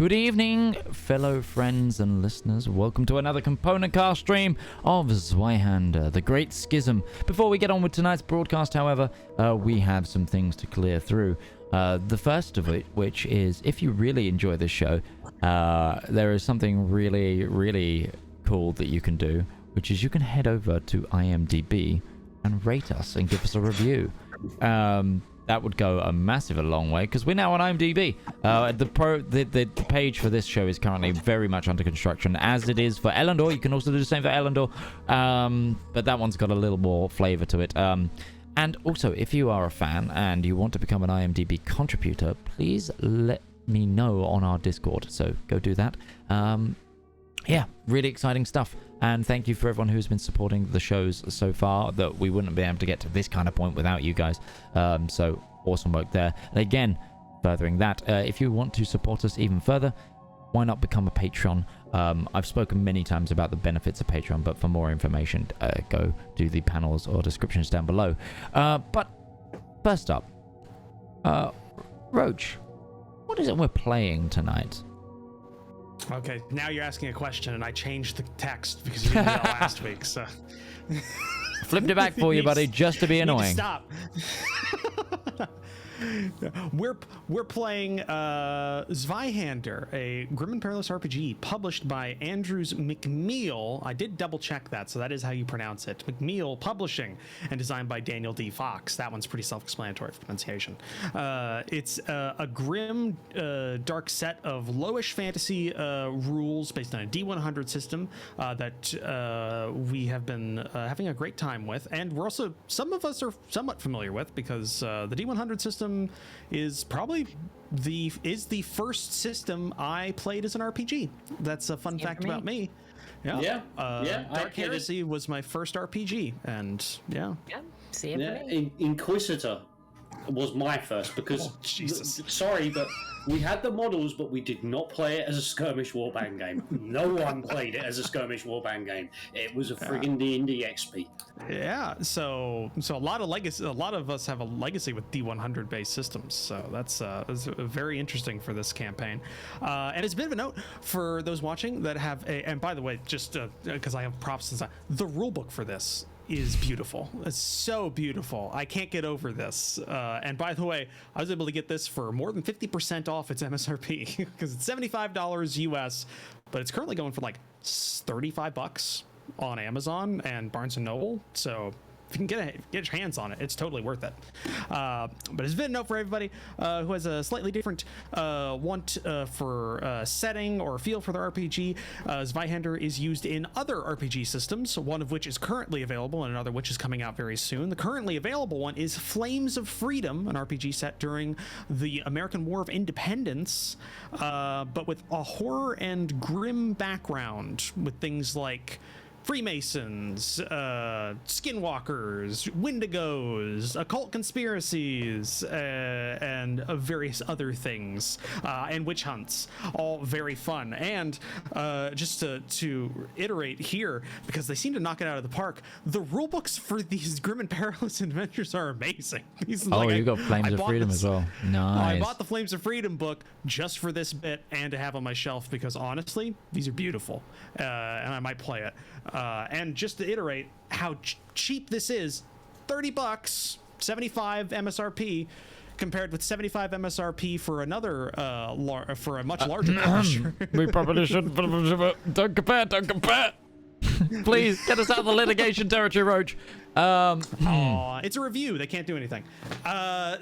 Good evening, fellow friends and listeners. Welcome to another component cast stream of Zweihander, the Great Schism. Before we get on with tonight's broadcast, however, we have some things to clear through. The first of which is, if you really enjoy this show, there is something really, really cool that you can do, which is you can head over to IMDb and rate us and give us a review. That would go a long way, because we're now on IMDb. The page for this show is currently very much under construction, as it is for Elendor. You can also do the same for Elendor, but that one's got a little more flavor to it. And also, if you are a fan and you want to become an IMDb contributor, please let me know on our Discord. So go do that. Yeah, really exciting stuff. And thank you for everyone who's been supporting the shows so far, that we wouldn't be able to get to this kind of point without you guys. So awesome work there. And again, furthering that, if you want to support us even further, why not become a Patreon? I've spoken many times about the benefits of Patreon, but for more information, go do the panels or descriptions down below. But first up, Roach, what is it we're playing tonight? Okay, now you're asking a question, and I changed the text because you didn't know last week, so... Flipped it back for you, buddy, just to be annoying. Stop. We're playing Zweihander, a Grim and Perilous RPG published by Andrews McMeel. I did double check that, so that is how you pronounce it. McMeel Publishing, and designed by Daniel D. Fox. That one's pretty self-explanatory for pronunciation. It's a grim, dark set of lowish fantasy rules based on a D100 system that we have been having a great time with, and we're also, some of us are somewhat familiar with, because the D100 system is probably the first system I played as an RPG. That's a fun fact about me. Yeah. Dark Heresy was my first RPG, and yeah. Same for me. Inquisitor was my first, because sorry, but we had the models, but we did not play it as a skirmish warband game. No one played it as a skirmish warband game. It was a friggin' D&D XP. Yeah, so a lot of legacy. A lot of us have a legacy with D100 based systems, so that's very interesting for this campaign. And it's a bit of a note for those watching that have a. And by the way, just because I have props inside, the rulebook for this is beautiful. It's so beautiful. I can't get over this. And by the way, I was able to get this for more than 50% off its MSRP, because it's $75 US, but it's currently going for like $35 on Amazon and Barnes & Noble. So if you can get your hands on it, it's totally worth it. But it's been a note for everybody who has a slightly different want for setting or feel for their RPG. Zweihander is used in other RPG systems, one of which is currently available and another which is coming out very soon. The currently available one is Flames of Freedom, an RPG set during the American War of Independence, but with a horror and grim background, with things like Freemasons, skinwalkers, wendigos, occult conspiracies, and various other things, and witch hunts. All very fun. And just to iterate here, because they seem to knock it out of the park, the rulebooks for these Grim and Perilous adventures are amazing. You got Flames of Freedom as well. Nice. I bought the Flames of Freedom book just for this bit and to have on my shelf, because honestly, these are beautiful, and I might play it. And just to iterate how cheap this is, $30, 75 MSRP, compared with 75 MSRP for another for a much larger publisher. We probably shouldn't. Don't compare. Please get us out of the litigation territory, Roach. It's a review. They can't do anything.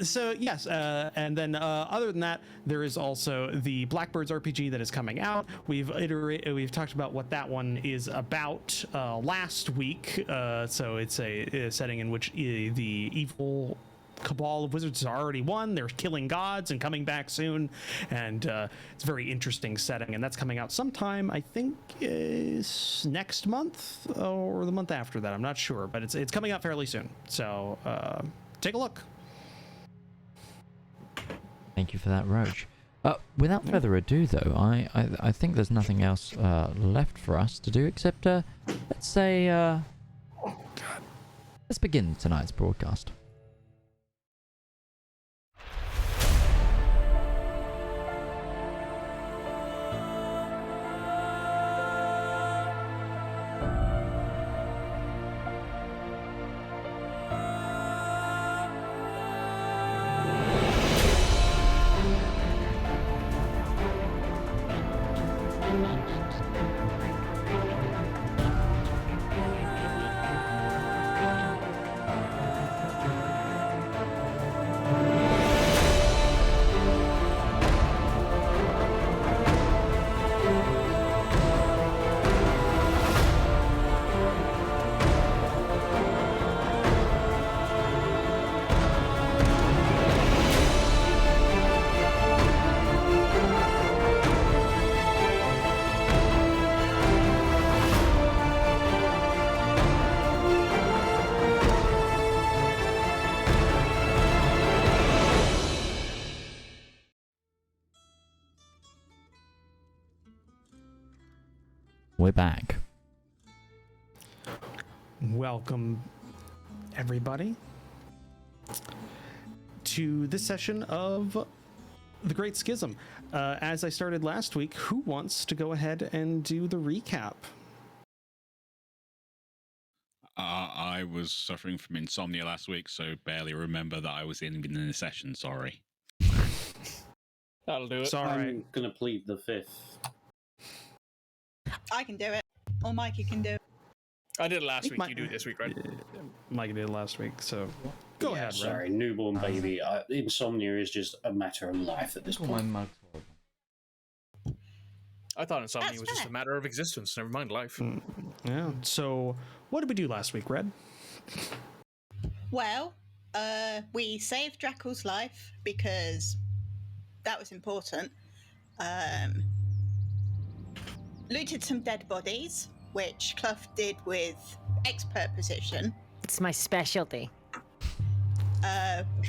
So yes, and then other than that, there is also the Blackbirds RPG that is coming out. We've talked about what that one is about last week. So it's a setting in which the evil cabal of wizards has already won. They're killing gods and coming back soon, and it's a very interesting setting, and that's coming out sometime, I think, is next month or the month after that. I'm not sure, but it's coming out fairly soon, so take a look. Thank you for that, Roach. Without further ado, though, I think there's nothing else left for us to do except let's say let's begin tonight's broadcast. we're back. Welcome, everybody, to this session of the Great Schism. As I started last week, who wants to go ahead and do the recap? I was suffering from insomnia last week, so barely remember that I was in the session. Sorry. That'll do it. Sorry. I'm gonna plead the fifth. I can do it. Or Mikey can do it. I did it last week. You do it this week, right? Mike did it last week, so go ahead, Red. Sorry, newborn baby. Insomnia is just a matter of life at this point. I thought insomnia That's was just fair. a matter of existence. Never mind life. Yeah. So, what did we do last week, Red? Well, we saved Drakel's life because that was important. Looted some dead bodies, which Kluft did with expert precision. It's my specialty.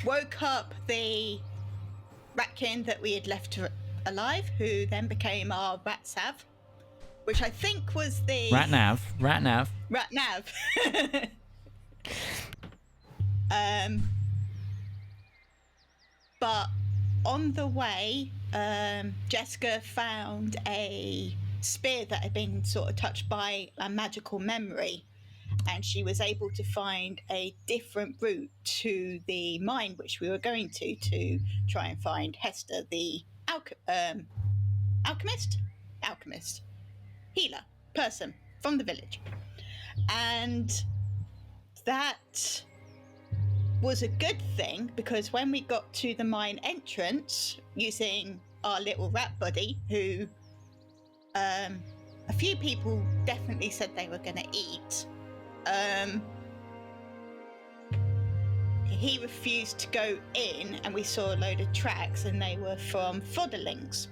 Woke up the ratkin that we had left alive, who then became our Ratsav, which I think was the... Ratnav. Ratnav. But on the way, Jeska found a spear that had been sort of touched by a magical memory, and she was able to find a different route to the mine which we were going to try and find Hester, the alchemist, healer person from the village. And that was a good thing, because when we got to the mine entrance using our little rat buddy, who a few people definitely said they were going to eat, he refused to go in, and we saw a load of tracks, and they were from fodderlings.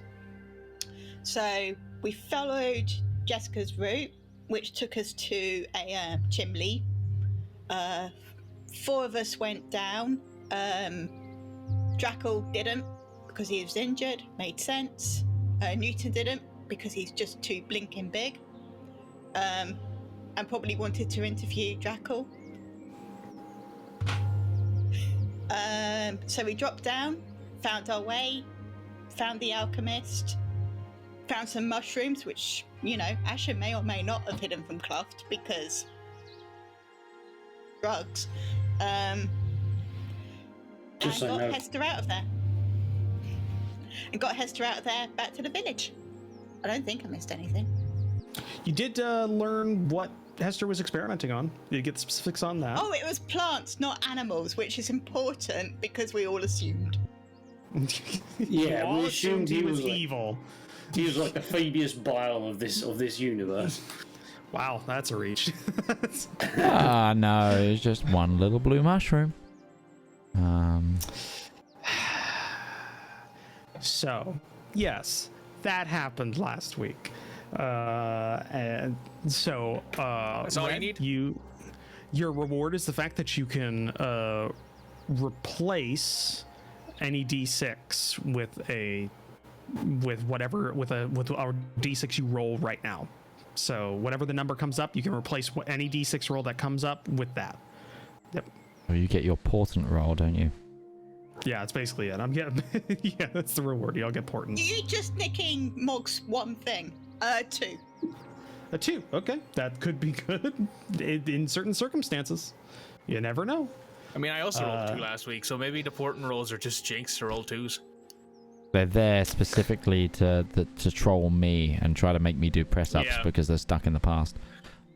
So we followed Jeska's route, which took us to a chimney. 4 of us went down. Drakel didn't, because he was injured. Made sense. Newton didn't, because he's just too blinking big. And probably wanted to interview Drakel. So we dropped down, found our way, found the alchemist, found some mushrooms, which, Ashen may or may not have hidden from Kluft, because drugs. And Just so got I know. Hester out of there. And got Hester out of there back to the village. I don't think I missed anything. You did learn what Hester was experimenting on. Did you get specifics on that? Oh, it was plants, not animals, which is important because we all assumed. Yeah, all we assumed he was like, evil. he was like the Phoebus Bile of this universe. Wow, that's a reach. No, it's just one little blue mushroom. So, yes, that happened last week. And so, That's all you Red, need? your reward is the fact that you can replace any D6 with our D6 you roll right now. So whatever the number comes up, you can replace any D6 roll that comes up with that. Yep. Oh, you get your portent roll, don't you? Yeah, that's basically it. I'm getting. Yeah, that's the reward. You'll get portents. You're just nicking Mog's one thing. 2. A 2. Okay, that could be good in certain circumstances. You never know. I mean, I also rolled 2 last week, so maybe the portent rolls are just jinx to roll 2s. They're there specifically to troll me and try to make me do press-ups Yeah. because they're stuck in the past.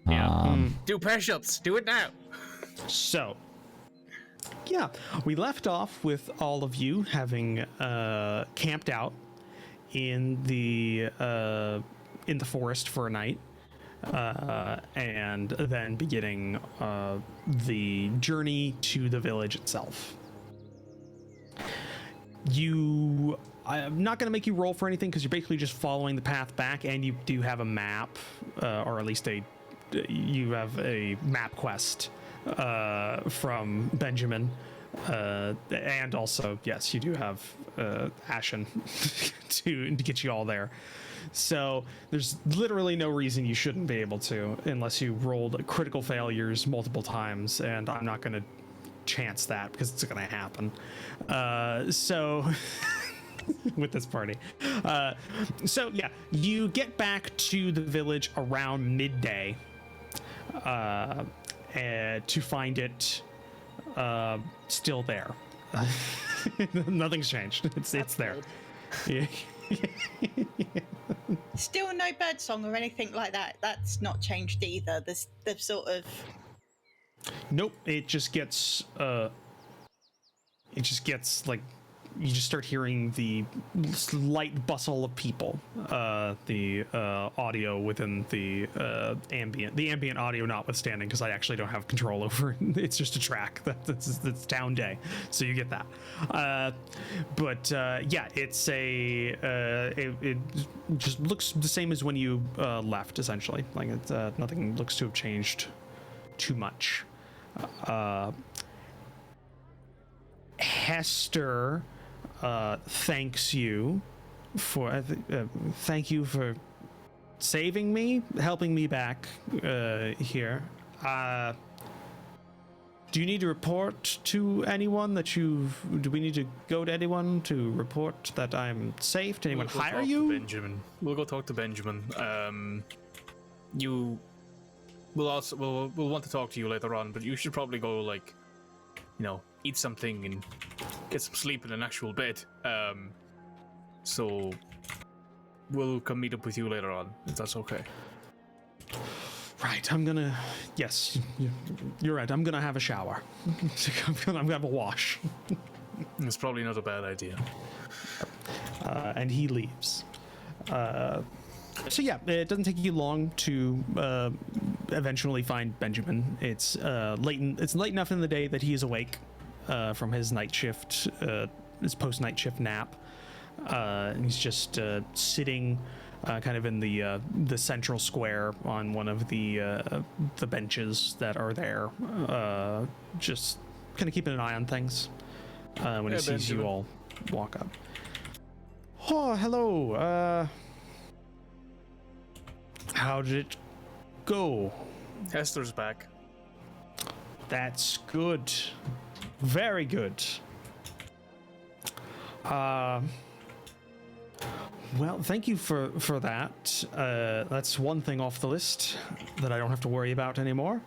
Yeah. Do press-ups. Do it now. So, yeah, we left off with all of you having camped out in the forest for a night, and then beginning the journey to the village itself. I'm not going to make you roll for anything because you're basically just following the path back, and you do have a map, or at least you have a map quest from Benjamin And also, yes, you do have Ashen to get you all there. So there's literally no reason you shouldn't be able to, unless you rolled critical failures multiple times, and I'm not going to chance that because it's going to happen. So with this party. So yeah, you get back to the village around midday to find it still there. Nothing's changed. It's there. Yeah. Still no bird song or anything like that. That's not changed either. The sort of. Nope. It just gets like you just start hearing the light bustle of people. The audio within the ambient audio notwithstanding, because I actually don't have control over it. It's just a track that's town day, so you get that. But yeah, it's it just looks the same as when you left, essentially. Like it's nothing looks to have changed too much. Hester thanks you for thank you for saving me, helping me back here. Do you need to report to anyone that do we need to go to anyone to report that I'm safe? Did anyone hire you? Benjamin. We'll go talk to Benjamin. We'll want to talk to you later on, but you should probably go, like, you know, eat something and get some sleep in an actual bed. So we'll come meet up with you later on, if that's okay. Right, yes, you're right. I'm gonna have a shower. I'm gonna have a wash. It's probably not a bad idea. And he leaves. So yeah, it doesn't take you long to eventually find Benjamin. It's late enough in the day that he is awake from his night shift, his post-night shift nap. And he's just sitting kind of in the central square on one of the benches that are there, just kind of keeping an eye on things when he sees Benjamin. you all walk up. Oh, hello. How did it go? Hester's back. That's good. Very good. Well, thank you for that. That's one thing off the list that I don't have to worry about anymore.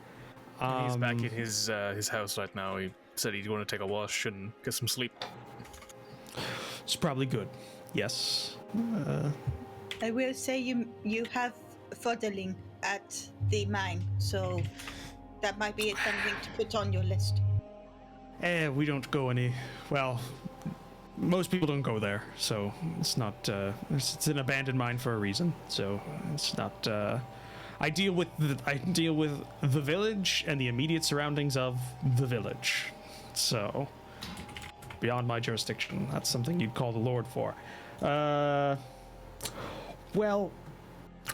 He's back in his house right now. He said he's going to take a wash and get some sleep. It's probably good. Yes. I will say you have foddling at the mine, so that might be something to put on your list. We don't go well, most people don't go there, so it's not, it's an abandoned mine for a reason, so it's not, I deal with the village and the immediate surroundings of the village, so beyond my jurisdiction. That's something you'd call the Lord for. Well,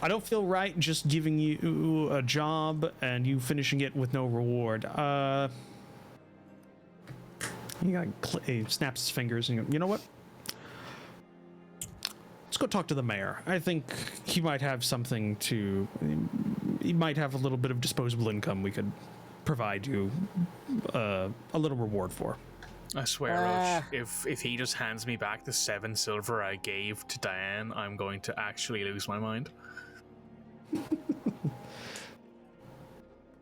I don't feel right just giving you a job and you finishing it with no reward. He snaps his fingers and you know what? Let's go talk to the mayor. I think he might have something to... He might have a little bit of disposable income we could provide you a little reward for. I swear, Roach, if he just hands me back the 7 silver I gave to Diane, I'm going to actually lose my mind.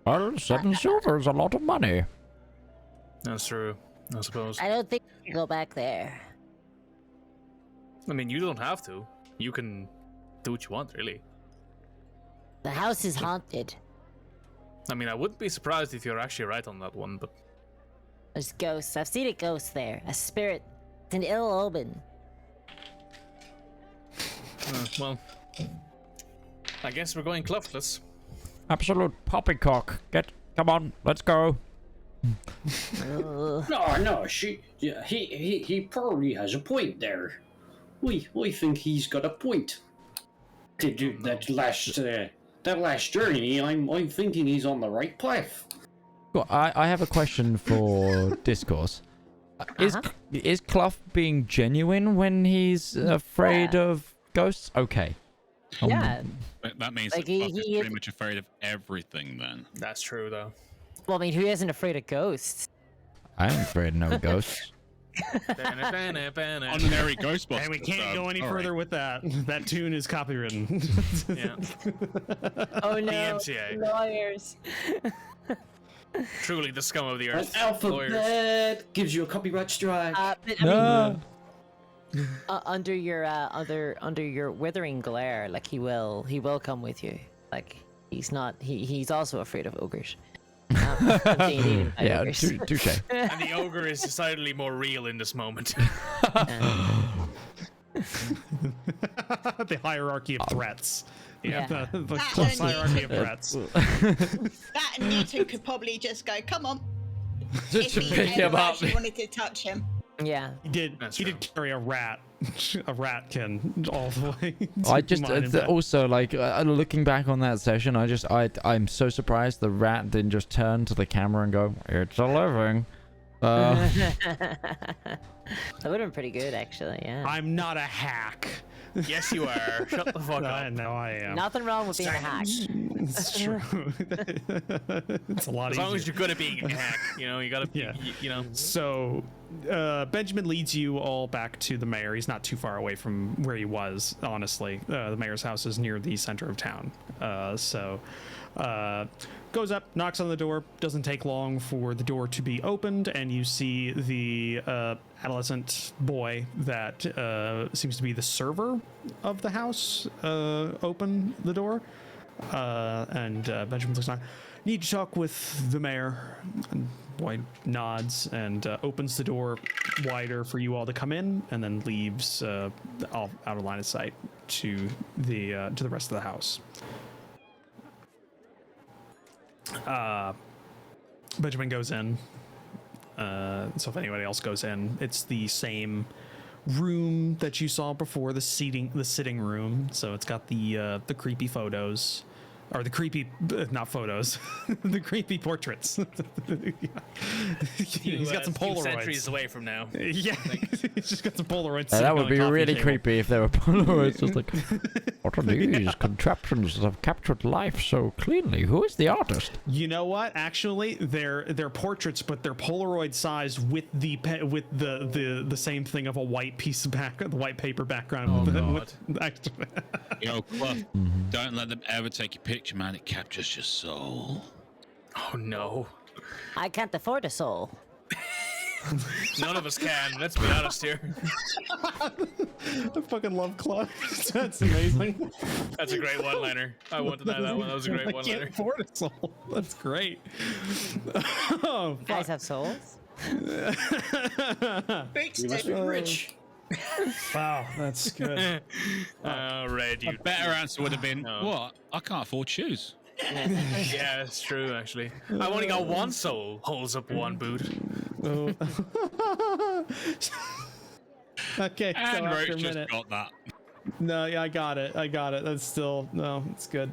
Well, 7 silver is a lot of money. That's true, I suppose. I don't think we can go back there. I mean, you don't have to. You can do what you want, really. The house is haunted. I mean, I wouldn't be surprised if you're actually right on that one, but... There's ghosts. I've seen a ghost there. A spirit. It's an ill omen. Well... I guess we're going Kluftless. Absolute poppycock. Come on, let's go. No, he probably has a point there. We think he's got a point. To do that last journey, I'm thinking he's on the right path. Well, I have a question for Discourse. Is Kluft being genuine when he's afraid of ghosts? Okay. Yeah. But that means Like, that Fluff is he- pretty much afraid of everything then. That's true, though. Well, I mean, who isn't afraid of ghosts? I'm afraid of no ghosts. Honorary Ghostbusters. Hey, we can't go any All right. further with that. That tune is copywritten. Yeah. Oh no, DMCA. lawyers. Truly the scum of the An earth. alphabet gives you a copyright strike. But, I No. mean, under your withering glare, like he will come with you. Like he's not. He's also afraid of ogres. D&D Yeah, ogres. touche. And the ogre is decidedly more real in this moment. The hierarchy of threats. Yeah, Yeah. the That close only- hierarchy of threats. That and Newton could probably just go, come on. Just to if he pick him ever up. actually wanted to touch him. Yeah. He did. That's He true. did carry a rat, a ratkin all the way. I to just mine him back. also like looking back on that session. I'm so surprised the rat didn't just turn to the camera and go, "It's a living." That would have been pretty good, actually. Yeah. I'm not a hack. Yes, you are. Shut the fuck I up. know I am. Nothing wrong with being a hack. It's true. It's a lot As easier. long as you're good at being a hack, you gotta, Yeah. you know. So, Benjamin leads you all back to the mayor. He's not too far away from where he was, honestly. The mayor's house is near the center of town. Goes up, knocks on the door. Doesn't take long for the door to be opened, and you see the adolescent boy that seems to be the server of the house open the door. And Benjamin looks like, "Need to talk with the mayor." And boy nods and opens the door wider for you all to come in, and then leaves all out of line of sight to the rest of the house. Benjamin goes in. So if anybody else goes in, it's the same room that you saw before, the sitting room. So it's got the creepy photos, or the creepy, not photos, the creepy portraits. He's got some Few centuries Polaroids. away from now. Yeah, he's just got some Polaroids. That sitting would on be a coffee really table. creepy if there were Polaroids. Just like, what are these contraptions that have captured life so cleanly? Who is the artist? You know what? Actually, they're portraits, but they're Polaroid sized with the same thing of a white piece of the white paper background. Oh, with God. Yo, Fluff, don't let them ever take your picture, man. It captures your soul. Oh no. I can't afford a soul. None of us can. Let's be honest here. I fucking love Kluft. That's amazing. That's a great one-liner. I wanted that one. That was a great I can't one-liner. afford a soul. That's great. Oh, You guys have souls? You must be rich. wow, that's good. Red, you. Better answer would have been, No. what? I can't afford shoes. Yeah, it's true, actually. I've only got one soul. Holds up one boot. Oh. Okay, so And after Roach a just minute. got that. No, yeah, I got it. That's still no, it's good.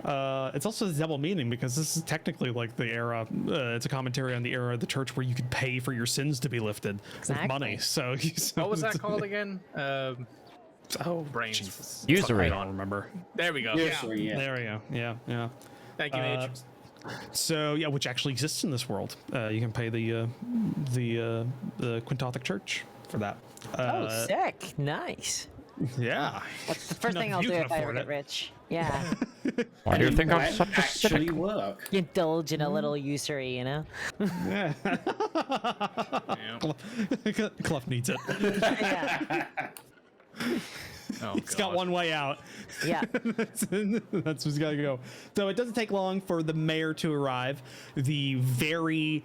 It's also a double meaning because this is technically like the era. It's a commentary on the era of the church where you could pay for your sins to be lifted Exactly. with money. So, What was that called again? Oh, Brains. Jesus. Usury. I don't remember. There we go. Yes, or yeah. There we go. Yeah. Thank you, Mitch. So yeah, which actually exists in this world. You can pay the Quintothic Church for that. Oh, sick. Nice. Yeah. That's the first Not thing if I'll you do can if I ever afford get it. rich. Yeah. Why do you And think it I'm might such a actually cynic? work. Indulge in a little usury, you know? Yeah. Yeah. Kluft needs it. Yeah. Oh, It's got one way out. Yeah. That's what's got to go. So it doesn't take long for the mayor to arrive. The very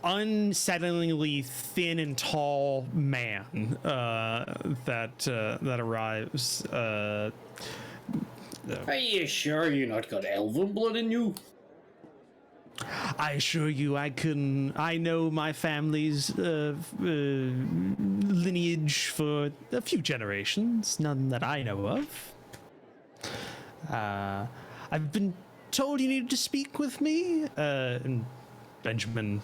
unsettlingly thin and tall man that arrives. Are you sure you not got elven blood in you? I assure you, I know my family's lineage for a few generations, none that I know of. I've been told you needed to speak with me. And Benjamin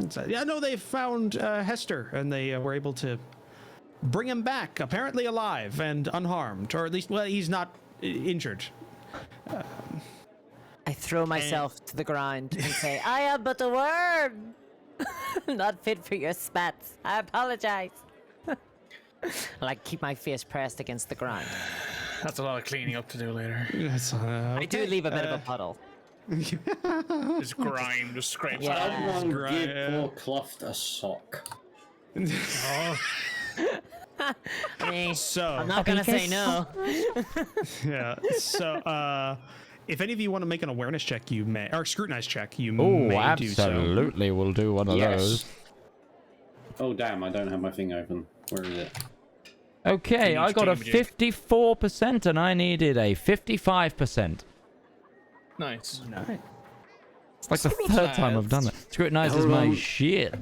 said, yeah, no, they found Hester, and they were able to bring him back, apparently alive and unharmed, or at least, well, he's not injured. I throw myself to the ground and say, I am but a worm, not fit for your spats. I apologize. Like, keep my face pressed against the ground. That's a lot of cleaning up to do later. Yes, I do leave a bit of a puddle. Just grime, just scrapes Yeah. out. Someone give poor Kluft a sock. I mean, So I'm not gonna say no. yeah. So if any of you want to make an awareness check, you may, or scrutinize check, you Oh, may do so. absolutely. We'll do one of those. Oh damn! I don't have my thing open. Where is it? Okay, I got a 54% and I needed a 55%. Nice. Nice. It's like the third time I've done that. Scrutinizes my shit.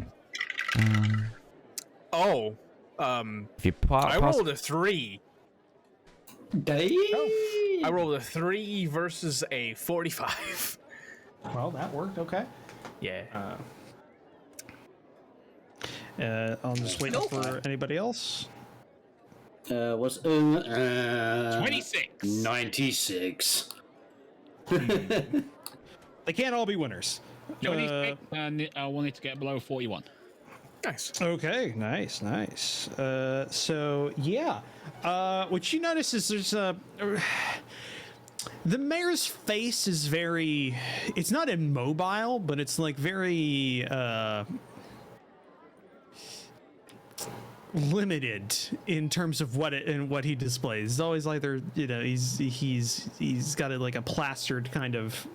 Oh, If you I rolled a 3. Day. I rolled a 3 versus a 45. Well, that worked. Okay. Yeah. I'll just wait for anybody else. Was 26. 96. They can't all be winners. 26, and I wanted to get below 41. Nice. Okay, nice. So yeah, what you notice is there's a the mayor's face is very. It's not immobile, but it's like very limited in terms of what he displays. It's always like he's got like a plastered kind of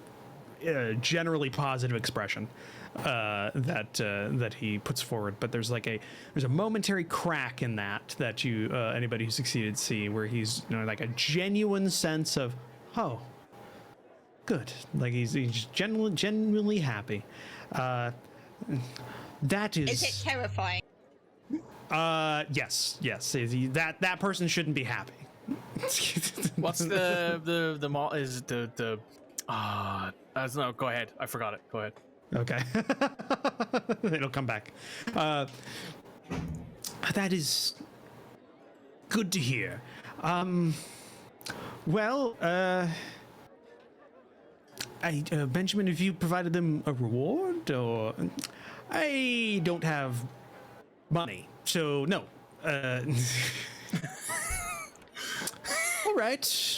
generally positive expression that he puts forward, but there's a momentary crack in that you anybody who succeeded see, where he's like a genuine sense of, oh, good, like he's genuinely happy. That is Is it terrifying? Yes. That person shouldn't be happy. What's the mall? Is the no, go ahead. I forgot it. Go ahead. Okay. It'll come back. That is good to hear. Benjamin, have you provided them a reward, or I don't have money, so no. All right.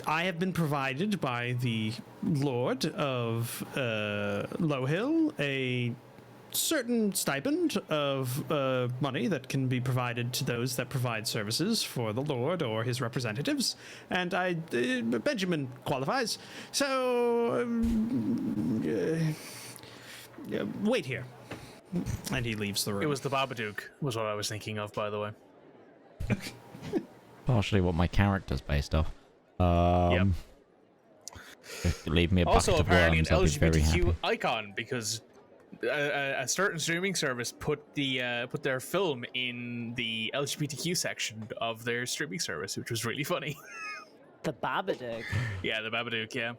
I have been provided by the Lord of Low Hill a certain stipend of money that can be provided to those that provide services for the Lord or his representatives, and Benjamin qualifies. So wait here, and he leaves the room. It was the Babadook, was what I was thinking of, by the way. Partially what my character's based off. Yep. If you leave me a bucket Also, of apparently an worms, I'll be very LGBTQ happy. icon, because a certain streaming service put their film in the LGBTQ section of their streaming service, which was really funny. The Babadook. Yeah, the Babadook. Yeah,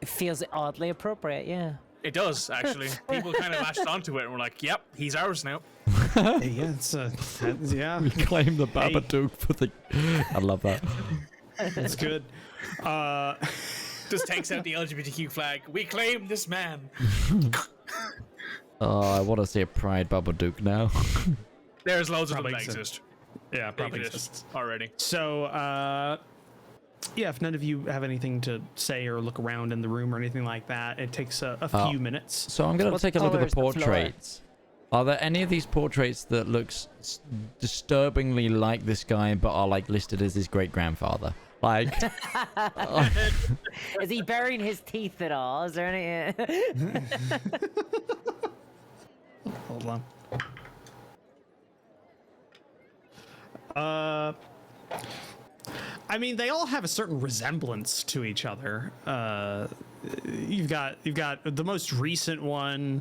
It feels oddly appropriate, yeah. it does actually. People kind of latched onto it and were like, "Yep, he's ours now." Yeah, it's yeah. We claim the Babadook for the... I love that. That's good. Just takes out the LGBTQ flag. We claim this man. Oh, I want to see a Pride Babadook now. There's loads Probably of them that exists. exist. Yeah, probably They exists. already. So, yeah, if none of you have anything to say or look around in the room or anything like that, it takes a few minutes. So I'm going to What take a look at colour the is the floor? portraits. Are there any of these portraits that looks disturbingly like this guy, but are like listed as his great-grandfather? Like, Is he burying his teeth at all? Is there any... Hold on. I mean, they all have a certain resemblance to each other. You've got the most recent one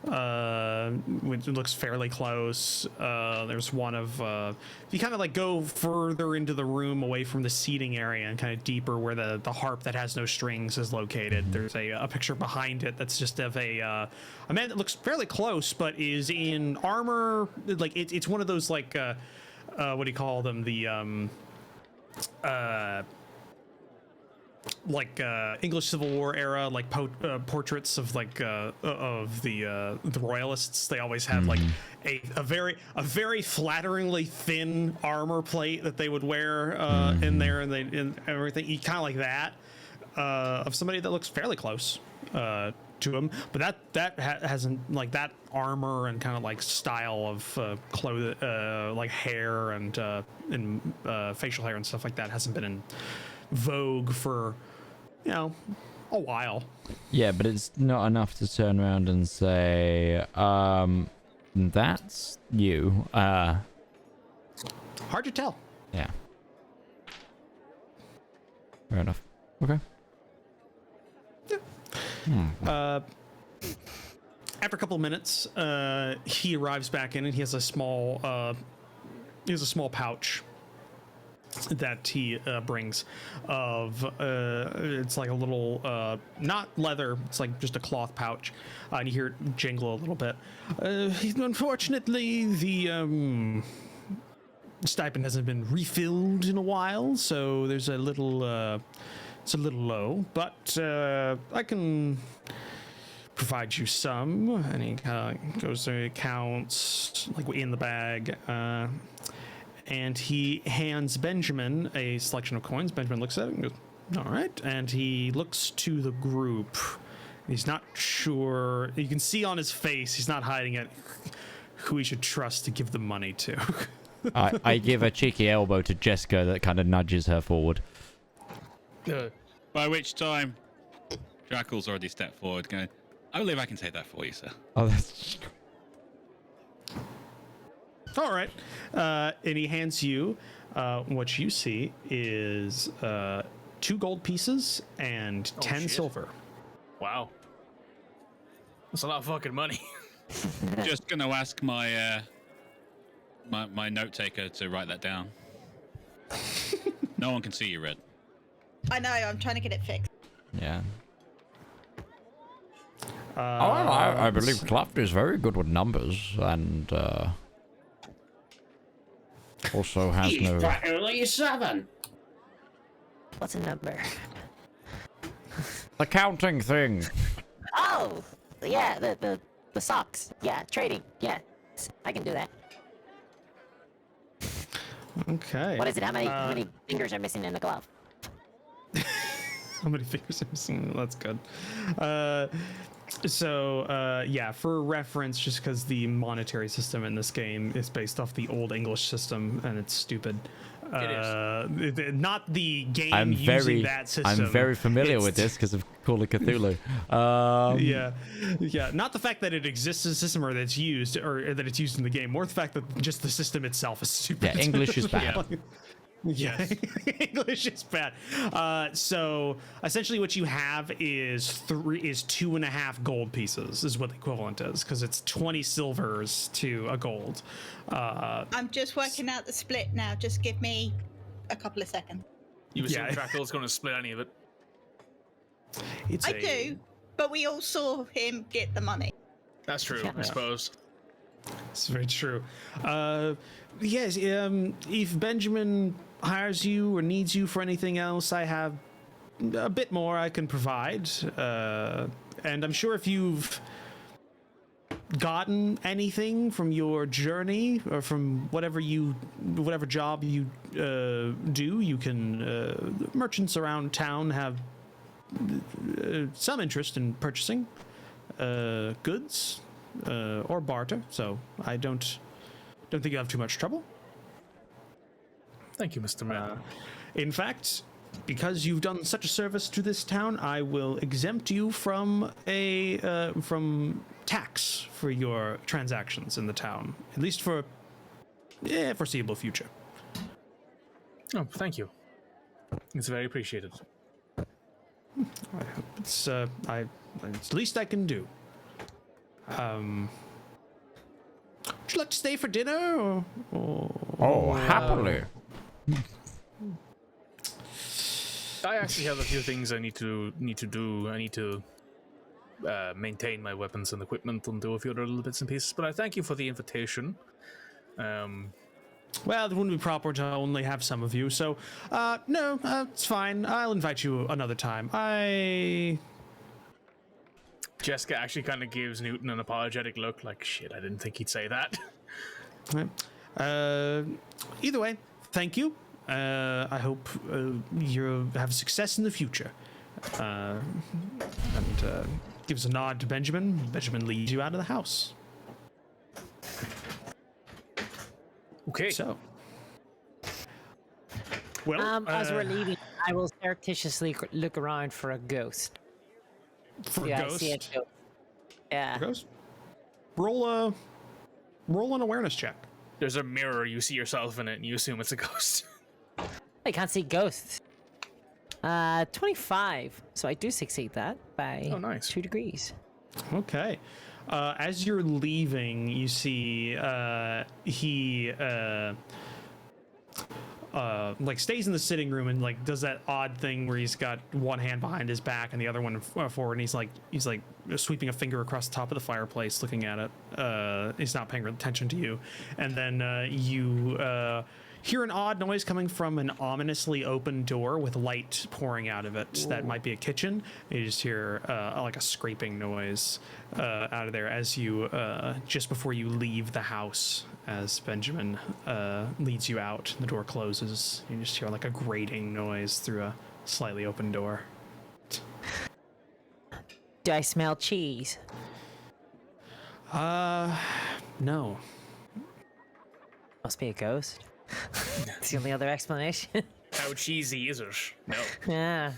which looks fairly close. There's one of if you kind of like go further into the room away from the seating area and kind of deeper where the harp that has no strings is located. There's a picture behind it that's just of a man that looks fairly close but is in armor. Like it's one of those like what do you call them, the like English Civil War era, like portraits of like of the royalists. They always have like a very flatteringly thin armor plate that they would wear in there, and everything. Kind of like that of somebody that looks fairly close to him, but that hasn't, like, that armor and kind of like style of clothes, like hair and facial hair and stuff like that hasn't been in vogue for, you know, a while. Yeah, but it's not enough to turn around and say, that's you. Hard to tell. Yeah. Fair enough. Okay. Yeah. After a couple of minutes, he arrives back in, and he has a small pouch that he brings of it's like a little not leather, it's like just a cloth pouch, and you hear it jingle a little bit. Unfortunately, the stipend hasn't been refilled in a while, so there's a little it's a little low, but I can provide you some. And he goes through accounts, like in the bag, and he hands Benjamin a selection of coins. Benjamin looks at it and goes, all right. And he looks to the group. He's not sure. You can see on his face, he's not hiding it, who he should trust to give the money to. I give a cheeky elbow to Jeska that kind of nudges her forward. By which time, Drakel's already stepped forward, going, I believe I can take that for you, sir. Oh, that's... All right. And he hands you what you see is 2 gold pieces and 10 shit. silver. Wow. That's a lot of fucking money. Just gonna ask my my note taker to write that down. No one can see you, Red. I know, I'm trying to get it fixed. Yeah. I believe Kluft is very good with numbers, and also has He's no... practically 7. What's a number? The counting thing. Oh, yeah, the socks. Yeah, trading. Yeah, I can do that. Okay. What is it? How many fingers are missing in the glove? How many fingers I'm seeing? That's good. Yeah, for reference, just because the monetary system in this game is based off the old English system and it's stupid. It is. Not the game using that system. I'm very familiar with this because of Call of Cthulhu. Yeah. Not the fact that it exists as a system or that it's used in the game, more the fact that just the system itself is stupid. Yeah, English is bad. Yeah, English is bad. So essentially, what you have is 2.5 gold pieces is what the equivalent is, because it's 20 silvers to a gold. I'm just working out the split now. Just give me a couple of seconds. You assume Drakel's going to split any of it? I do, but we all saw him get the money. That's true, I suppose. It's very true. Yes, if Benjamin hires you or needs you for anything else, I have a bit more I can provide. And I'm sure if you've gotten anything from your journey or from whatever job you do, you can, merchants around town have some interest in purchasing goods or barter, so I don't think you have too much trouble. Thank you, Mr. Man. In fact, because you've done such a service to this town, I will exempt you from from tax for your transactions in the town, at least for foreseeable future. Oh, thank you. It's very appreciated. It's the least I can do. Would you like to stay for dinner? Oh, happily. I actually have a few things I need to do. I need to maintain my weapons and equipment and do a few other little bits and pieces. But I thank you for the invitation. Well, it wouldn't be proper to only have some of you, so no, it's fine. I'll invite you another time. Jeska actually kind of gives Newton an apologetic look, like, shit, I didn't think he'd say that. Either way, thank you. I hope you have success in the future. And gives a nod to Benjamin. Benjamin leads you out of the house. Okay. So, well, as we're leaving, I will surreptitiously look around for a ghost. for Yeah, ghost, I see a ghost. Yeah. ghost, roll an awareness check. There's a mirror, you see yourself in it, and you assume it's a ghost. I can't see ghosts. 25. So I do succeed that by Oh, nice. 2 degrees. Okay. As you're leaving, you see he like stays in the sitting room and like does that odd thing where he's got one hand behind his back and the other one forward, and he's like sweeping a finger across the top of the fireplace, looking at it. He's not paying attention to you, and then you hear an odd noise coming from an ominously open door with light pouring out of it. Ooh. That might be a kitchen. You just hear like a scraping noise out of there as you just before you leave the house, as Benjamin leads you out and the door closes. You just hear like a grating noise through a slightly open door. Do I smell cheese? No. Must be a ghost. It's the only other explanation. How cheesy is it? No. Yeah.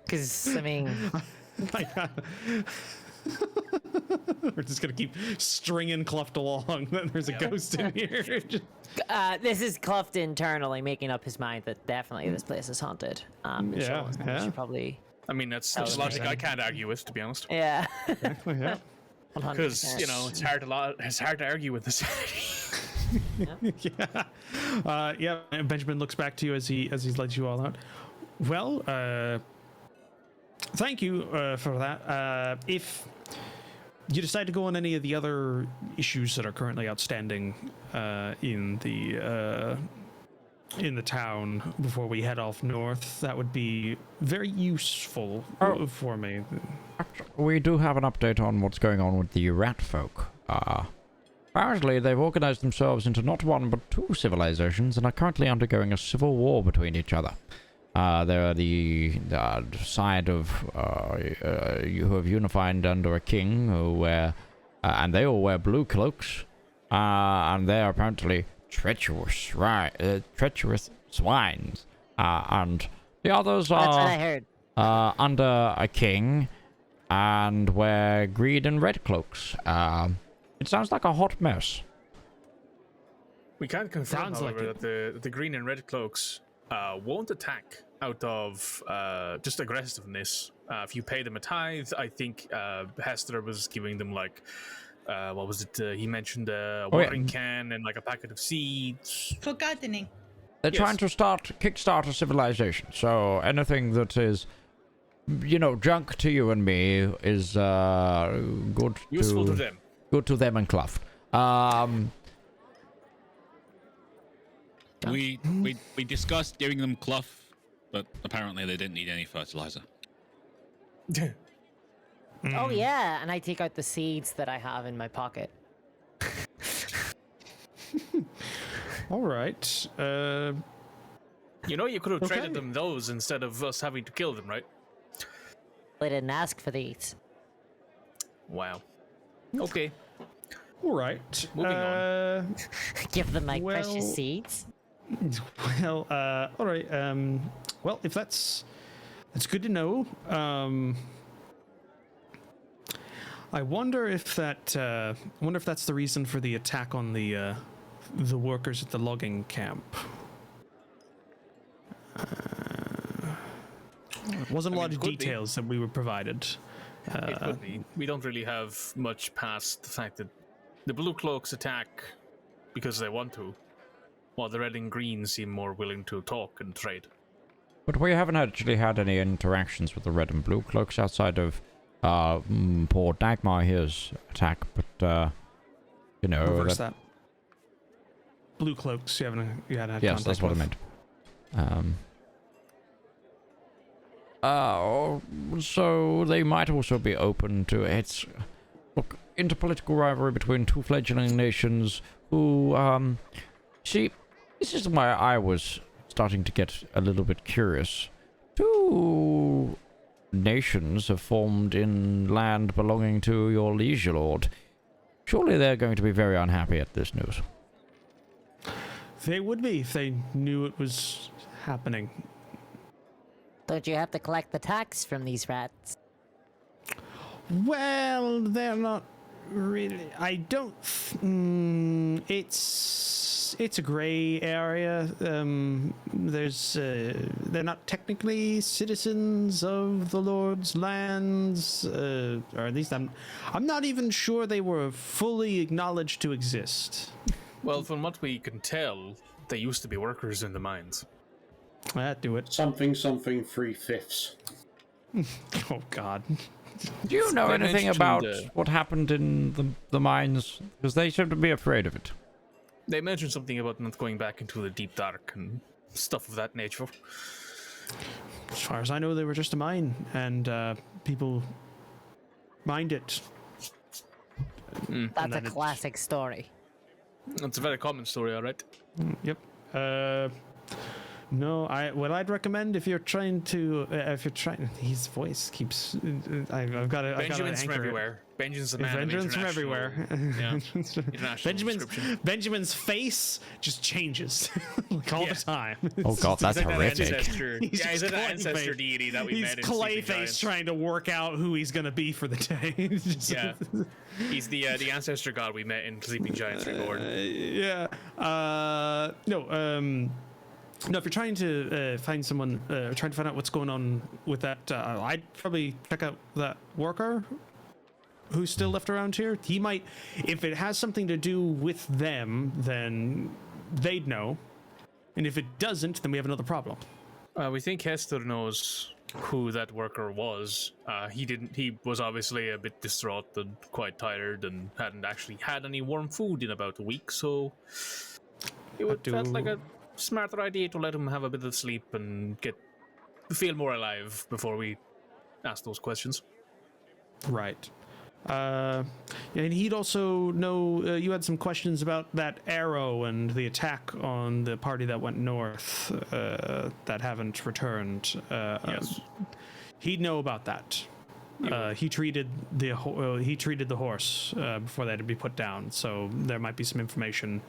Because, I mean... We're just gonna keep stringing Kluft along. There's a ghost in here. this is Kluft internally making up his mind that definitely this place is haunted. We should probably... I mean, that's logic I can't argue with, to be honest. Yeah. Exactly, yeah. Because, you know, it's hard to argue with this. Yeah. Benjamin looks back to you as he's let you all out. Well, thank you for that. If you decide to go on any of the other issues that are currently outstanding in the town before we head off north, that would be very useful for me. We do have an update on what's going on with the rat folk. Apparently, they've organized themselves into not one but 2 civilizations and are currently undergoing a civil war between each other. They're the side of who have unified under a king who wear, and they all wear blue cloaks, and they are apparently treacherous swines, and the others That's what I are heard. under a king and wear green and red cloaks. It sounds like a hot mess. We can confirm, Sounds however, like that the green and red cloaks won't attack out of just aggressiveness. If you pay them a tithe, I think Hester was giving them like, what was it? He mentioned a watering can and like a packet of seeds. For gardening. They're trying to kickstart a civilization. So anything that is, junk to you and me is Useful to them. Good to them and Kluft. We discussed giving them Kluft, but apparently they didn't need any fertilizer. Oh yeah, and I take out the seeds that I have in my pocket. All right. You could have traded them those instead of us having to kill them, right? They didn't ask for these. Wow. Okay. All right. Moving on. Give them my precious seeds. Well, all right. Well, if that's good to know. I wonder if that's the reason for the attack on the workers at the logging camp. Wasn't a lot of details that we were provided. It could be. We don't really have much past the fact that the blue cloaks attack because they want to, while the red and green seem more willing to talk and trade. But we haven't actually had any interactions with the red and blue cloaks outside of poor Dagmar here's attack, but you know, Reverse that. Blue cloaks, you hadn't had yes, contact that's what with. I meant. So they might also be open to it. Look, interpolitical rivalry between two fledgling nations who, see, this is why I was starting to get a little bit curious. Two nations have formed in land belonging to your liege lord. Surely they're going to be very unhappy at this news. They would be if they knew it was happening. Don't you have to collect the tax from these rats? Well, they're not really. I don't. It's a gray area. There's. They're not technically citizens of the Lord's lands, or at least I'm not even sure they were fully acknowledged to exist. Well, from what we can tell, they used to be workers in the mines. Do it. Something 3/5. Oh God. Do you know They anything mentioned, about what happened in the mines? Because they seem to be afraid of it. They mentioned something about not going back into the deep dark and stuff of that nature. As far as I know, they were just a mine, and people mined it. That's a classic story. It's a very common story, all right? Yep. No, what I'd recommend if you're trying to, his voice keeps. I've got to. Benjamin's from everywhere. Benjamin's a man. Benjamin's from everywhere. Yeah. International Benjamin's face just changes like all the time. Oh God, that's He's like horrific. That ancestor. He's Yeah, he's just an Clayface. ancestor deity that we He's met in Sleeping Giants. Clayface trying to work out who he's gonna be for the day. Yeah, he's the ancestor god we met in Sleeping Giants Reborn. Yeah. No, if you're trying to find someone, trying to find out what's going on with that, I'd probably check out that worker who's still left around here. He might, if it has something to do with them, then they'd know. And if it doesn't, then we have another problem. We think Hester knows who that worker was. He was obviously a bit distraught and quite tired and hadn't actually had any warm food in about a week, so it would felt like a smarter idea to let him have a bit of sleep and feel more alive before we ask those questions. Right. And he'd also know you had some questions about that arrow and the attack on the party that went north that haven't returned. Yes. He'd know about that. He treated the horse before they had to be put down, so there might be some information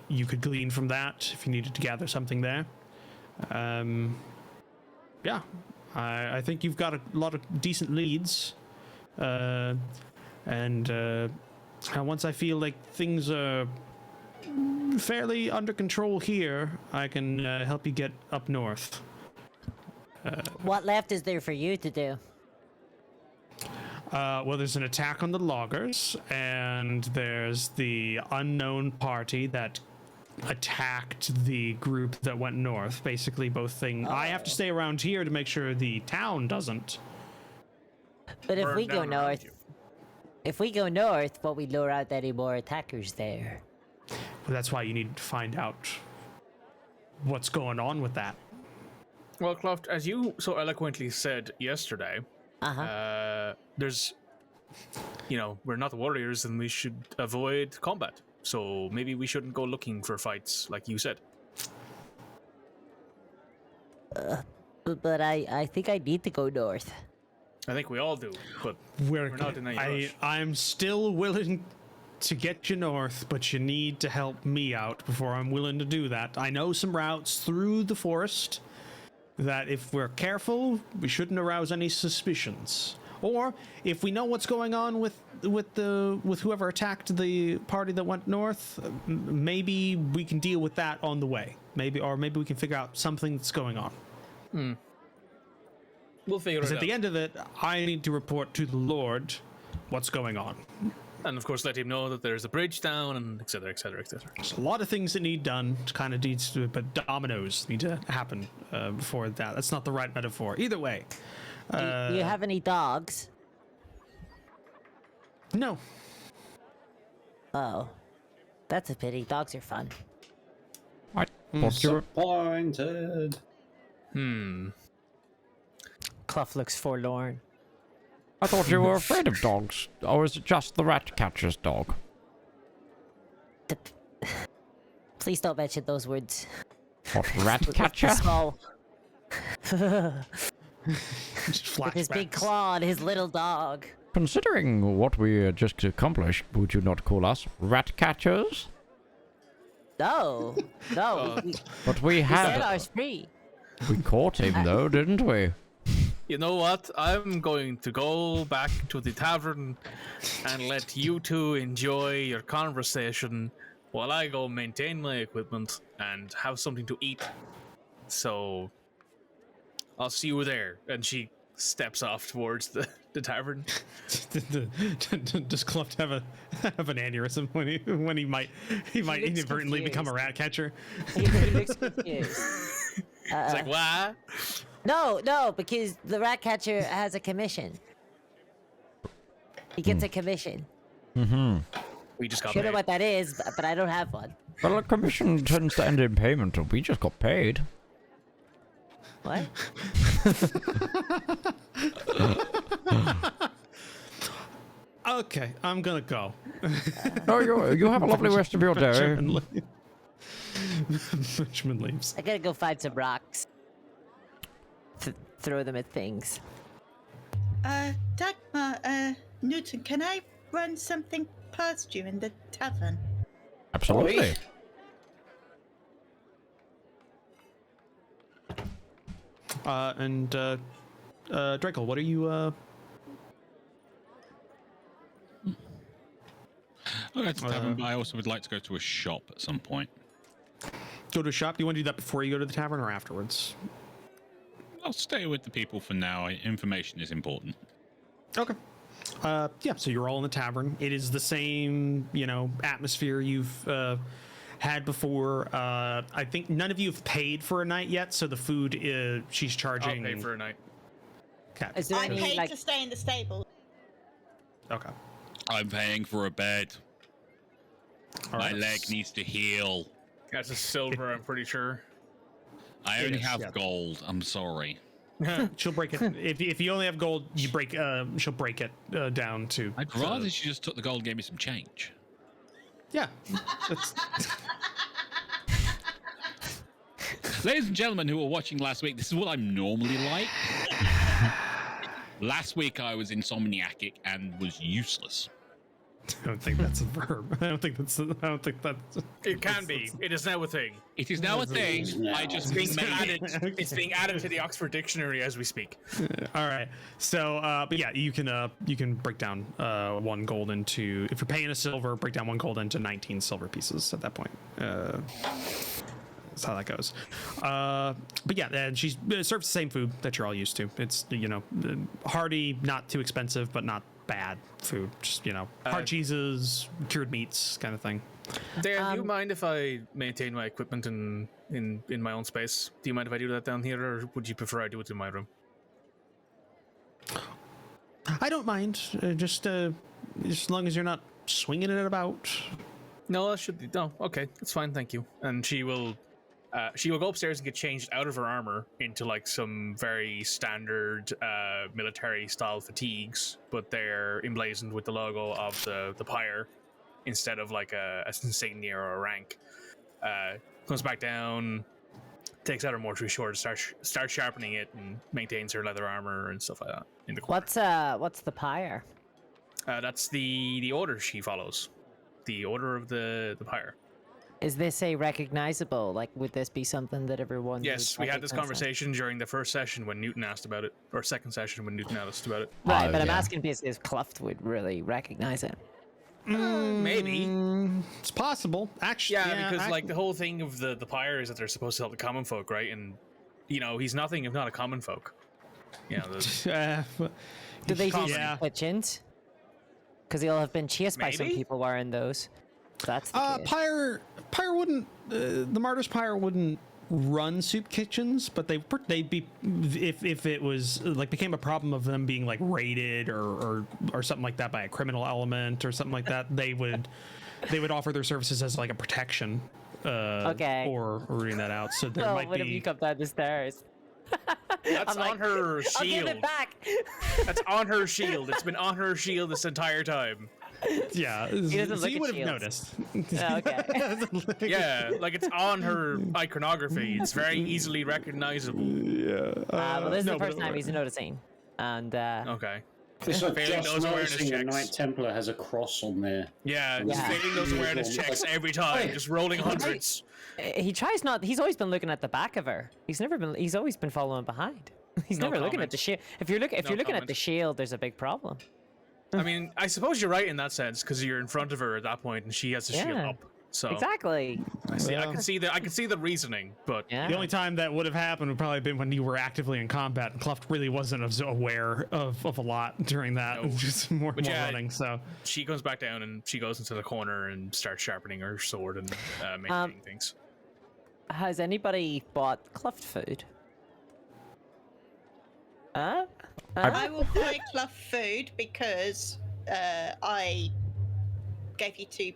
you could glean from that if you needed to gather something there. Yeah, I think you've got a lot of decent leads. And once I feel like things are fairly under control here, I can help you get up north. What left is there for you to do? Well, there's an attack on the loggers, and there's the unknown party that attacked the group that went north. Basically, both things. I have to stay around here to make sure the town doesn't. But if Burn we go down around north, will we lure out any more attackers there? Well, that's why you need to find out what's going on with that. Well, Kluft, as you so eloquently said yesterday, there's, we're not warriors and we should avoid combat. So maybe we shouldn't go looking for fights like you said. But I think I need to go north. I think we all do, but we're not in any rush. I'm still willing to get you north, but you need to help me out before I'm willing to do that. I know some routes through the forest that if we're careful, we shouldn't arouse any suspicions. Or if we know what's going on with whoever attacked the party that went north, maybe we can deal with that on the way. Maybe we can figure out something that's going on. We'll figure Because it at out. the end of it, I need to report to the Lord what's going on. And of course, let him know that there's a bridge down, and etc., etc., etc. There's a lot of things that need done, kind of needs to, but dominoes need to happen before that. That's not the right metaphor. Either way. Do you have any dogs? No. Oh, that's a pity. Dogs are fun. I thought you were... Disappointed. Kluft looks forlorn. I thought you were afraid of dogs. Or is it just the rat catcher's dog? Please don't mention those words. What, rat catcher? Small. Just With his big flashbacks. claw and his little dog. Considering what we just accomplished, would you not call us rat catchers? No, no. we But we set had... ours free. We caught him though, didn't we? You know what? I'm going to go back to the tavern and let you two enjoy your conversation while I go maintain my equipment and have something to eat. So, I'll see you there. And she steps off towards the tavern. Does Kluft have an aneurysm when he might inadvertently become a rat catcher? He looks confused. It's like, what? No, because the rat catcher has a commission. He gets a commission. We just got Don't know paid. what that is, but I don't have one. Well, a commission tends to end in payment, and we just got paid. What? Okay, I'm gonna go. No, you have a lovely rest of your day. Benjamin leaves. I gotta go find some rocks. Throw them at things. Dagmar, Newton, can I run something past you in the tavern? Absolutely. And Drakel, what are you? Okay, to the tavern, but I also would like to go to a shop at some point. Go to a shop. Do you want to do that before you go to the tavern or afterwards? I'll stay with the people for now. Information is important. Okay. Yeah, so you're all in the tavern. It is the same, atmosphere you've had before. I think none of you have paid for a night yet, so the food is she's charging. I'll pay for a night. Okay. Is there I any paid like? to stay in the stable. Okay. I'm paying for a bed. All My right. leg needs to heal. That's a silver, I'm pretty sure. I It only is, have yeah. gold. I'm sorry. She'll break it. If you only have gold, you break. She'll break it down to. I'd rather she just took the gold and gave me some change. Yeah. That's, Ladies and gentlemen who were watching last week, this is what I'm normally like. Last week I was insomniac and was useless. I don't think that's a verb. I don't think that's. It can be. It is now a thing. It is now a thing. now. I just It's being made it. added. It's being added to the Oxford Dictionary as we speak. All right. So, but yeah, you can break down 1 gold into, if you're paying a silver, break down 1 gold into 19 silver pieces at that point. That's how that goes. But yeah, and she serves the same food that you're all used to. It's hearty, not too expensive, but not bad food. Just hard cheeses, cured meats, kind of thing. Dan, do you mind if I maintain my equipment in my own space? Do you mind if I do that down here, or would you prefer I do it in my room? I don't mind. Just as long as you're not swinging it about. No, that should be. No, okay, that's fine, thank you. And she will go upstairs and get changed out of her armor into like some very standard military style fatigues, but they're emblazoned with the logo of the pyre instead of like a insignia or a rank. Comes back down, takes out her mortuary sword, starts sharpening it, and maintains her leather armor and stuff like that in the corner. What's the pyre? That's the order she follows. The order of the pyre. Is this a recognizable? Like, would this be something that everyone? Yes, would we had this recognize? conversation during the first session when Newton asked about it, or second session when Newton asked about it. Right, Oh, but I'm yeah. asking because if Kluft would really recognize it. Maybe. It's possible. Actually, Yeah, because like the whole thing of the pyre is that they're supposed to help the common folk, right? And he's nothing if not a common folk. You know, Do they do Yeah. kitchens? Because they'll have been chased by some Maybe? people wearing those. That's the case. Pyre wouldn't. The Martyr's Pyre wouldn't run soup kitchens, but they'd be if it was like became a problem of them being like raided or something like that by a criminal element or something like that. They would offer their services as like a protection. Okay. Or reading that out. So there Well, might whenever be. you come down the stairs. That's I'm on her I'll shield. give it back. That's on her shield. It's been on her shield this entire time. Yeah, doesn't so look you at would have shields. noticed. Oh, okay. Yeah, like it's on her iconography. It's very easily recognizable. Yeah. Well, this is no, the but- first time he's noticing. And Okay. It's like Failing just those awareness noticing the checks. Knight Templar has a cross on there. Yeah, Yeah. failing those awareness checks every time, Hey. just rolling hundreds. he tries not. He's always been looking at the back of her. He's never been. He's always been following behind. He's No never looking at comment. the shield. If you're looking at comment. the shield, there's a big problem. I mean, I suppose you're right in that sense because you're in front of her at that point, and she has the shield Yeah. up. So Exactly. I see. I Well. can see the reasoning, but Yeah. The only time that would have happened would probably have been when you were actively in combat, and Kluft really wasn't aware of a lot during that. No. Just more yeah, running. So she comes back down and she goes into the corner and starts sharpening her sword and making things. Has anybody bought Kluft food? I will buy Kluft food because I gave you 2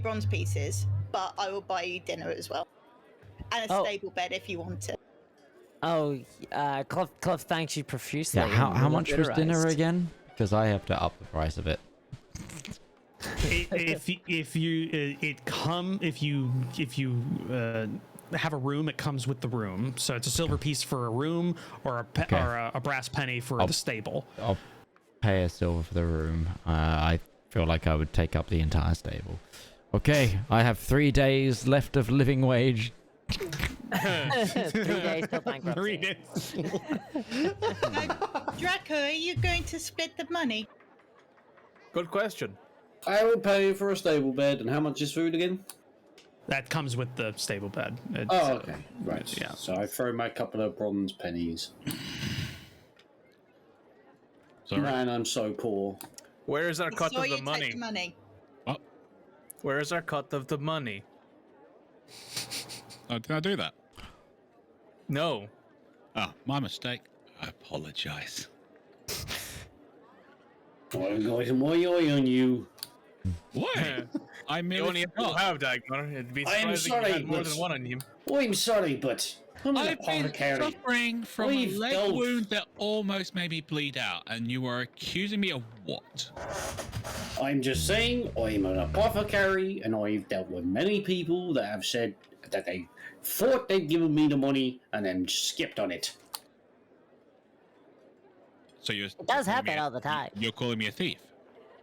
bronze pieces, but I will buy you dinner as well. And a Oh. stable bed if you want it. Oh, Kluft thanks you profusely. Yeah, how much was dinner Literized. again? Because I have to up the price of it. if you have a room, it comes with the room. So it's a silver piece for a room, or a brass penny for the stable. I'll pay a silver for the room. I feel like I would take up the entire stable. Okay, I have 3 days left of living wage. 3 days till bankruptcy. 3 days. Draco, are you going to split the money? Good question. I will pay for a stable bed, and how much is food again? That comes with the stable bed. It's, Oh, okay. Right. yeah. So I throw my couple of bronze pennies. Sorry. Man, I'm so poor. Where is our cut So of you the take money? the money. What? Where is our cut of the money? Oh, did I do that? No. Oh, my mistake. I apologize. I've got some eye on you. Why? I You merely only forgot. have Dagmar. It'd be I am surprising if you sorry, had more but- than one on you. I'm sorry, but I'm an I've been apothecary. suffering from We've a leg dealt- wound that almost made me bleed out, and you are accusing me of what? I'm just saying, I'm an apothecary, and I've dealt with many people that have said that they thought they'd given me the money and then skipped on it. So you're. It does happen all the time. You're calling me a thief.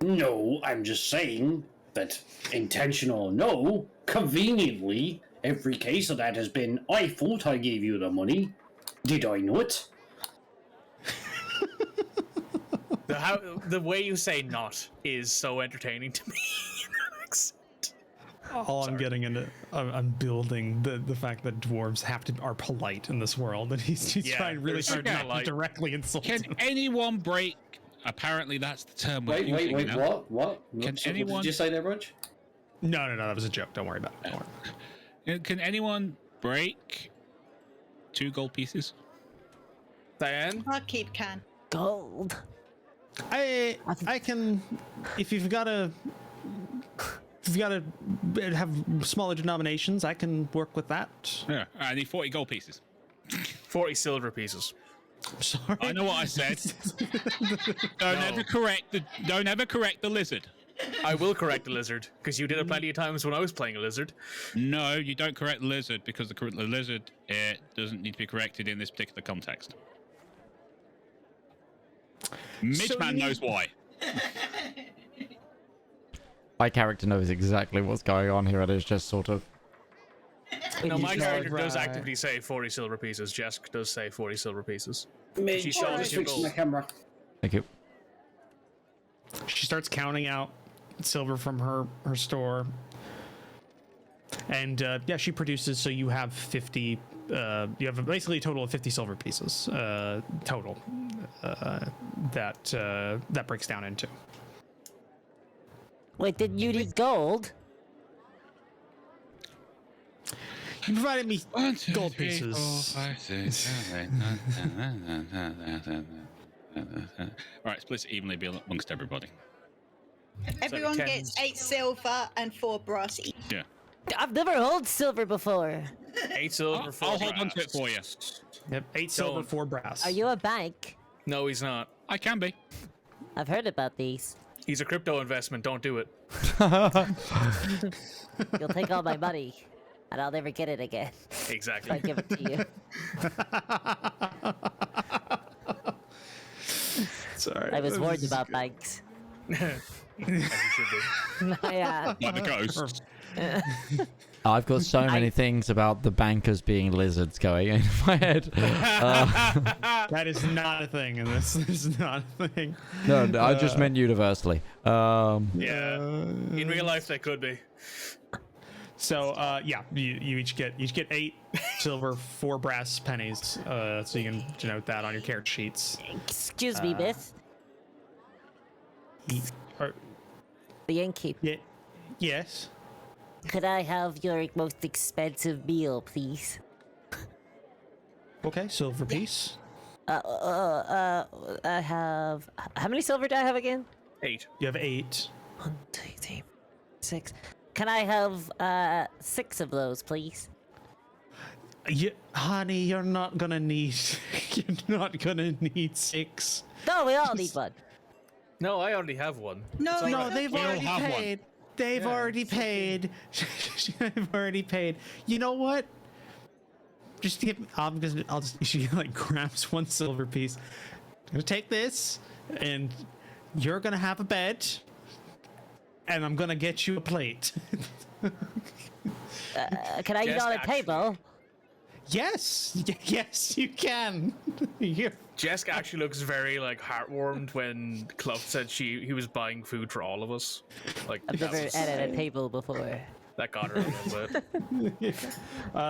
No, I'm just saying that, intentional or no, conveniently, every case of that has been, I thought I gave you the money. Did I not? The way you say "not" is so entertaining to me. All I'm getting into, I'm building the fact that dwarves are polite in this world, and he's Yeah, trying really they're hard super not to polite. directly insult Can him. anyone break? Apparently, that's the term we're Wait, using now. what? What Can did anyone- you say there, Roach? No, that was a joke. Don't worry about it. Don't worry. Can anyone break 2 gold pieces? Diane, Barkeep can. Gold. I can, if you've got to have smaller denominations, I can work with that. Yeah, I need 40 gold pieces. 40 silver pieces. I'm sorry. I know what I said. Don't ever correct the lizard. I will correct the lizard because you did it plenty of times when I was playing a lizard. No, you don't correct the lizard because the lizard doesn't need to be corrected in this particular context. Midgeman knows why. My character knows exactly what's going on here, and it's just sort of. No, my He's character right. does actively say 40 silver pieces. Jesk does say 40 silver pieces. Me, She showed us your fixing the gold. camera. Thank you. She starts counting out silver from her store. And yeah, she produces. So you have 50. You have basically a total of 50 silver pieces total. That breaks down into. Wait, did you need gold? You provided me 1, 2, gold 3, 4, pieces. 5, 6, 7, 8, 9, 10. Right, split it evenly amongst everybody. Everyone 10. gets 8 silver and 4 brass each. Yeah. I've never held silver before. 8 silver, 4 I'll hold on to brass. it for you. Yep, 8 silver, Don't. 4 brass. Are you a bank? No, he's not. I can be. I've heard about these. He's a crypto investment. Don't do it. You'll take all my money, and I'll never get it again. If I Exactly. give it to you. Sorry. I was warned about banks. As you should be. Yeah. Like the ghost. I've got so many things about the bankers being lizards going in my head. That is not a thing in this. It's not a thing. No, I just meant universally. Yeah. In real life, they could be. So yeah, you each get 8 silver, 4 brass pennies. So you can denote that on your character sheets. Excuse me, miss. Or, The innkeep. yeah, yes. Could I have your most expensive meal, please? Okay, silver piece. I have... How many silver do I have again? 8. You have 8. 1, 2, 3, 6. Can I have 6 of those, please? Honey, you're not gonna need. You're not gonna need 6. No, we all need one. No, I only have 1. No, No, it's they've okay. all already have one. paid. They've already paid. They've already paid. You know what? Just give. I'll just. She like grabs 1 silver piece. I'm gonna take this, and you're gonna have a bed, and I'm gonna get you a plate. Can I eat Just on a actually- table? Yes, yes, you can. You're- Jeska actually looks very like heartwarmed when Kluft said he was buying food for all of us. Like I've that, never was- ate at a table before. that got her a little bit.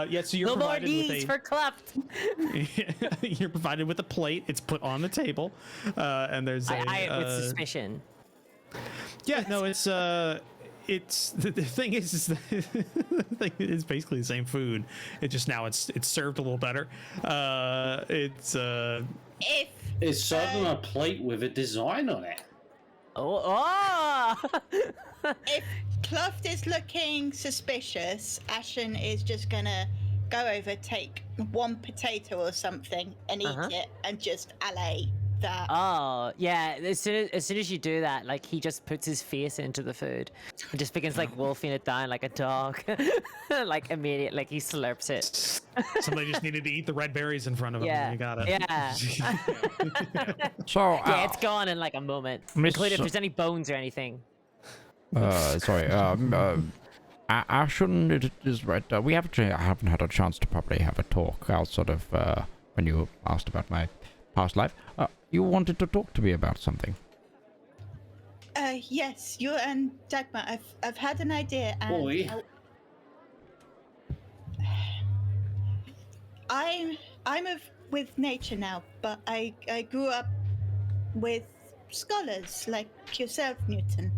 yeah, so you're No more provided with needs a. for Kluft. You're provided with a plate. It's put on the table, and there's a. I ate with suspicion. Yeah, no, it's the thing is the thing is basically the same food. It just now it's served a little better. If It's served on a plate with a design on it. Oh! if Kluft is looking suspicious, Ashen is just gonna go over, take 1 potato or something, and eat it, and just allay that. Oh, yeah. As soon as you do that, like, he just puts his face into the food and just begins, like, wolfing it down like a dog. Like, immediately, like, he slurps it. Somebody just needed to eat the red berries in front of him. Yeah. And you got it. Yeah. So, Yeah, it's gone in, like, a moment. Miss- Including if there's any bones or anything. sorry. Ashen is right. We haven't had a chance to probably have a talk. I'll sort of, when you asked about my past life, you wanted to talk to me about something. Yes, you and Dagmar. I've had an idea, and Boy. I'm with nature now, but I grew up with scholars like yourself, Newton.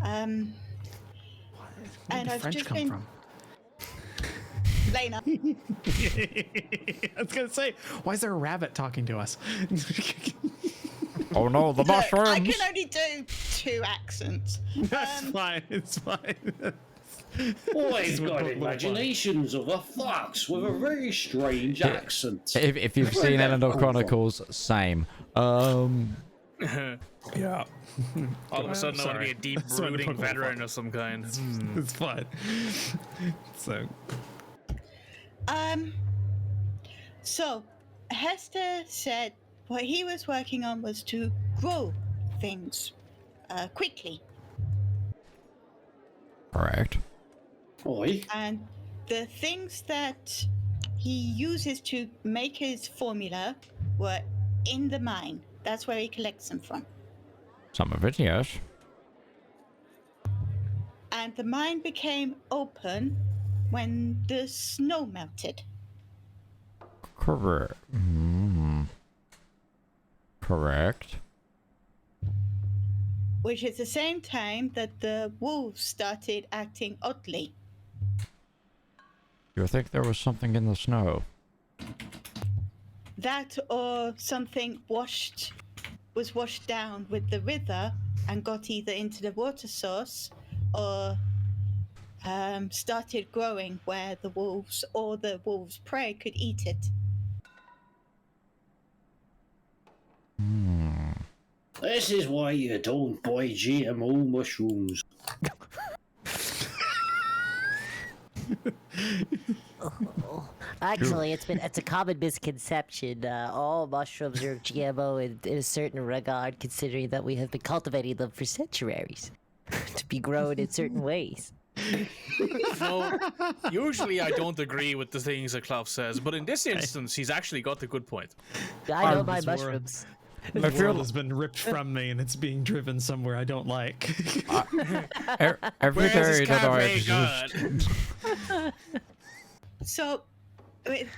And Where did I've French just come been from? Lena. I was gonna say, why is there a rabbit talking to us? Oh no, the Look, I mushrooms! can only do 2 accents. That's fine. It's fine. Boy's Little got fun. imaginations of a fox with a very strange accent. If you've Where'd seen that Eleanor come from? Chronicles, same. Yeah. All of a sudden, I want to be Sorry. a deep Sorry to brooding poke my veteran of some kind. It's fine. So So, Hester said what he was working on was to grow things quickly. Correct. Boy, And the things that he uses to make his formula were in the mine. That's where he collects them from. Some of it, yes. And the mine became open when the snow melted. Correct. Correct. Which is the same time that the wolves started acting oddly. You think there was something in the snow? That or something was washed down with the river and got either into the water source or started growing where the wolves or the wolves' prey could eat it. This is why you don't buy GMO mushrooms. Actually, it's a common misconception. All mushrooms are GMO in a certain regard, considering that we have been cultivating them for centuries to be grown in certain ways. No, usually I don't agree with the things that Kluft says, but in this instance, he's actually got a good point. I know my this world- mushrooms. The world has been ripped from me and it's being driven somewhere I don't like. Every Where's day this that I cafe exist. gone? So, with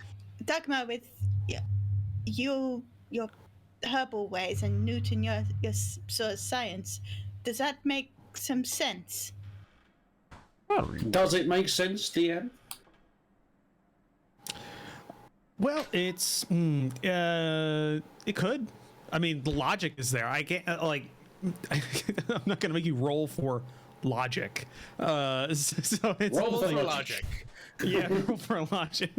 Dagmar, with your herbal ways and Newton, your sort of science, does that make some sense? Does it make sense, DM? Well, it's it could. I mean, the logic is there. I can't like. I'm not gonna make you roll for logic. So it's Roll like- for logic. Yeah, roll for logic.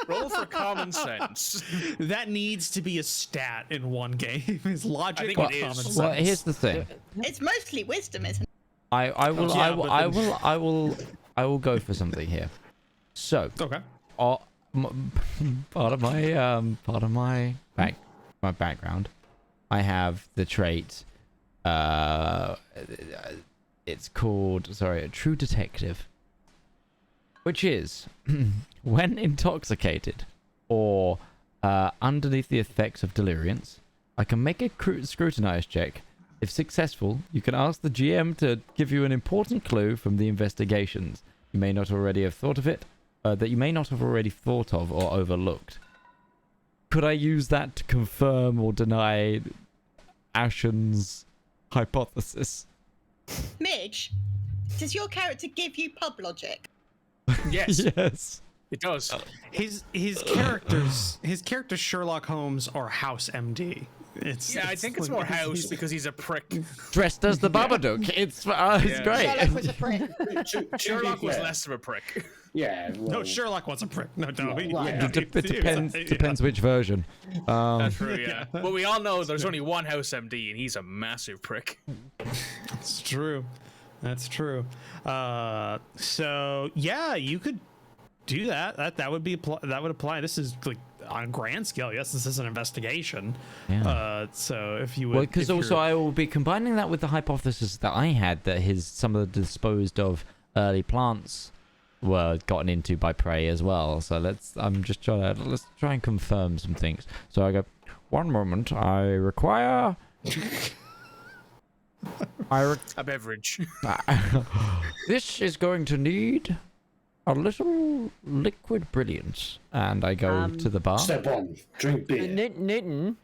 Roll for common sense. That needs to be a stat in one game. Is logic think or it is. common sense? Well, here's the thing. It's mostly wisdom, isn't it? I will Yeah, I will go for something here. So, Okay. part of my background, I have the trait. It's called a true detective, which is when intoxicated or underneath the effects of deliriance, I can make a scrutinize check. If successful, you can ask the GM to give you an important clue from the investigations. You may not already have thought of it, that you may not have already thought of or overlooked. Could I use that to confirm or deny Ashen's hypothesis? Midge, does your character give you pub logic? Yes, Yes. it does. His character Sherlock Holmes or House MD. Yeah, I think it's more House because he's a prick. Dressed as the Babadook. It's Yeah. great. Sherlock was a prick. Sherlock was Yeah. less of a prick. Yeah. No, Well, Sherlock was a prick. No, Yeah. It depends which version. That's true, yeah. But we all know there's only one House MD, and he's a massive prick. It's true. That's true. So yeah, you could do that. That would be that would apply. This is like on a grand scale. Yes, this is an investigation. Yeah. So if you would, Well, because also I will be combining that with the hypothesis that I had that some of the disposed of early plants were gotten into by prey as well. So let's try and confirm some things. So I go, one moment, I require A beverage. this is going to need a little liquid brilliance, and I go to the bar. Step one, drink beer. Newton,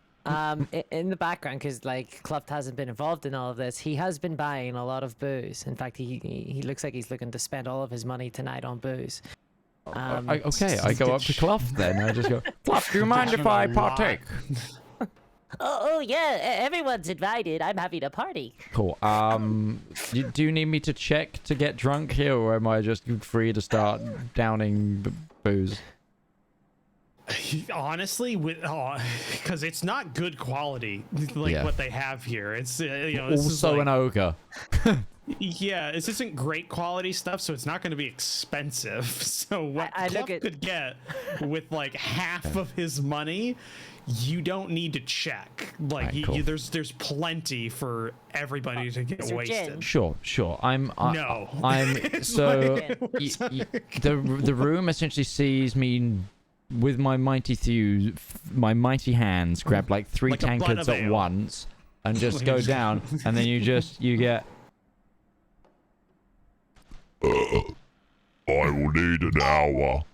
in the background, because like Kluft hasn't been involved in all of this, he has been buying a lot of booze. In fact, he looks like he's looking to spend all of his money tonight on booze. I go up to Kluft then. I just go, Kluft, do you mind if I partake? Oh yeah, everyone's invited. I'm having a party. Cool. Do you need me to check to get drunk here, or am I just free to start downing booze? honestly, because it's not good quality like Yeah. what they have here. It's this is Also like, an ogre. Yeah, this isn't great quality stuff, so it's not going to be expensive. So what I look Kluft at- could get with like half of his money, you don't need to check. Like Right, cool. there's plenty for everybody to get Is there wasted. gin? Sure. No. I'm so like- the room essentially sees me with my my mighty hands grab like three Like a butt tankards of at ale. once and just go down, and then you get. I I will need an hour.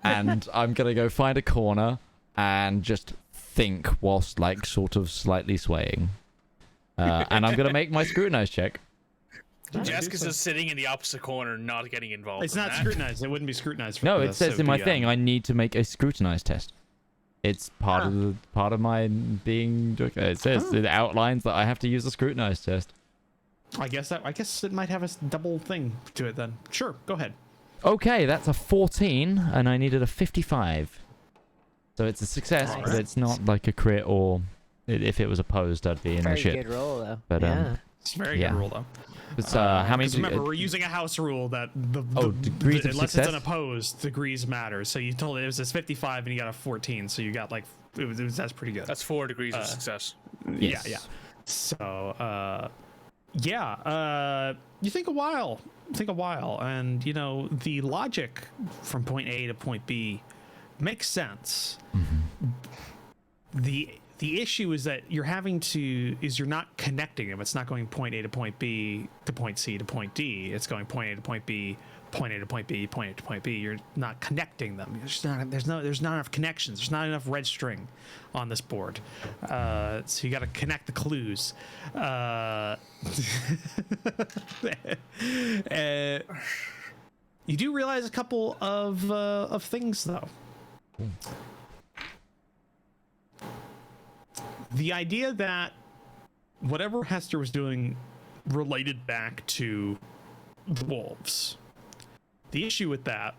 And I'm going to go find a corner and just think whilst, like, sort of slightly swaying. And I'm going to make my scrutinize check. Jeska's just sitting in the opposite corner, not getting involved. It's in not that. scrutinized. It wouldn't be scrutinized. For No, it this, says so in my the, thing I need to make a scrutinize test. It's part of my being. It says it outlines that I have to use a scrutinize test. I guess it might have a double thing to it then. Sure, go ahead. Okay, that's a 14, and I needed a 55. So it's a success, but it's not like a crit, or if it was opposed, I'd be in the Very shit. good roll, though. But yeah. It's a very Yeah. good rule though. It's how many? Remember, we're using a house rule that degrees of unless success? it's unopposed, degrees matter. So you told it was a 55 and you got a 14, so you got like that's pretty good. That's 4 degrees of success. Yes. Yeah. So you think a while, and you know the logic from point A to point B makes sense. The issue is that you're not connecting them. It's not going point A to point B to point C to point D. It's going point A to point B, point A to point B, point A to point B. You're not connecting them. There's not enough connections. There's not enough red string on this board. So you got to connect the clues. You do realize a couple of things though. The idea that whatever Hester was doing related back to the wolves. The issue with that,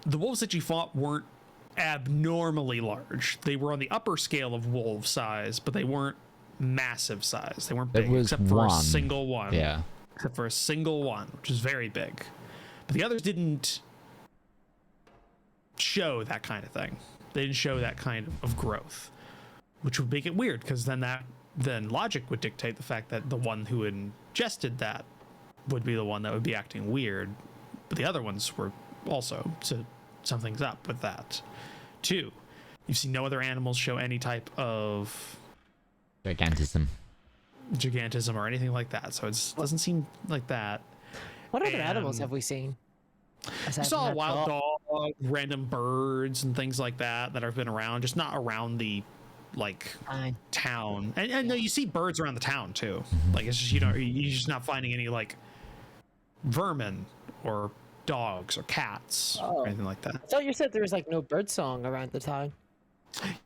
the wolves that you fought weren't abnormally large. They were on the upper scale of wolf size, but they weren't massive size. They weren't big, except for a single one. Yeah. Except for a single one, which is very big. But the others didn't show that kind of thing. They didn't show that kind of growth, which would make it weird, because then logic would dictate the fact that the one who ingested that would be the one that would be acting weird, but the other ones were also, so something's up with that. 2, you've seen no other animals show any type of Gigantism or anything like that, so it doesn't seem like that. What other animals have we seen? You saw a wild dog, random birds, and things like that have been around, just not around the town. And no, you see birds around the town too. Like, it's just you're just not finding any like vermin or dogs or cats or anything like that. I thought you said there was like no bird song around the town.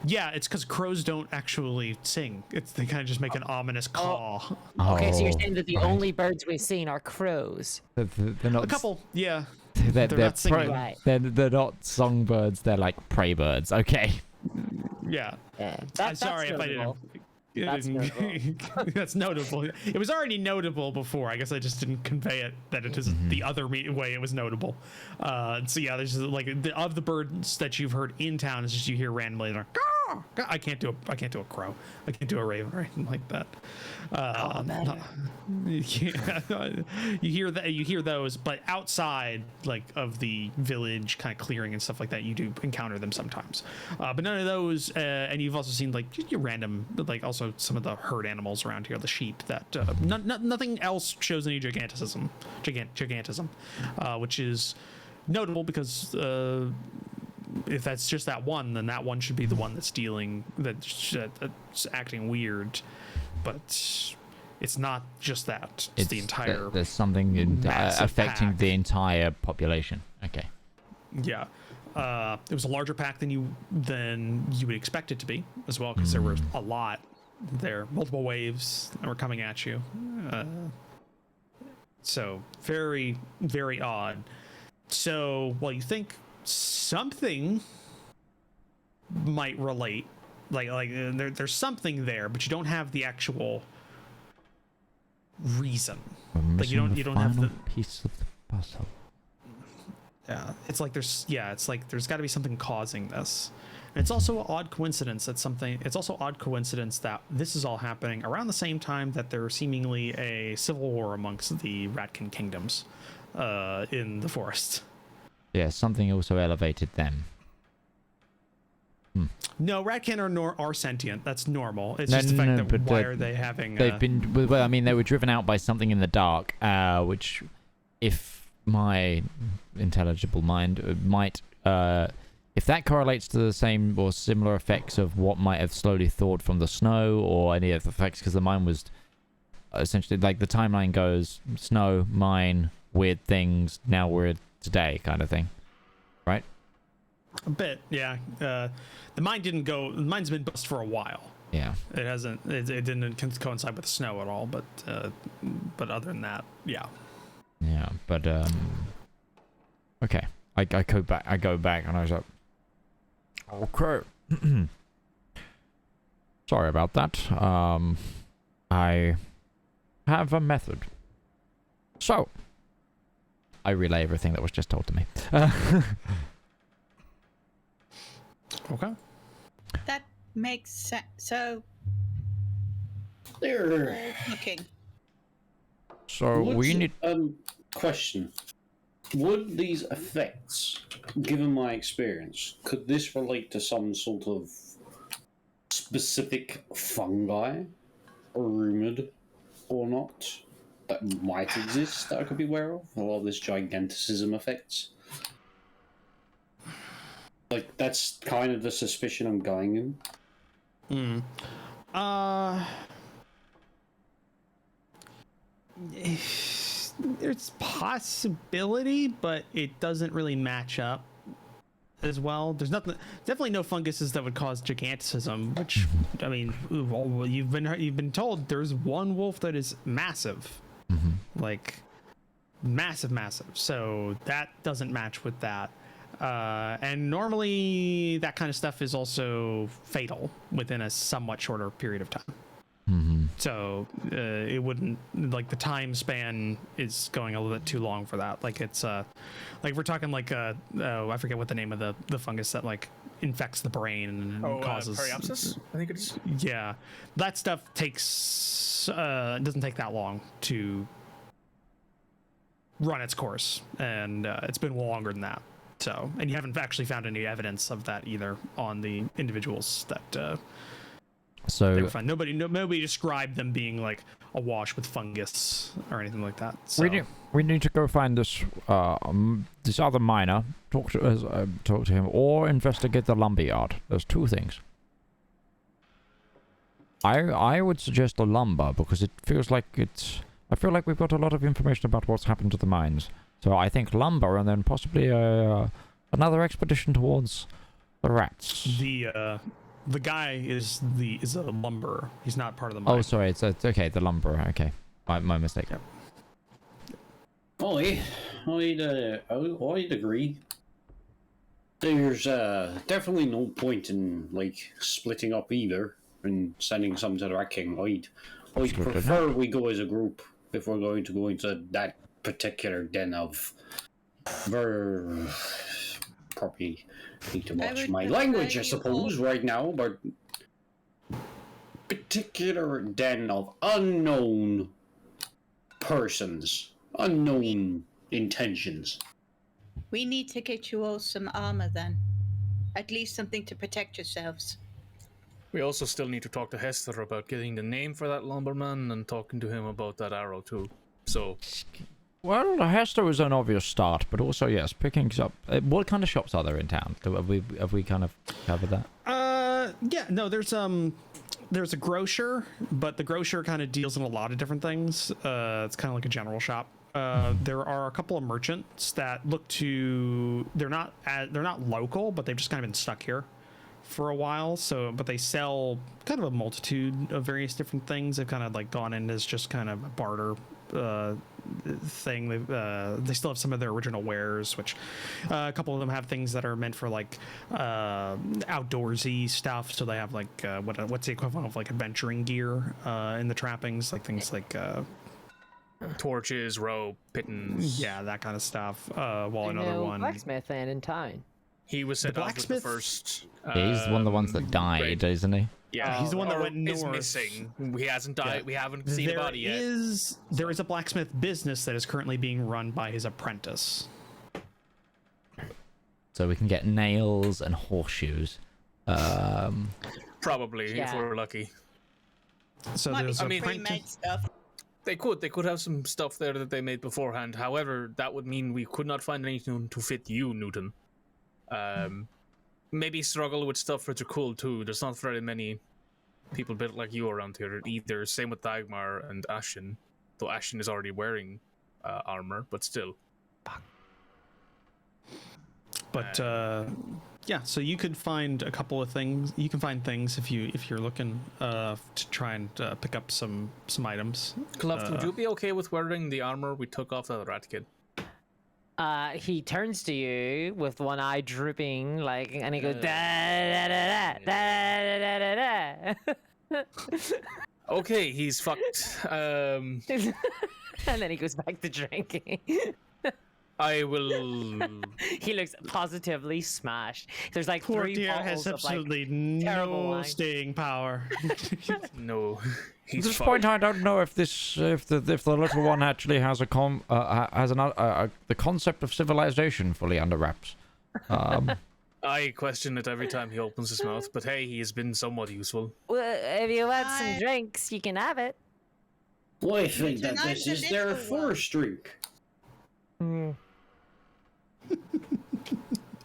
Yeah, it's because crows don't actually sing. They kind of just make an ominous caw. Okay, so you're saying that the only birds we've seen are crows. They're not A couple, yeah. They're not singing. Right. They're not songbirds. They're like prey birds. Okay. Yeah. That's sorry if I notable. didn't. That's notable. That's notable. It was already notable before. I guess I just didn't convey it that it is the other way it was notable. So yeah, there's like of the birds that you've heard in town, it's just you hear randomly like, "Caw!" I can't do a crow. I can't do a raven or anything like that. You hear those, but outside like of the village kind of clearing and stuff like that, you do encounter them sometimes. But none of those, and you've also seen like your random, like also some of the herd animals around here, the sheep. That nothing else shows any gigantism, which is notable because if that's just that one, then that one should be the one that's that's acting weird. But it's not just that. It's the entire. There's something affecting pack. the entire population. Okay. Yeah. It was a larger pack than you would expect it to be as well, because there were a lot there, multiple waves that were coming at you. So very, very odd. So, well, you think something might relate, like there's something there, but you don't have the actual reason. Like you don't have the piece of the puzzle. Yeah, it's like there's got to be something causing this. And it's also an odd coincidence that this is all happening around the same time that there's seemingly a civil war amongst the Ratkin kingdoms in the forest. Yeah, something also elevated them. No, ratcan are sentient. That's normal. It's just the fact that why are they having... They've been... Well, I mean, they were driven out by something in the dark, which, if my intelligible mind might... if that correlates to the same or similar effects of what might have slowly thawed from the snow or any of the effects, because the mine was essentially... Like, the timeline goes snow, mine, weird things, now we're today kind of thing. Right? A bit, yeah. The mine didn't go... The mine's been bust for a while. Yeah. It hasn't... It didn't coincide with the snow at all, but other than that, yeah. Yeah, but, okay. I go back and I was like... Okay. Sorry about that. I have a method. So... I relay everything that was just told to me. Okay. That makes sense. So, There. looking. So we need... Question. Would these effects, given my experience, could this relate to some sort of specific fungi, rumored or not, that might exist that I could be aware of? A lot of this giganticism effects. Like, that's kind of the suspicion I'm going in. There's possibility, but it doesn't really match up as well. There's definitely no funguses that would cause giganticism, which, I mean, well, you've been told there's one wolf that is massive. Like, massive. So that doesn't match with that. And normally that kind of stuff is also fatal within a somewhat shorter period of time. So it wouldn't, like, the time span is going a little bit too long for that. Like, it's like we're talking like I forget what the name of the fungus that like infects the brain and causes Periopsis, I think it is. Yeah, that stuff takes doesn't take that long to run its course, and it's been longer than that. So, and you haven't actually found any evidence of that either on the individuals that So they were found. Nobody described them being like awash with fungus or anything like that. So. we need to go find this this other miner, talk to him, or investigate the lumberyard. There's two things. I would suggest the lumber because it feels like it's... I feel like we've got a lot of information about what's happened to the mines. So I think lumber, and then possibly another expedition towards the rats. The guy is a lumberer. He's not part of the mine. Oh, sorry. It's okay. The lumberer. Okay, my mistake. Yep. I'd agree. There's definitely no point in like splitting up either and sending some to the Rat King. I'd prefer we go as a group if we're going to go into that particular den of probably need to watch my language, I suppose, right now, but particular den of unknown persons, unknown intentions. We need to get you all some armor then. At least something to protect yourselves. We also still need to talk to Hester about getting the name for that lumberman and talking to him about that arrow too. So... Well, Hester was an obvious start, but also, yes, picking up... what kind of shops are there in town? Have we kind of covered that? Yeah, no, there's a grocer, but the grocer kind of deals in a lot of different things. It's kind of like a general shop. There are a couple of merchants that look to... They're not local, but they've just kind of been stuck here for a while. So, but they sell kind of a multitude of various different things. They've kind of like gone in as just kind of a barter thing. They still have some of their original wares, which a couple of them have things that are meant for like outdoorsy stuff. So they have like what's the equivalent of like adventuring gear in the trappings, like things like torches, rope, pittons. Yeah, that kind of stuff. While another one, blacksmith man in town. He was sent off with the blacksmith? first. He's one of the ones that died, isn't he? Yeah, he's the one that or went is north. Missing. He hasn't died. Yeah. We haven't seen a body yet. There is a blacksmith business that is currently being run by his apprentice. So we can get nails and horseshoes. Probably, if Yeah. we're lucky. So Might be there's some a pre-made pint- stuff. They could have some stuff there that they made beforehand. However, that would mean we could not find anything to fit you, Newton. Maybe struggle with stuff for Drakel too. There's not very many people built like you around here either. Same with Dagmar and Ashen, though Ashen is already wearing armor, but still. But yeah, so you could find a couple of things. You can find things if you're looking to try and pick up some items. Kluft, would you be okay with wearing the armor we took off that rat kid? He turns to you with one eye drooping, like, and he goes da da da da da da da da. Okay, he's fucked. And then he goes back to drinking. I will. He looks positively smashed. There's like Poor 3 dear bottles has of like absolutely terrible no wine. staying power. No, At he's this fucked. point, I don't know if the little one actually has the concept of civilization fully under wraps. I question it every time he opens his mouth, but hey, he has been somewhat useful. Well, if you want some I- drinks, you can have it. Well, I think that Tonight's this a is their little one. first drink.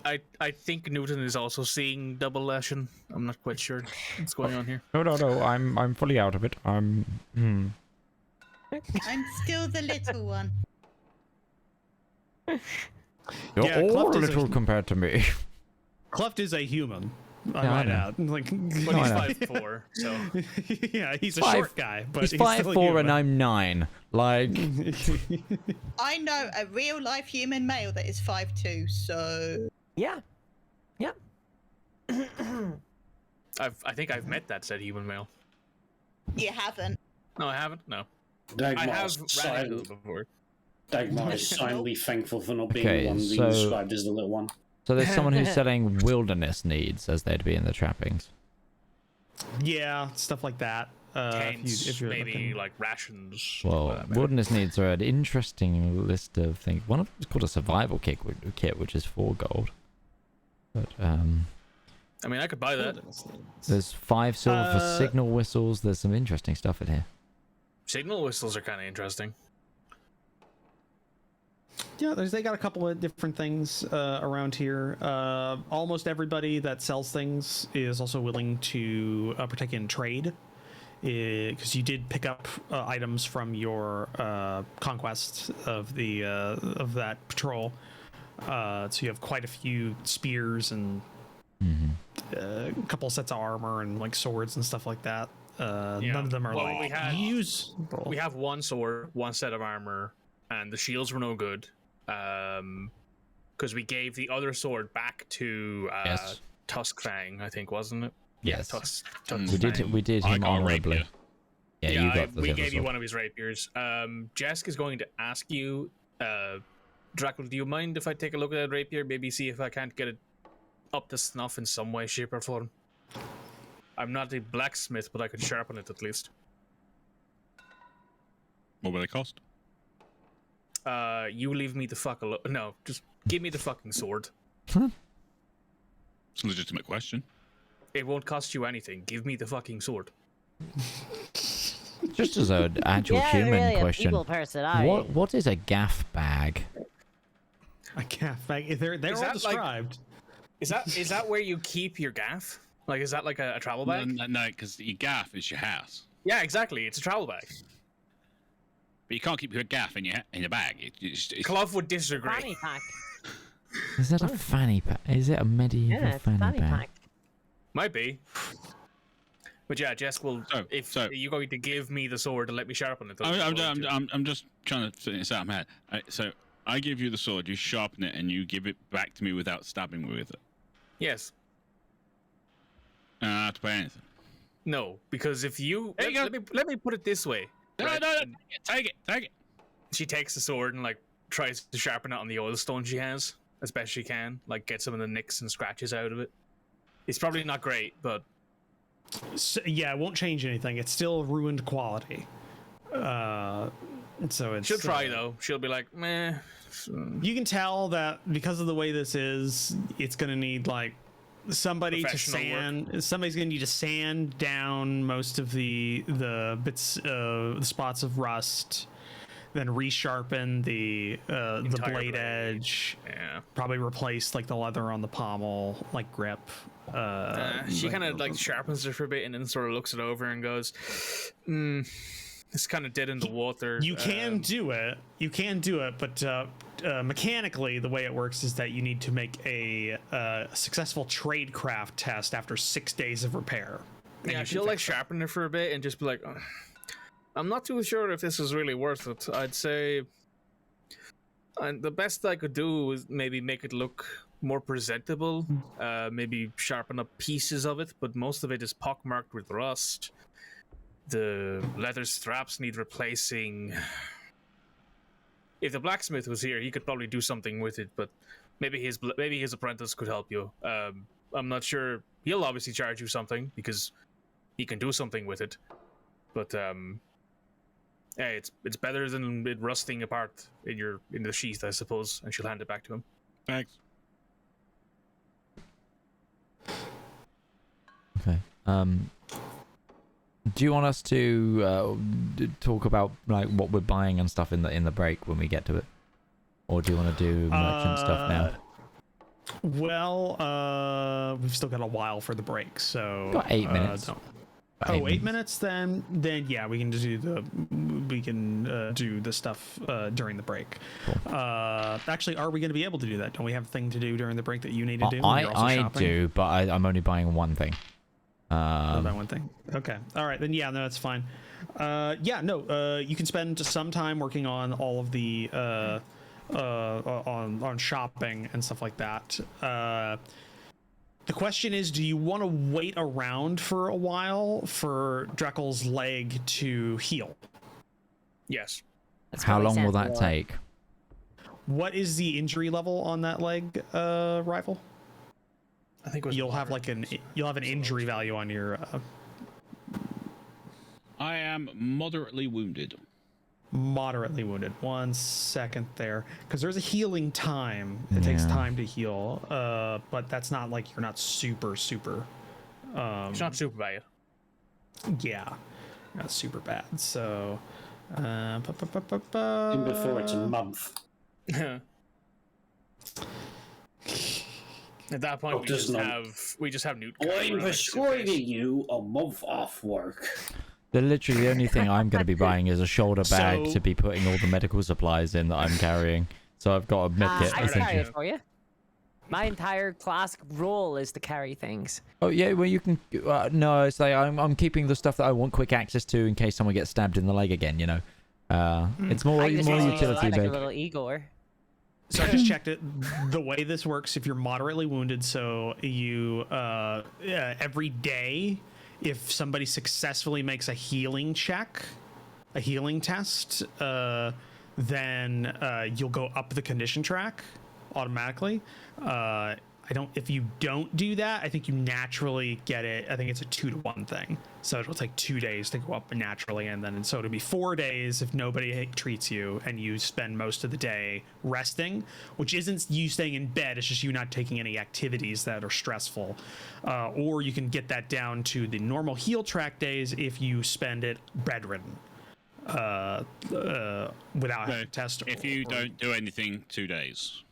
I think Newton is also seeing double Ashen. I'm not quite sure what's going on here. No, I'm fully out of it. I'm still the little one. You're Yeah, all Kluft a is little compared to me. Kluft is a human. I Yeah, I might know. add. Like, But I he's know. 5'4", so yeah, he's a Five- short guy, but He's still a 5'4" and human. I'm 9. Like, I know a real life human male that is 5'2", so Yeah. Yeah. I think I've met that said human male. you haven't. No, I haven't. No, I Dagmar have is ran into silent. them before. Dagmar is silently thankful for not being Okay, the one being so- described as the little one. so there's someone who's selling wilderness needs as they'd be in the trappings. Yeah, stuff like that. Tents, If you're maybe looking. like rations. Well, whatever. wilderness needs are an interesting list of things. One of them is called a survival kit, which is 4 gold. But I mean, I could buy that. there's 5 silver for signal whistles. There's some interesting stuff in here. Signal whistles are kind of interesting. Yeah, they got a couple of different things around here. Almost everybody that sells things is also willing to partake in trade, because you did pick up items from your conquest of the of that patrol. So you have quite a few spears and a couple of sets of armor and like swords and stuff like that. None of them are Well, like we had- usable. We have one sword, one set of armor, and the shields were no good. Because we gave the other sword back to Yes. Tuskfang, I think, wasn't it? Yes. We did I him got a honorably. rapier. Yeah, you got the we silver gave you sword. one of his rapiers. Jesk is going to ask you, Drakel, do you mind if I take a look at that rapier? Maybe see if I can't get it up to snuff in some way, shape, or form. I'm not a blacksmith, but I can sharpen it at least. What will it cost? You leave me the fuck alone. No, just give me the fucking sword. It's a legitimate question. It won't cost you anything. Give me the fucking sword. Just as an actual Yeah, human really question, a people person, are you? what is a gaff bag? I can't. They're Is all that like- described. Is that where you keep your gaff? Like, is that like a travel bag? No, because your gaff is your house. Yeah, exactly. It's a travel bag. But you can't keep your gaff in your bag. It's Kluft would disagree. Fanny pack. Is that a fanny pack? Is it a medieval Yeah, it's a fanny fanny pack? pack. Might be. But yeah, Jess will. If you're going to give me the sword and let me sharpen it, I'm just trying to fit this out of my head. So I give you the sword, you sharpen it, and you give it back to me without stabbing me with it. Yes. And I don't have to pay anything. No, because if you, There you let me put it this way. No, right? take it. She takes the sword and like tries to sharpen it on the oil stone she has as best she can. Like get some of the nicks and scratches out of it. It's probably not great, but So, yeah, it won't change anything. It's still ruined quality. So it's. she'll try though. She'll be like, meh. You can tell that because of the way this is, it's gonna need like somebody to Professional sand. Somebody's gonna need to sand down most of the bits, the spots of rust. Then resharpen the Entire blade blade. edge. Yeah. Probably replace like the leather on the pommel, like grip. She kind of like sharpens it for a bit and then sort of looks it over and goes, it's kind of dead in the water. You can do it. You can do it, but mechanically, the way it works is that you need to make a successful tradecraft test after 6 days of repair. And Yeah, you can she'll like fix it. sharpen it for a bit and just be like, "Ugh, I'm not too sure if this is really worth it. I'd say the best I could do is maybe make it look more presentable, maybe sharpen up pieces of it, but most of it is pockmarked with rust. The leather straps need replacing. If the blacksmith was here, he could probably do something with it, but maybe his apprentice could help you. I'm not sure. He'll obviously charge you something because he can do something with it, but hey, it's better than it rusting apart in the sheath, I suppose. And she'll hand it back to him. Thanks. Okay. Do you want us to talk about like what we're buying and stuff in the break when we get to it, or do you want to do merchant stuff now? Well, we've still got a while for the break, so Got 8 minutes. don't- Got Oh, 8 minutes. Then yeah, we can just do the stuff during the break. Cool. Actually, are we going to be able to do that? Don't we have a thing to do during the break that you need to do? when you're also I shopping? do, but I'm only buying one thing. Oh, that one thing. Okay. All right. Then yeah, no, that's fine. You can spend some time working on all of the on shopping and stuff like that. The question is, do you want to wait around for a while for Drakel's leg to heal? Yes. That's How probably long will sound- that take? What is the injury level on that leg, rival? I think it was You'll have an injury value on your I am moderately wounded. moderately wounded. 1 second there, because there's a healing time. It takes Yeah. time to heal, but that's not like you're not super. It's not super bad. Yeah, not super bad. So, Even before it's a month. At that point, Doctor's note. we just have Newt. I'm prescribing you a month off work. Literally the only thing I'm going to be buying is a shoulder bag So- to be putting all the medical supplies in that I'm carrying. So I've got a med kit. I can carry essentially. it for you. My entire classic role is to carry things. Oh yeah, well you can. No, it's like I'm keeping the stuff that I want quick access to in case someone gets stabbed in the leg again. You know, it's more I just more use it utility like a big. little Igor. So I just checked it. The way this works, if you're moderately wounded, so you every day, if somebody successfully makes a healing check, a healing test, then you'll go up the condition track automatically. If you don't do that, I think you naturally get it. I think it's a 2-to-1 thing. So it'll take 2 days to go up naturally, and so it'll be 4 days if nobody treats you and you spend most of the day resting, which isn't you staying in bed. It's just you not taking any activities that are stressful. Or you can get that down to the normal heal track days if you spend it bedridden. Without having to test. If you don't do anything 2 days.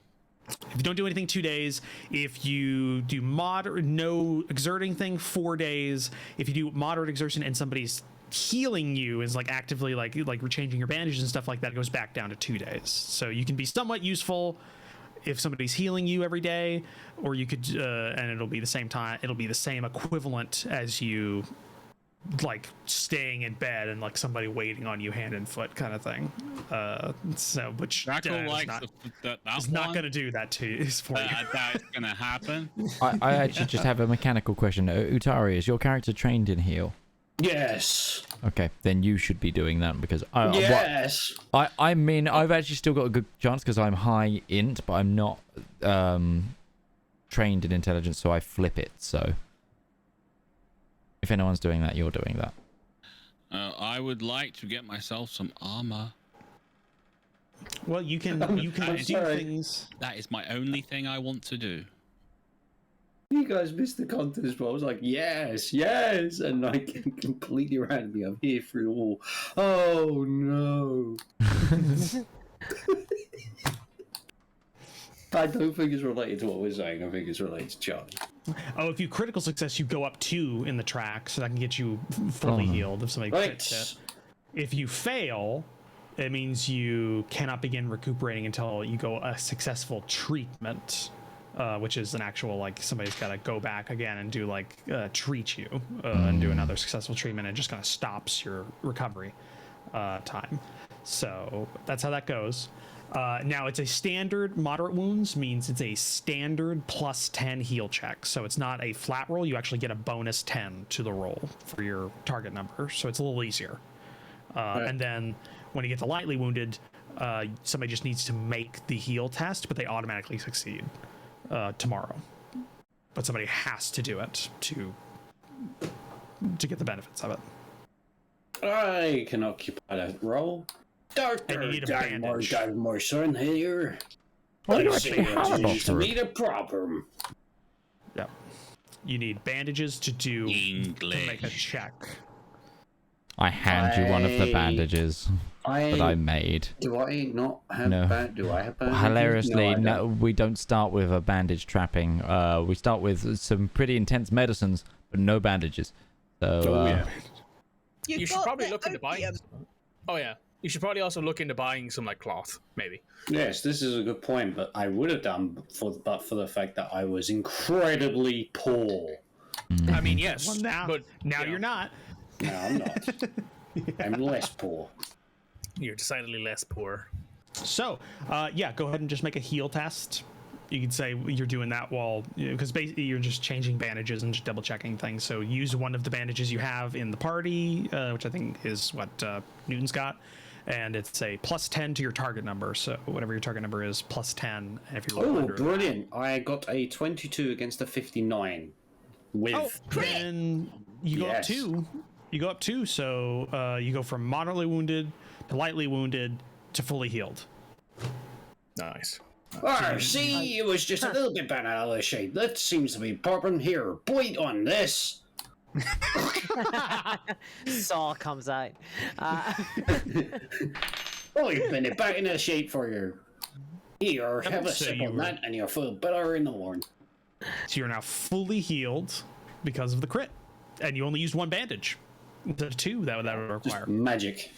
If you don't do anything 2 days, if you do no exerting thing 4 days, if you do moderate exertion and somebody's healing you is like actively like changing your bandages and stuff like that, it goes back down to 2 days. So you can be somewhat useful if somebody's healing you every day, or you could and it'll be the same time, it'll be the same equivalent as you like staying in bed and like somebody waiting on you hand and foot kind of thing. So which Drakel is likes not, that is not going to do that to you for you. That's going to happen. I actually just have a mechanical question. Utari, is your character trained in heal? Yes. Okay, then you should be doing that because Yes. I mean I've actually still got a good chance because I'm high int, but I'm not trained in intelligence, so I flip it. So if anyone's doing that, you're doing that. I would like to get myself some armor. Well, you can do sorry. things. That is my only thing I want to do. You guys missed the contest, but I was like, yes, and like completely randomly, I'm here through the wall. Oh no! I don't think it's related to what we're saying. I think it's related to Charlie. Oh, if you critical success, you go up 2 in the track, so that can get you fully healed if somebody crits it. If you fail, it means you cannot begin recuperating until you go a successful treatment, which is an actual, like, somebody's got to go back again and do, like, treat you and do another successful treatment. And it just kind of stops your recovery time. So that's how that goes. Now, it's a standard moderate wounds, means it's a standard plus 10 heal check. So it's not a flat roll. You actually get a bonus 10 to the roll for your target number. So it's a little easier. And then when you get to lightly wounded, somebody just needs to make the heal test, but they automatically succeed tomorrow. But somebody has to do it to get the benefits of it. I can occupy that role. Dr. Dagmar, son here. Oh, you I actually see have a you doctorate. need a problem. Yep. You need bandages to make a check. I hand you one of the bandages that I made. Do I not have do I have bandages? Hilariously, No, no, we don't start with a bandage trapping. We start with some pretty intense medicines, but no bandages. So, You should probably look into buying. Oh yeah, you should probably also look into buying some like cloth, maybe. Yes, this is a good point, but I would have done but for the fact that I was incredibly poor. I mean, yes, Well, but now you're not. No, I'm not. I'm less poor. You're decidedly less poor. So, yeah, go ahead and just make a heal test. You could say you're doing that while, because basically you're just changing bandages and just double checking things. So use one of the bandages you have in the party, which I think is what Newton's got, and it's a plus 10 to your target number. So whatever your target number is, plus 10. If you roll under brilliant! I got a 22 against a 59. With then you go up 2. You go up 2, so you go from moderately wounded to lightly wounded to fully healed. Nice. See, it was just a little bit bent out of the shape. That seems to be popping here. Bite on this. Saw comes out. Oh, you've been it back into shape for you. Here, have a sip on that, and you'll feel better in the morning. So you're now fully healed because of the crit, and you only used 1 bandage. The 2 that would require. Just magic.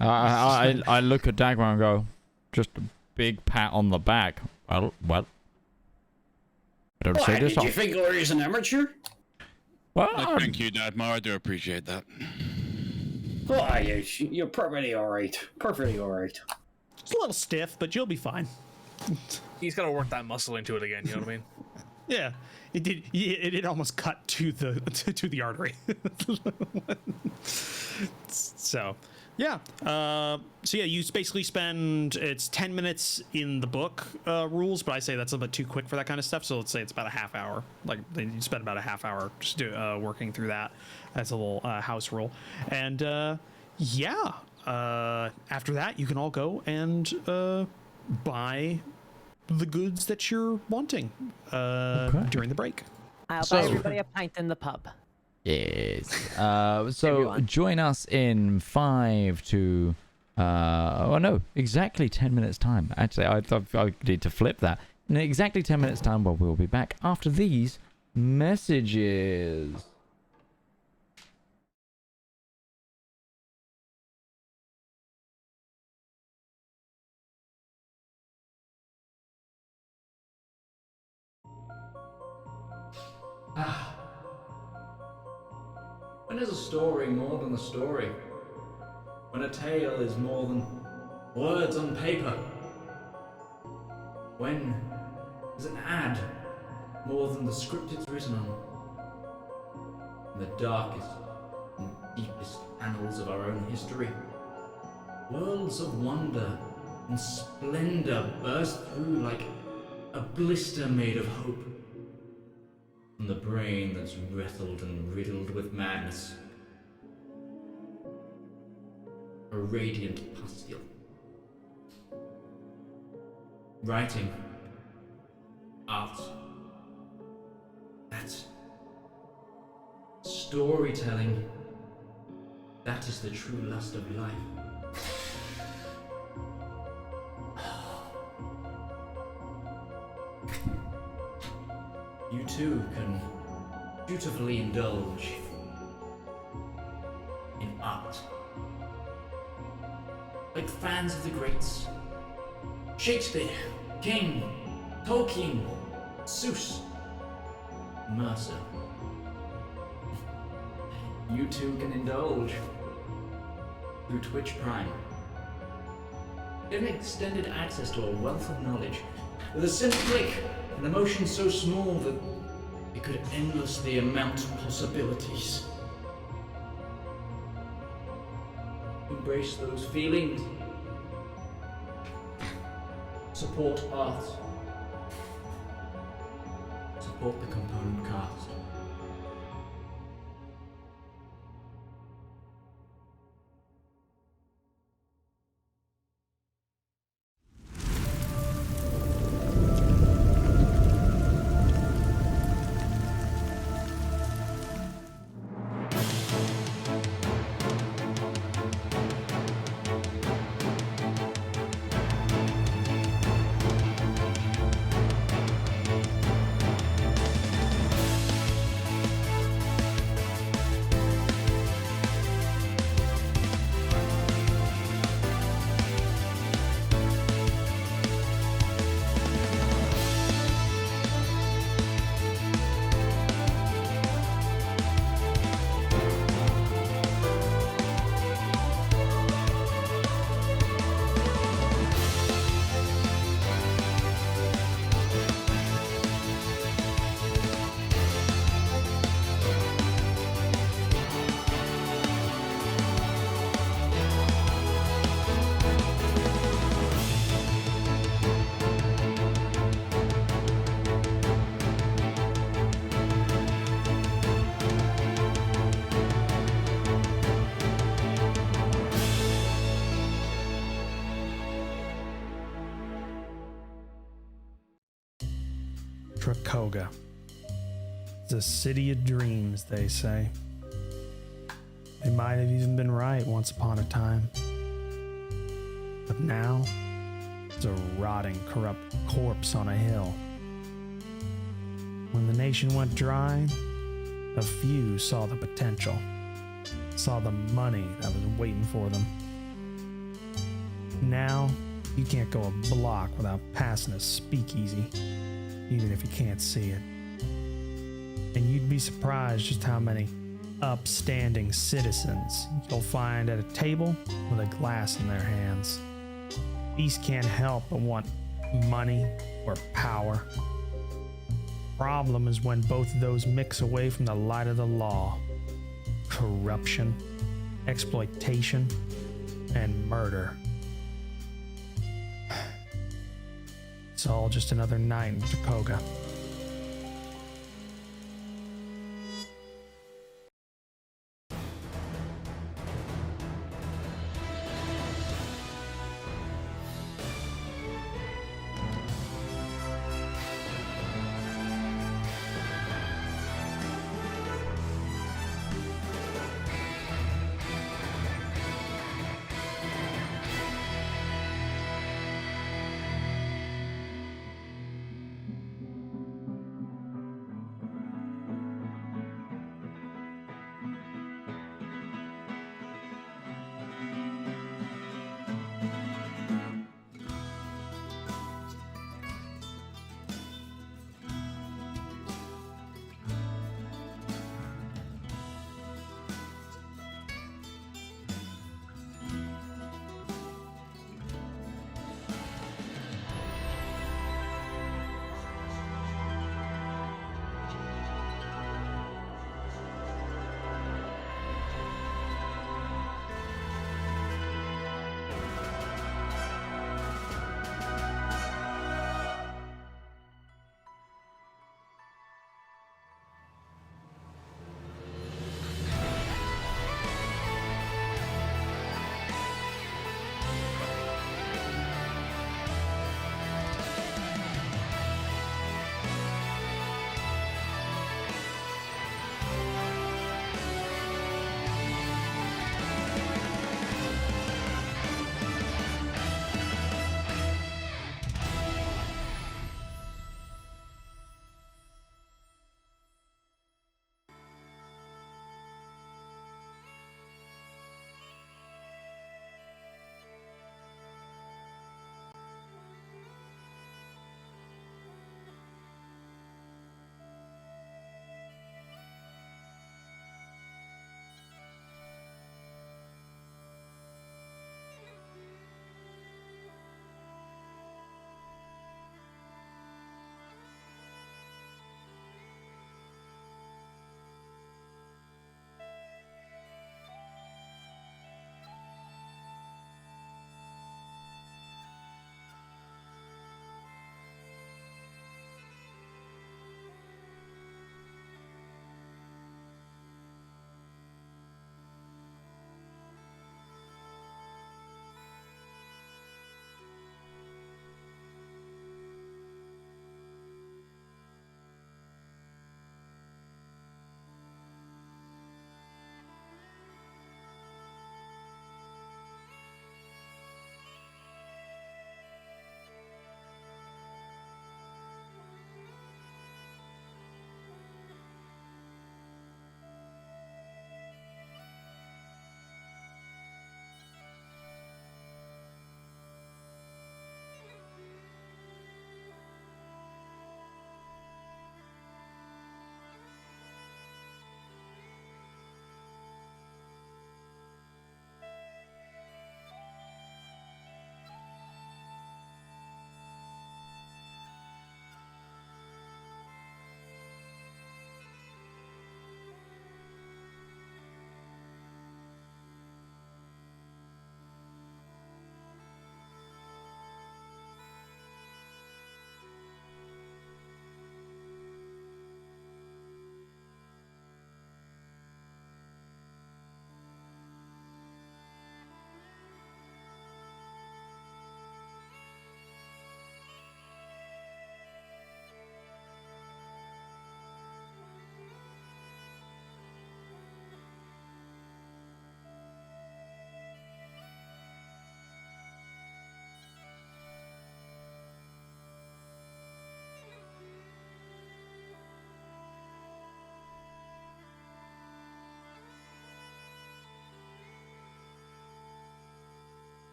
I look at Dagmar and go, just a big pat on the back. Well, I don't say this. Did you think I was an amateur? Well, thank you, Dagmar. I do appreciate that. Oh, you're perfectly alright. Perfectly alright. It's a little stiff, but you'll be fine. He's got to work that muscle into it again. You know what I mean? Yeah, it did. It did almost cut to the artery. So, yeah. So yeah, you basically spend 10 minutes in the book rules, but I say that's a bit too quick for that kind of stuff. So let's say it's about a half hour. Like you spend about a half hour just working through that. That's a little house rule, and yeah. After that, you can all go and buy the goods that you're wanting during the break. I'll buy everybody a pint in the pub. Yes. So join us in 5 to exactly 10 minutes time. Actually, I thought I need to flip that. In exactly 10 minutes time, well, we'll be back after these messages. When is a story more than a story? When a tale is more than words on paper? When is an ad more than the script it's written on? In the darkest and deepest annals of our own history, worlds of wonder and splendor burst through like a blister made of hope. From the brain that's wrestled and riddled with madness, a radiant pustule. Writing, art, storytelling. That is the true lust of life. You too can beautifully indulge in art. Like fans of the greats. Shakespeare, King, Tolkien, Seuss, Mercer. You too can indulge through Twitch Prime. Get extended access to a wealth of knowledge with a simple click and a motion so small that it could endlessly amount possibilities. Embrace those feelings. Support art. Support the component cast. Drakoga. The city of dreams, they say. They might have even been right once upon a time. But now, it's a rotting, corrupt corpse on a hill. When the nation went dry, a few saw the potential, saw the money that was waiting for them. Now, you can't go a block without passing a speakeasy, even if you can't see it. And you'd be surprised just how many upstanding citizens you'll find at a table with a glass in their hands. These can't help but want money or power. Problem is when both of those mix away from the light of the law. Corruption, exploitation, and murder. It's all just another night in Drakoga.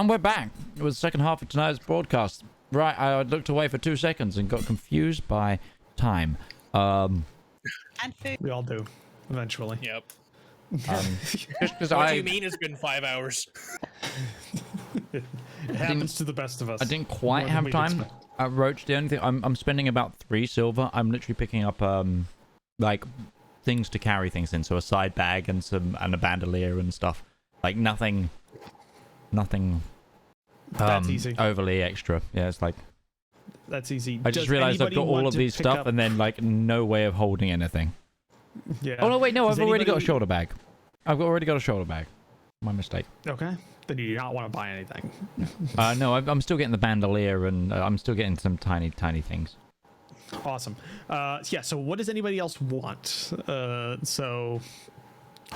And we're back. It was the second half of tonight's broadcast. Right, I looked away for 2 seconds and got confused by time. And food. We all do, eventually. Yep. Just because What do you mean it's been 5 hours? It happens to the best of us. I didn't quite More than have we'd time. expect. Roach, the only thing I'm spending about 3 silver. I'm literally picking up like things to carry things in, so a side bag and a bandolier and stuff. Like nothing That's easy. overly extra. Yeah, it's like That's easy. I just Does realized I've anybody got all want of to these pick stuff up- and then like no way of holding anything. Yeah. Oh no, wait, no, Does I've already got a anybody- shoulder bag. I've already got a shoulder bag. My mistake. Okay. Then you do not want to buy anything. No, I'm still getting the bandolier and I'm still getting some tiny things. Awesome. Yeah. So what does anybody else want? So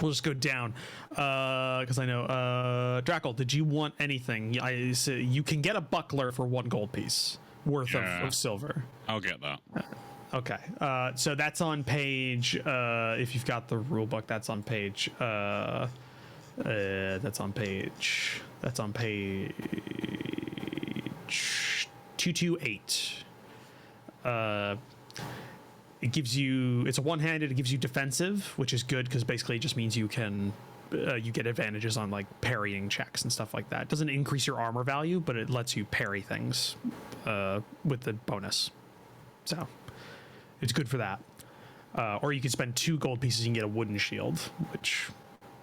we'll just go down because I know Drakel. Did you want anything? So you can get a buckler for 1 gold piece worth Yeah. of silver. I'll get that. Okay. So that's on page. If you've got the rule book, that's on page. That's on page 228. It gives you, it's a one-handed, it gives you defensive, which is good because basically it just means you can you get advantages on like parrying checks and stuff like that. It doesn't increase your armor value, but it lets you parry things with the bonus. So it's good for that. Or you can spend 2 gold pieces and get a wooden shield, which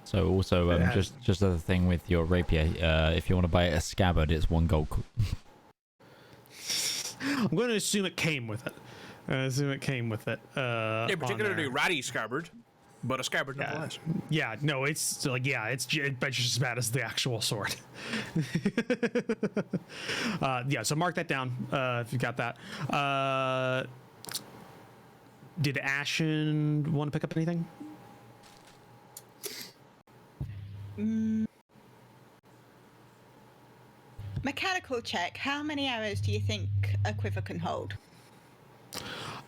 So also It has- just a thing with your rapier. If you want to buy a scabbard, it's 1 gold. I'm going to assume it came with it. Yeah, on particularly there. ratty scabbard, but a scabbard nonetheless. Yeah, no, it's like, yeah, it's just as bad as the actual sword. Yeah, so mark that down if you got that. Did Ashen want to pick up anything? Mechanical check. How many arrows do you think a quiver can hold?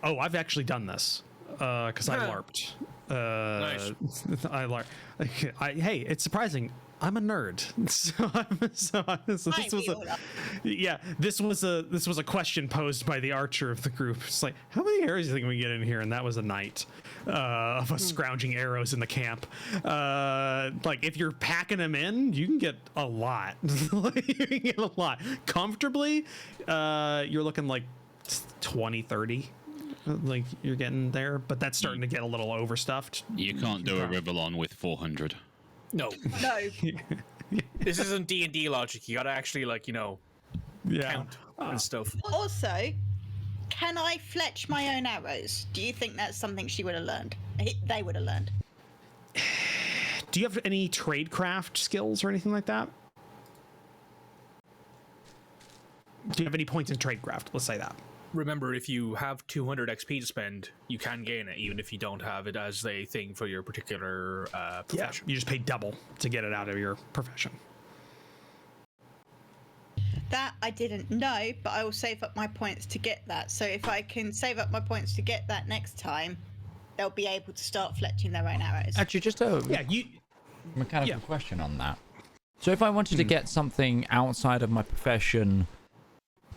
Oh, I've actually done this because I Huh. LARPed. Nice. I LARP. Hey, it's surprising. I'm a nerd, so this Aye, was we all are. yeah. This was a question posed by the archer of the group. It's like, how many arrows do you think we get in here? And that was a night of us scrounging arrows in the camp. Like if you're packing them in, you can get a lot. Like, you can get a lot comfortably. You're looking like 20, 30. Like you're getting there, but that's starting to get a little overstuffed. You can't do a Rivalon with 400. No, No. this isn't D&D logic. You gotta actually, Yeah. count and stuff. Also, can I fletch my own arrows? Do you think that's something she would have learned? They would have learned. Do you have any tradecraft skills or anything like that? Do you have any points in tradecraft? Let's say that. Remember, if you have 200 XP to spend, you can gain it, even if you don't have it as a thing for your particular profession. You just pay double to get it out of your profession. That I didn't know, but I will save up my points to get that. So if I can save up my points to get that next time, they'll be able to start fletching their own arrows. Actually, just a mechanical question on that. So if I wanted to get something outside of my profession,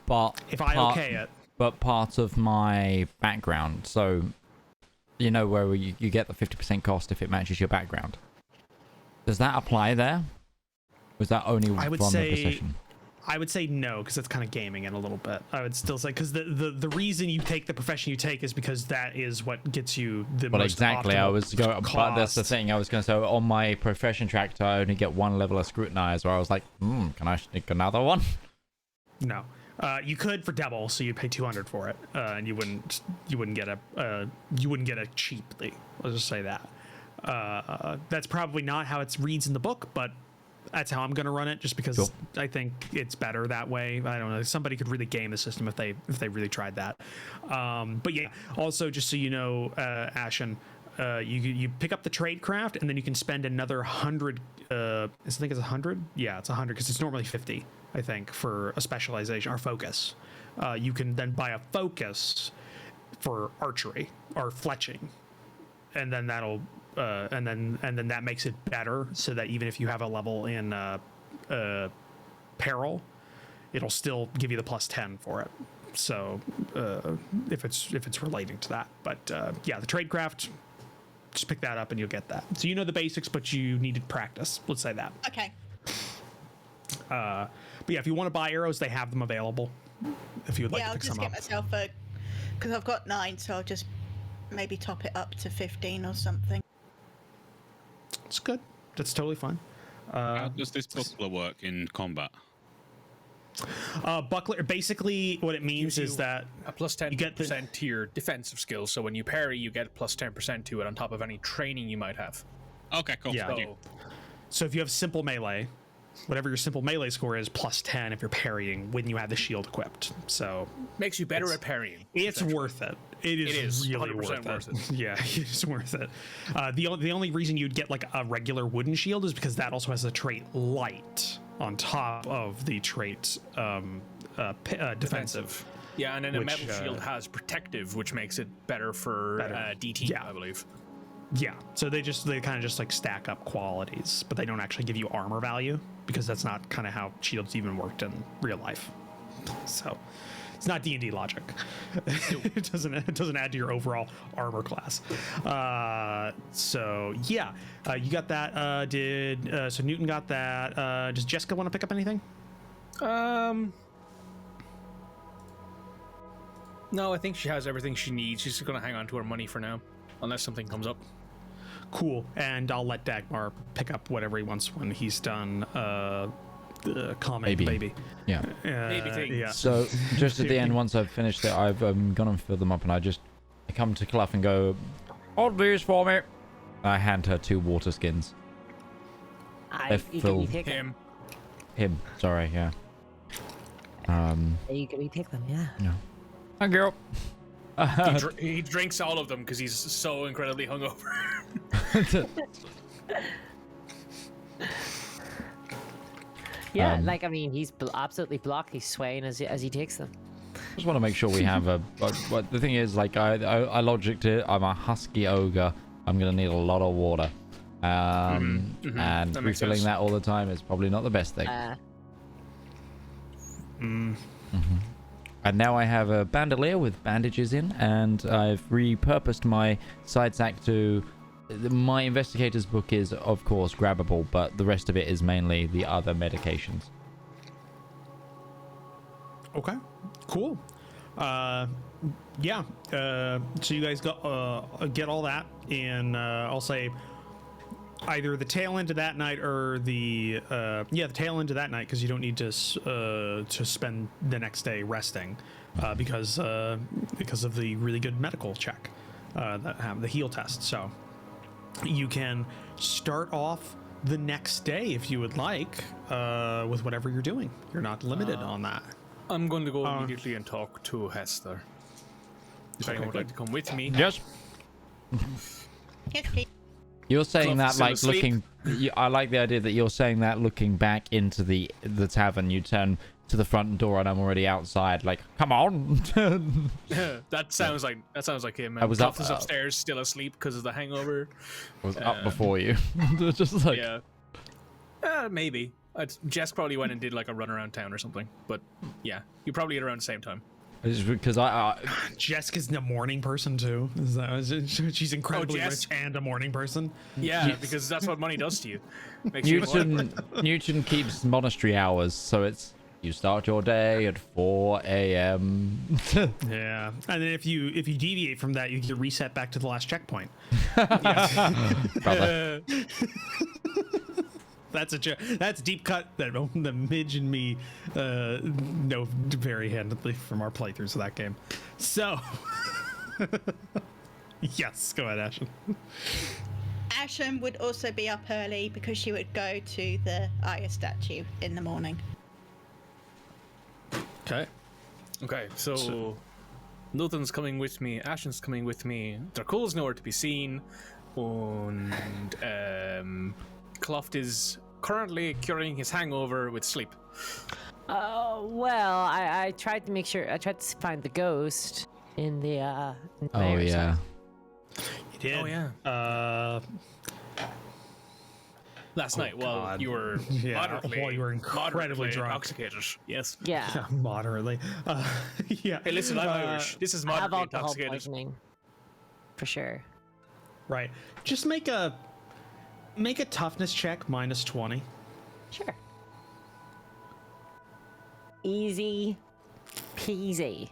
but If I okay it. but part of my background, so you know where you get the 50% cost if it matches your background. Does that apply there? Was that only I would from say- the profession? I would say no, because that's kind of gaming it a little bit. I would still say, because the reason you take the profession you take is because that is what gets you the Well, most exactly. I optimal was going, but that's the cost. thing. I was going to say on my profession track, I only get 1 level of scrutinizer. I was like, can I sneak another one? No, you could for double, so you'd pay 200 for it, and you wouldn't get it cheaply. Let's just say that. That's probably not how it reads in the book, but that's how I'm going to run it, just because Cool. I think it's better that way. I don't know. Somebody could really game the system if they really tried that. But yeah, also just so you know, Ashen, you pick up the tradecraft, and then you can spend another 100. I think it's 100. Yeah, it's 100 because it's normally 50. I think for a specialization or focus. You can then buy a focus for archery or fletching, and then that'll and then that makes it better, so that even if you have a level in peril, it'll still give you the +10 for it. So if it's relating to that, but yeah, the tradecraft, just pick that up and you'll get that. So you know the basics, but you needed practice. Let's say that. Okay. But yeah, if you want to buy arrows, they have them available. If you would like Yeah, to I'll pick just some get up. myself a, because I've got 9, so I'll just maybe top it up to 15 or something. It's good. That's totally fine. How does this buckler work in combat? Buckler, basically what it means is that a plus 10% to your defensive skills. So when you parry, you get plus 10% to it on top of any training you might have. Okay, cool. Yeah. Thank you. So if you have simple melee, whatever your simple melee score is, +10 if you're parrying when you have the shield equipped. So makes you better at parrying. It's worth it. It is really 100% worth it. Yeah, it's worth it. The only reason you'd get like a regular wooden shield is because that also has the trait light on top of the trait defensive. Yeah, and then a metal shield has protective, which makes it better for DT, Yeah. I believe. Yeah, so they kind of just like stack up qualities, but they don't actually give you armor value because that's not kind of how shields even worked in real life. So it's not D&D logic. It doesn't add to your overall armor class. So yeah, you got that. So Newton got that. Does Jeska want to pick up anything? No, I think she has everything she needs. She's just gonna hang on to her money for now, unless something comes up. Cool, and I'll let Dagmar pick up whatever he wants when he's done. Comment baby. Yeah. Baby thing. Yeah. So just at the end, once I've finished it, I've gone and filled them up, and I come to Kluft and go, "Hold these for me." I hand her 2 water skins. You can we take them? Him. Sorry. Yeah. You can we take them? Yeah. No. Thank you. He drinks all of them because he's so incredibly hungover. Yeah, like I mean, he's absolutely blocky, swaying as he takes them. Just want to make sure we have a. But the thing is, like I logicked it. I'm a husky ogre. I'm gonna need a lot of water. And refilling that all the time is probably not the best thing. And now I have a bandolier with bandages in, and I've repurposed my side sack to. My investigator's book is, of course, grabbable, but the rest of it is mainly the other medications. Okay, cool. Yeah. So you guys get all that, and I'll say either the tail end of that night or the tail end of that night, because you don't need to spend the next day resting because of the really good medical check that have the heal test. So you can start off the next day if you would like with whatever you're doing. You're not limited on that. I'm going to go immediately and talk to Hester. If anyone would like to come with me. Yes. Yes, please. You're saying Kluft that still like asleep. looking. I like the idea that you're saying that looking back into the tavern. You turn to the front door and I'm already outside. Like, come on. that sounds like him. I was Kluft is up- upstairs, still asleep because of the hangover. I was up before you. Just like Maybe. Jess probably went and did like a run around town or something. But yeah, you probably at around the same time. because I Jessica's a morning person too. She's incredibly Jess? rich and a morning person. Yeah, because that's what money does to you. Makes you Newton keeps monastery hours, so it's you start your day at 4 a.m. Yeah, and then if you deviate from that, you get reset back to the last checkpoint. Brother. That's that's a deep cut that the Midge and me know very handily from our playthroughs of that game. So, yes, go ahead, Ashen. Ashen would also be up early because she would go to the Aya statue in the morning. Okay. Okay, so Newton's coming with me, Ashen's coming with me, Drakel's nowhere to be seen, and Kluft is currently curing his hangover with sleep. Well, I tried to make sure. I tried to find the ghost in the. In the Oh lair, yeah. You did. Oh, yeah. Last night, while God. you were Yeah, moderately, while you were incredibly moderately drunk. intoxicated. Yes. Yeah. Yeah, moderately. Yeah. Hey, listen, I'm Irish. This is I have moderately alcohol intoxicated. poisoning. For sure. Right. Just make a toughness check -20. Sure. Easy peasy.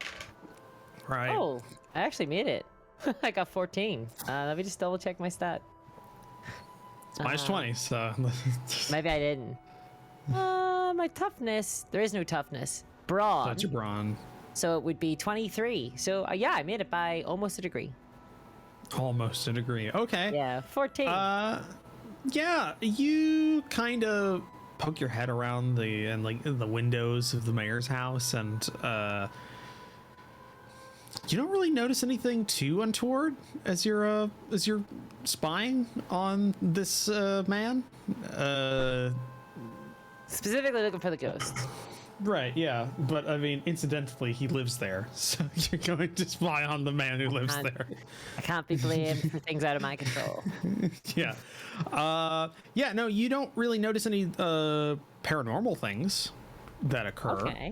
Right. Oh, I actually made it. I got 14. Let me just double check my stat. It's -20, so Maybe I didn't. My toughness. There is no toughness. Brawn. that's your brawn. So it would be 23. So yeah, I made it by almost a degree. Almost a degree. Okay. Yeah, 14. Yeah, you kind of poke your head around the windows of the mayor's house, and you don't really notice anything too untoward as you're spying on this man. Specifically looking for the ghost. Right, yeah, but I mean, incidentally, he lives there, so you're going to spy on the man who lives there. I can't be blamed for things out of my control. Yeah. Yeah, no, you don't really notice any paranormal things that occur. Okay.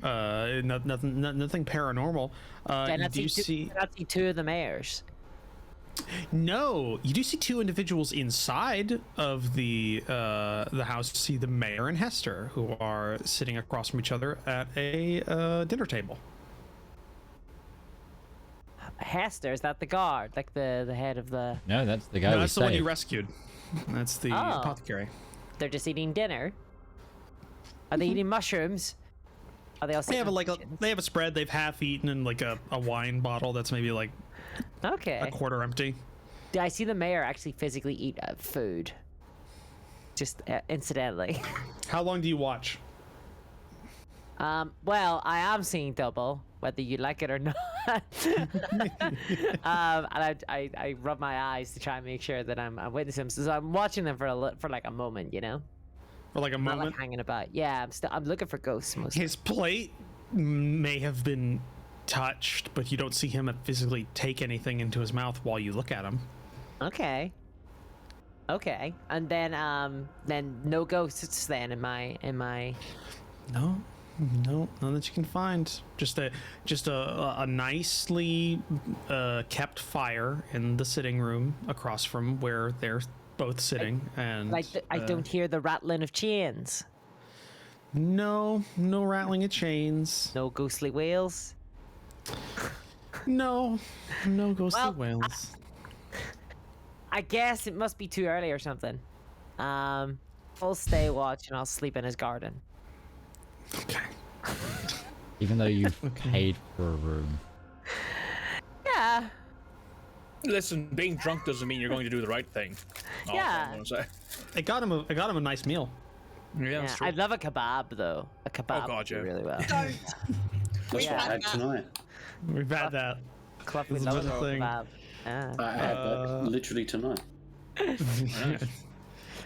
Nothing paranormal. Did I You do see not see two of the mayors? no, you do see two individuals inside of the house. You see the mayor and Hester, who are sitting across from each other at a dinner table. Hester, is that the guard? Like the head of the... No, that's the guy No, we that's the one you saved. rescued. That's the Oh. apothecary. They're just eating dinner? Are they eating mushrooms? Are they also They have they have a spread they've half eaten and like a wine bottle that's maybe like Okay. a quarter empty. Did I see the mayor actually physically eat food? Just incidentally. How long do you watch? Well, I am seeing double, whether you like it or not. And I rub my eyes to try and make sure that I'm witnessing them. So I'm watching them for like a moment, you know? For like a Not moment? like hanging about. Yeah, I'm looking for ghosts mostly. His plate may have been touched, but you don't see him physically take anything into his mouth while you look at him. Okay. Okay. And then no ghosts then in my No, none that you can find. Just a nicely kept fire in the sitting room across from where they're both sitting, and I don't hear the rattling of chains. no rattling of chains. No ghostly wails. No ghostly Well, wails. I guess it must be too early or something. I'll stay watch and I'll sleep in his garden. Okay. Even though you paid for a room. Yeah. Listen, being drunk doesn't mean you're going to do the right thing. Oh, Yeah. I'm gonna say. I got him a nice meal. Yeah, that's true. I'd love a kebab though. A kebab God, would do yeah. really well. Don't. That's what I had Yeah. tonight. We've had that. Club would This love is a the little thing. kebab. Yeah. I had that literally tonight.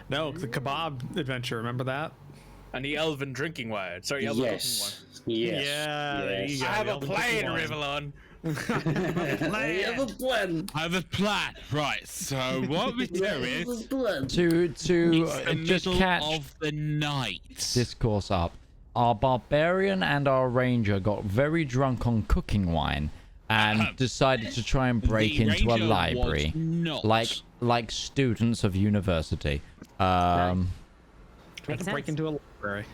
No, the kebab adventure. Remember that? And the elven drinking wine. Sorry, elven Yes. cooking Yes. Yeah, there you Yes. go. wine. I have the a elven plan, cooking wine. Rivalon. I have a plan. I have a plan. Right, so what we do I have is a plan. To it's the just middle catch of the night. discourse up, our barbarian and our ranger got very drunk on cooking wine and decided to try and break The into a ranger library, was not. like students of university. Tried Makes to break sense. into a library.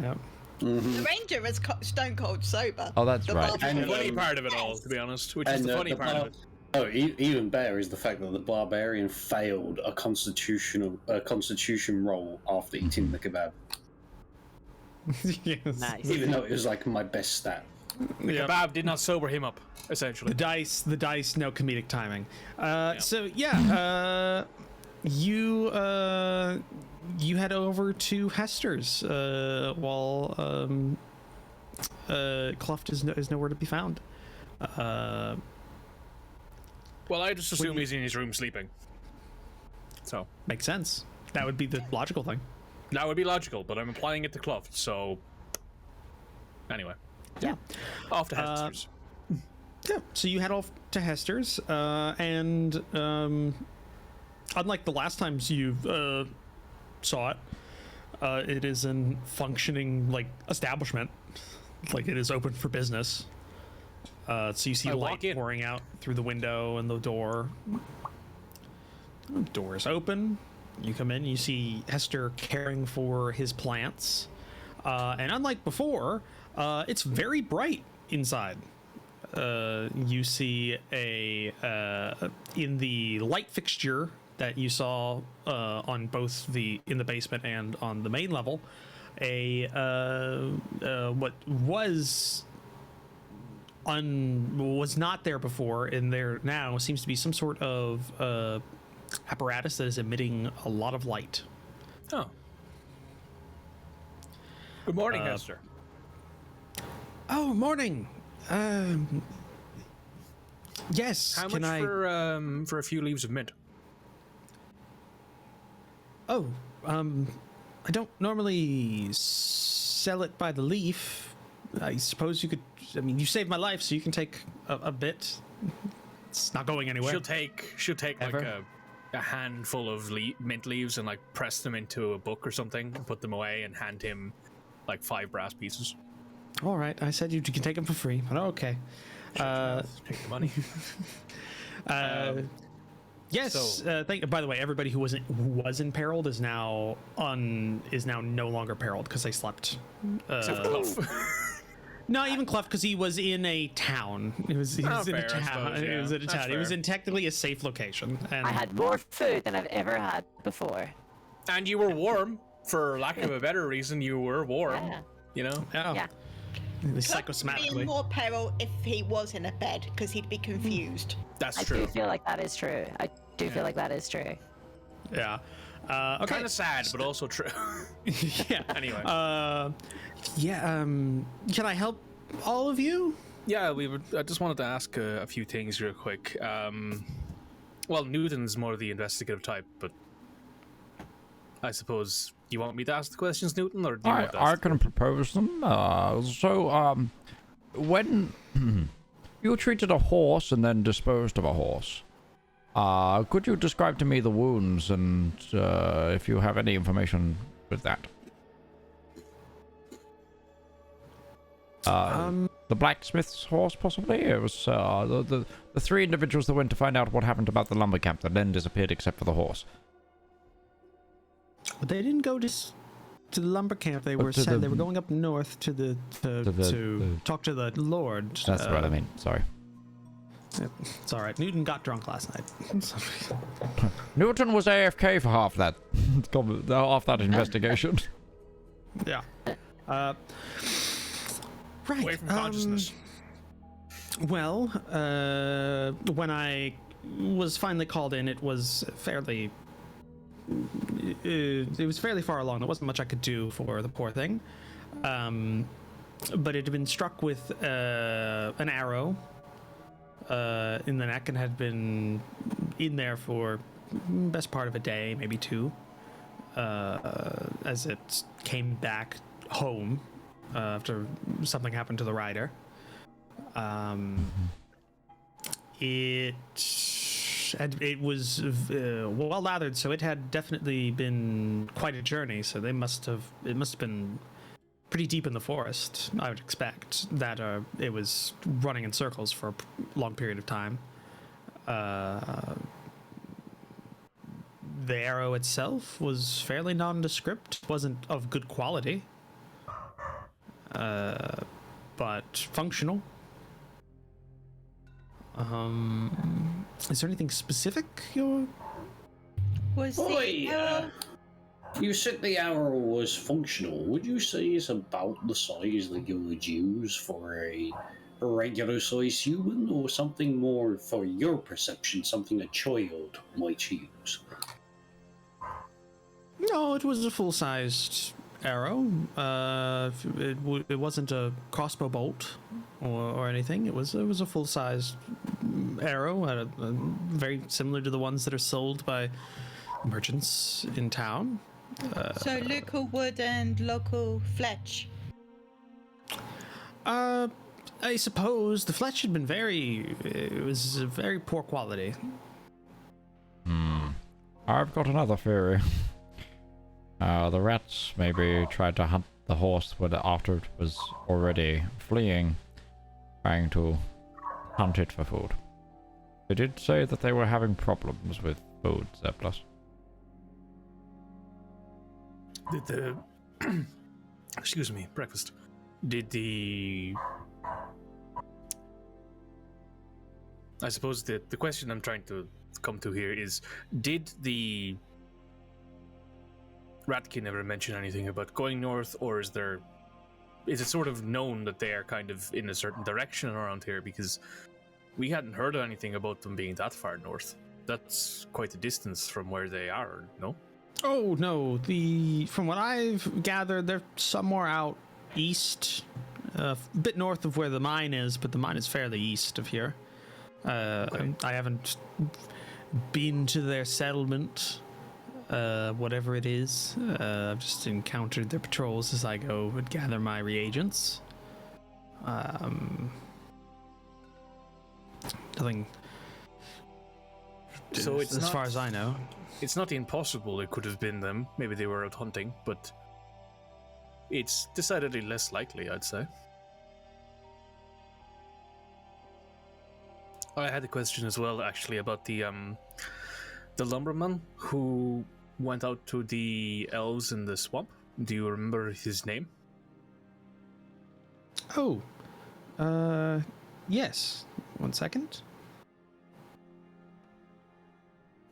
Yep. The ranger is stone cold sober. Oh, that's The right. barbarian- And, The funny part of it all, to be honest, which is And the funny part of it. even better is the fact that the barbarian failed a constitution roll after eating the kebab, Yes. Nice. even though it was like my best stat. Yep. Kebab did not sober him up, essentially. The dice, no comedic timing. So yeah, you head over to Hester's while Kluft is nowhere to be found. Well, I just assume he's in his room sleeping. So Makes sense. That would be the logical thing. that would be logical, but I'm applying it to Kluft, so anyway. Yeah. Off to Hester's. Yeah. So you head off to Hester's, and unlike the last times you've saw it. It is a functioning like establishment, like it is open for business. So you see light pouring out through the window and the door. The door is open. You come in. You see Hester caring for his plants, and unlike before, it's very bright inside. You see in the light fixture that you saw on both in the basement and on the main level, what was not there before, and there now seems to be some sort of apparatus that is emitting a lot of light. Oh. Good morning, Hester. Oh, morning. Yes. How much for a few leaves of mint? Oh, I don't normally sell it by the leaf. I suppose you could. I mean, you saved my life, so you can take a bit. It's not going anywhere. She'll take like a handful of mint leaves and like press them into a book or something, put them away, and hand him like 5 brass pieces. All right, I said you can take them for free, but okay. Take the money. Yes. So, by the way, everybody who was imperiled is now no longer perilled because they slept. Except Kluft. Not even Kluft, because he was in a town. He was in a town. Suppose, yeah. He was in a town. Fair. He was in technically a safe location. And I had more food than I've ever had before. And you were warm, for lack of a better reason. You were warm. Yeah. You know. Yeah. Psychosomatically. Be in more peril if he was in a bed because he'd be confused. That's I true. do feel like that is true. I do feel like that is true. Yeah. Okay. Kind of sad, but also true. Yeah. Anyway. Can I help all of you? Yeah, I just wanted to ask a few things real quick. Well, Newton's more the investigative type, but I suppose you want me to ask the questions, Newton, or do you want to I ask? can propose them. When you treated a horse and then disposed of a horse, could you describe to me the wounds and if you have any information with that? The blacksmith's horse, possibly? It was the 3 individuals that went to find out what happened about the lumber camp that then disappeared except for the horse. But they didn't go to the lumber camp. They were they were going up north to talk to the Lord. That's what I mean. Sorry. It's all right. Newton got drunk last night. Newton was AFK for half that investigation. Yeah. Right. Away from consciousness. Well, when I was finally called in, it was fairly far along. There wasn't much I could do for the poor thing. But it had been struck with an arrow in the neck and had been in there for best part of a day, maybe 2, as it came back home after something happened to the rider. It was well lathered, so it had definitely been quite a journey. So it must have been pretty deep in the forest. I would expect that it was running in circles for a long period of time. The arrow itself was fairly nondescript, wasn't of good quality, but functional. Is there anything specific Was the arrow... You said the arrow was functional. Would you say it's about the size that you would use for a regular size human, or something more for your perception, something a child might use? No, it was a full-sized arrow. It wasn't a crossbow bolt or anything. It was a full-sized arrow, very similar to the ones that are sold by merchants in town. So local wood and local fletch. I suppose the fletch had been it was a very poor quality. I've got another theory. The rats maybe tried to hunt the horse after it was already fleeing, trying to hunt it for food. They did say that they were having problems with food, Zeplas. Did the excuse me, breakfast? Did the I suppose the question I'm trying to come to here is, did the Ratkin ever mention anything about going north, or is it sort of known that they are kind of in a certain direction around here? Because we hadn't heard anything about them being that far north. That's quite a distance from where they are, no? Oh no, from what I've gathered, they're somewhere out east, a bit north of where the mine is, but the mine is fairly east of here. Okay. I haven't been to their settlement, whatever it is. I've just encountered their patrols as I go and gather my reagents. Nothing. So it's as not, far as I know. It's not impossible it could have been them. Maybe they were out hunting, but it's decidedly less likely, I'd say. I had a question as well, actually, about the lumberman who went out to the elves in the swamp. Do you remember his name? Oh, yes. 1 second.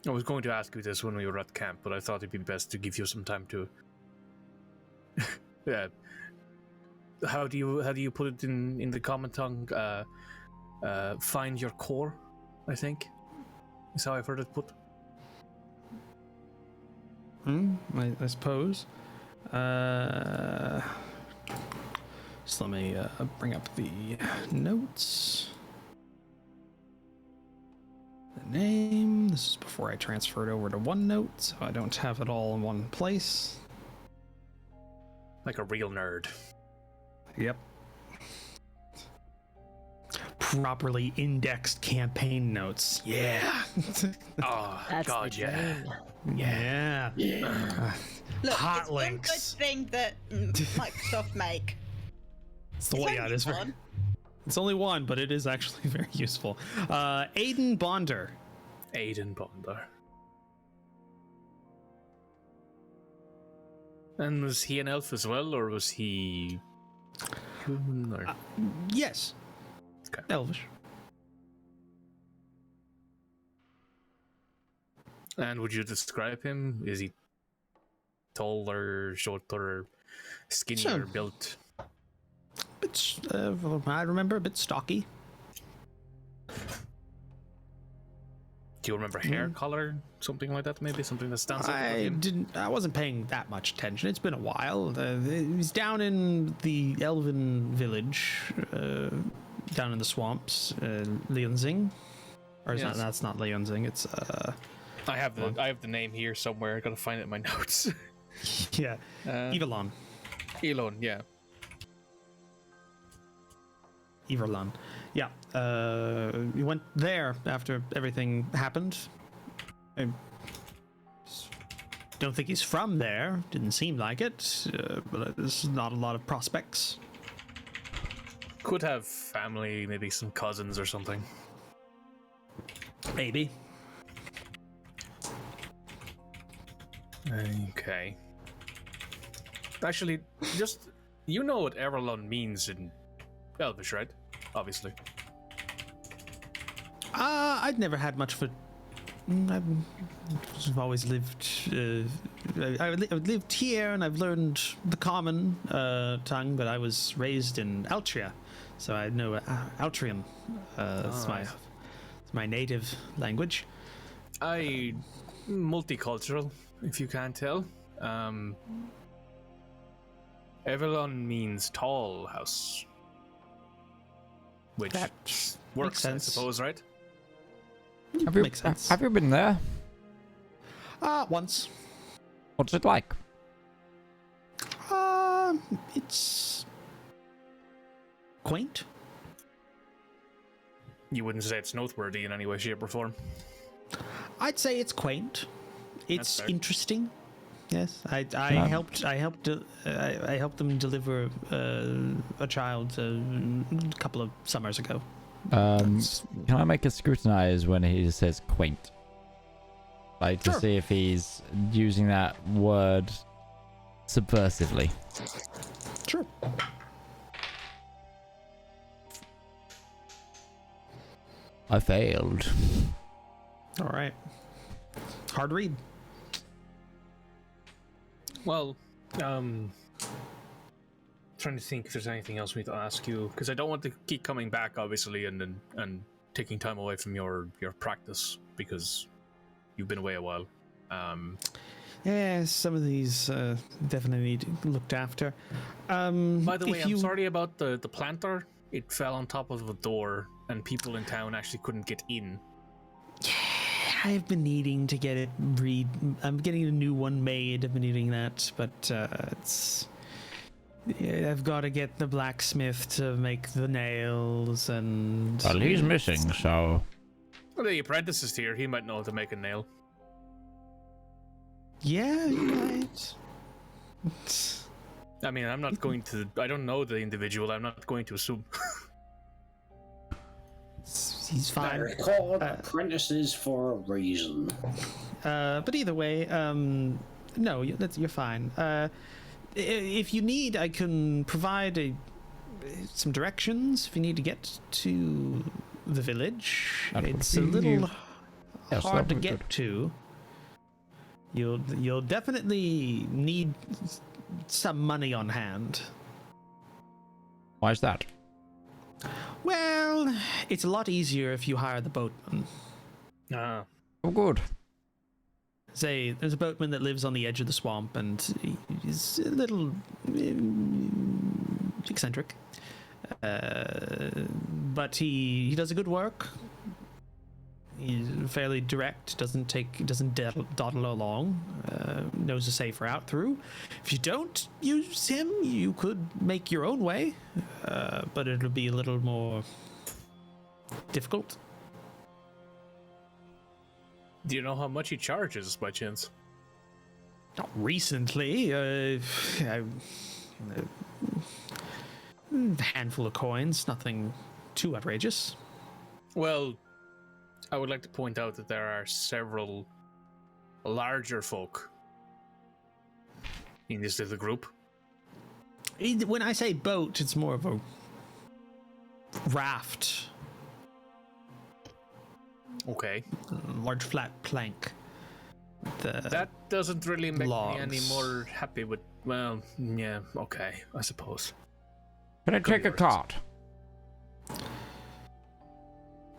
I was going to ask you this when we were at camp, but I thought it'd be best to give you some time to. Yeah. How do you put it in the common tongue? Find your core, I think, is how I've heard it put. I suppose. Just let me bring up the notes. The name. This is before I transferred over to OneNote, so I don't have it all in one place. Like a real nerd. Yep. Properly indexed campaign notes. Yeah. Oh, That's God, the yeah. dream. Yeah. Look, Hot it's links. one good thing that Microsoft make. It's the way, yeah, it is very, it's only one, but it is actually very useful. Aiden Bonder. Aiden Bonder. And was he an elf as well, or was he human? Or... Yes. Okay. Elvish. And would you describe him? Is he taller, shorter, skinnier, Sure. built? Bit, I remember a bit stocky. Do you remember hair color? Something like that, maybe? Something that stands out about I him? wasn't paying that much attention. It's been a while. He's down in the Elven village, down in the swamps, Leonzing. Or is Yes. that's not Leonzing. It's I have the name here somewhere. I gotta find it in my notes. yeah, Evelon. Elon, yeah. Everlon. Yeah. We went there after everything happened. I don't think he's from there. Didn't seem like it. But there's not a lot of prospects. Could have family, maybe some cousins or something. Maybe. Okay. Actually, just you know what Everlon means in Elvish, right? Obviously. I'd never had much of a. I've always lived. I've lived here, and I've learned the common tongue. But I was raised in Altria, so I know Altrian. It's my native language. Multicultural, if you can't tell. Everlon means tall house. Which That works, makes I sense. suppose, right? Makes sense. Have you been there? Once. What's it like? It's quaint. You wouldn't say it's noteworthy in any way, shape, or form. I'd say it's quaint. It's fair. interesting. Yes, I helped them deliver a child a couple of summers ago. Can I make a scrutinize when he says quaint? Like to see if he's using that word subversively. Sure. I failed. All right. Hard read. Well, trying to think if there's anything else we need to ask you, because I don't want to keep coming back, obviously, and taking time away from your practice because you've been away a while. Yeah, some of these definitely need looked after. By the way, I'm sorry about the planter. It fell on top of a door, and people in town actually couldn't get in. I've been needing to get it I'm getting a new one made. I've been needing that, but I've got to get the blacksmith to make the nails and. Well, he's missing, so. Well, the apprentice is here. He might know how to make a nail. Yeah, you might. I mean, I'm not going to. I don't know the individual. I'm not going to assume. He's fine. They're called apprentices for a reason. But either way, no, you're fine. If you need, I can provide some directions. If you need to get to the village, it's a little hard to get to. You'll definitely need some money on hand. Why is that? Well, it's a lot easier if you hire the boatman. Ah. Oh, good. There's a boatman that lives on the edge of the swamp, and he's a little eccentric. But he does a good work. He's fairly direct, doesn't dawdle along, knows a safe route through. If you don't use him, you could make your own way, but it'll be a little more difficult. Do you know how much he charges, by chance? Not recently. A handful of coins, nothing too outrageous. Well, I would like to point out that there are several larger folk in this little group. When I say boat, it's more of a raft. Okay. Large flat plank. That doesn't really make logs. me any more happy with... Well, yeah, okay, I suppose. Can I take a cart?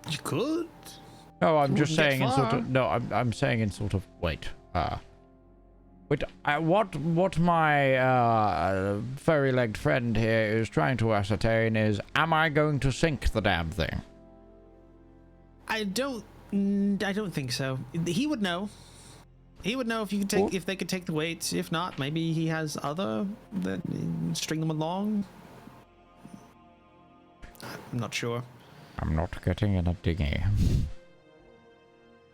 You could. No, I'm just Wouldn't saying get in sort far. of. No, I'm saying in sort of. Wait. What my furry-legged friend here is trying to ascertain is, am I going to sink the damn thing? I don't think so. He would know. He would know if you could take if they could take the weights. If not, maybe he has other that string them along. I'm not sure. I'm not getting in a dinghy.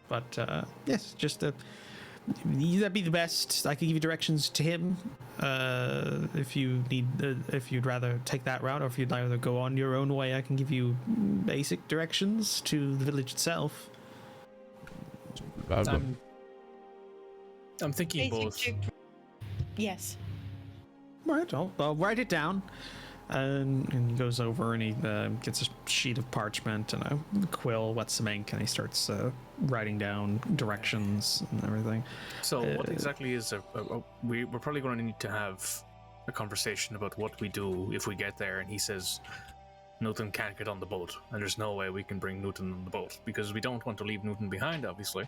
But yes, just that'd be the best. I could give you directions to him if you need. If you'd rather take that route, or if you'd rather go on your own way, I can give you basic directions to the village itself. I'm thinking both. Yes. Right, I'll write it down. And he goes over and he gets a sheet of parchment and a quill, wets some ink, and he starts writing down directions and everything. So what exactly is we're probably going to need to have a conversation about what we do if we get there, and he says Newton can't get on the boat, and there's no way we can bring Newton on the boat, because we don't want to leave Newton behind, obviously.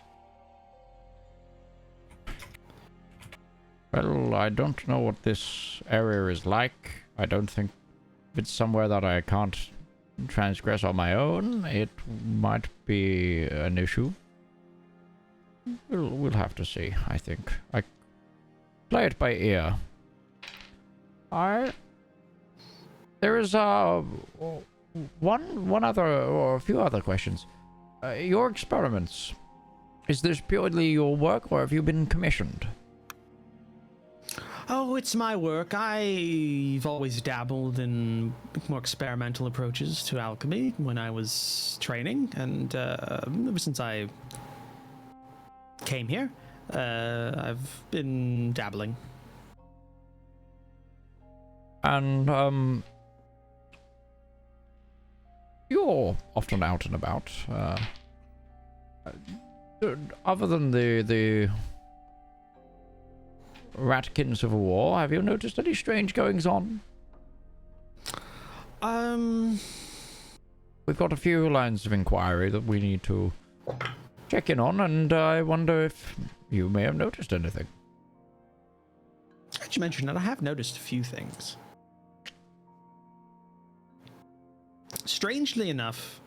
Well, I don't know what this area is like. I don't think it's somewhere that I can't transgress on my own. It might be an issue. We'll have to see, I think. I play it by ear. There is one other, or a few other questions. Your experiments, is this purely your work, or have you been commissioned? Oh, it's my work. I've always dabbled in more experimental approaches to alchemy when I was training, and ever since I came here, I've been dabbling. And you're often out and about. Other than the Ratkin Civil War, have you noticed any strange goings on? We've got a few lines of inquiry that we need to check in on, and I wonder if you may have noticed anything. As you mentioned that, I have noticed a few things. Strangely enough,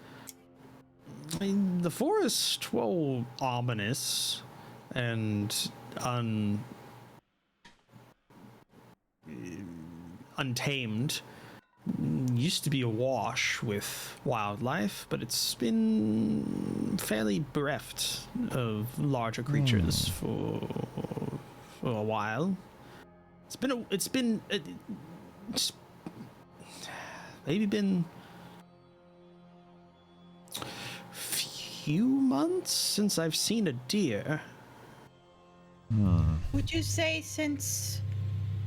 I mean, the forest, well, ominous and untamed, used to be awash with wildlife, but it's been fairly bereft of larger creatures for a while. It's maybe been few months since I've seen a deer. Would you say since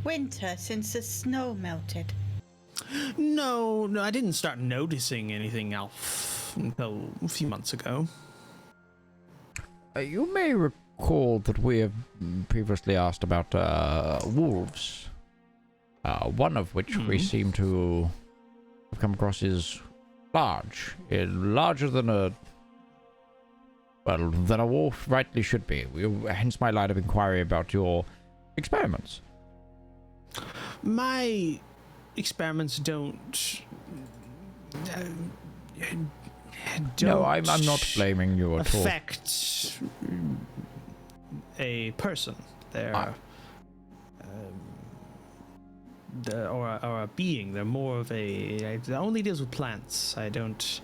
winter, since the snow melted? No, I didn't start noticing anything else until a few months ago. You may recall that we have previously asked about wolves. One of which we seem to have come across is large. Larger than a wolf rightly should be. Hence my line of inquiry about your experiments. My experiments don't no, I'm not blaming you at all. Affect a person. They're or a being. They're more of it only deals with plants. I don't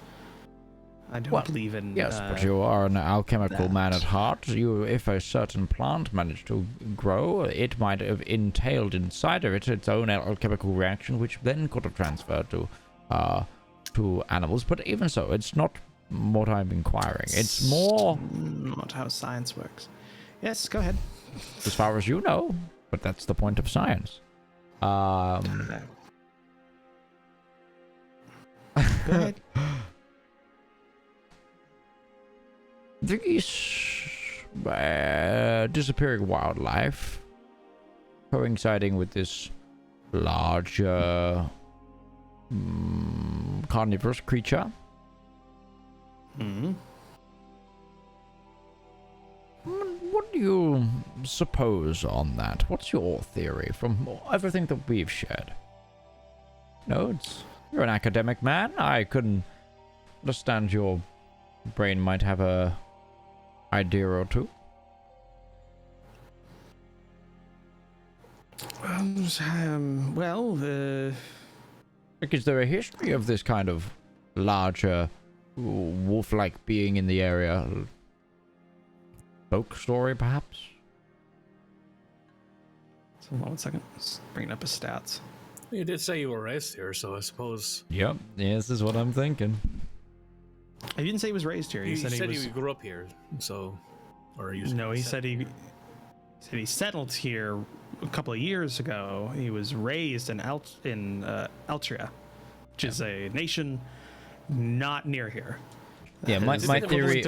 believe in. Yes, but you are an alchemical man at heart. If a certain plant managed to grow, it might have entailed inside of it its own alchemical reaction, which then could have transferred to animals. But even so, it's not what I'm inquiring. It's more not how science works. Yes, go ahead. As far as you know, but that's the point of science. Go ahead. These disappearing wildlife coinciding with this large carnivorous creature. What do you suppose on that? What's your theory from everything that we've shared? No, you're an academic man. I couldn't understand your brain might have a idea or two. Is there a history of this kind of larger wolf-like being in the area? Folk story, perhaps? So, hold on 1 second. Just bringing up his stats. You did say you were raised here, so I suppose. Yep. Yeah, this is what I'm thinking. I didn't say he was raised here. He said he grew up here, so. Or you? No, he said he settled here a couple of years ago. He was raised in Altria, which is a nation not near here. Yeah, my theory.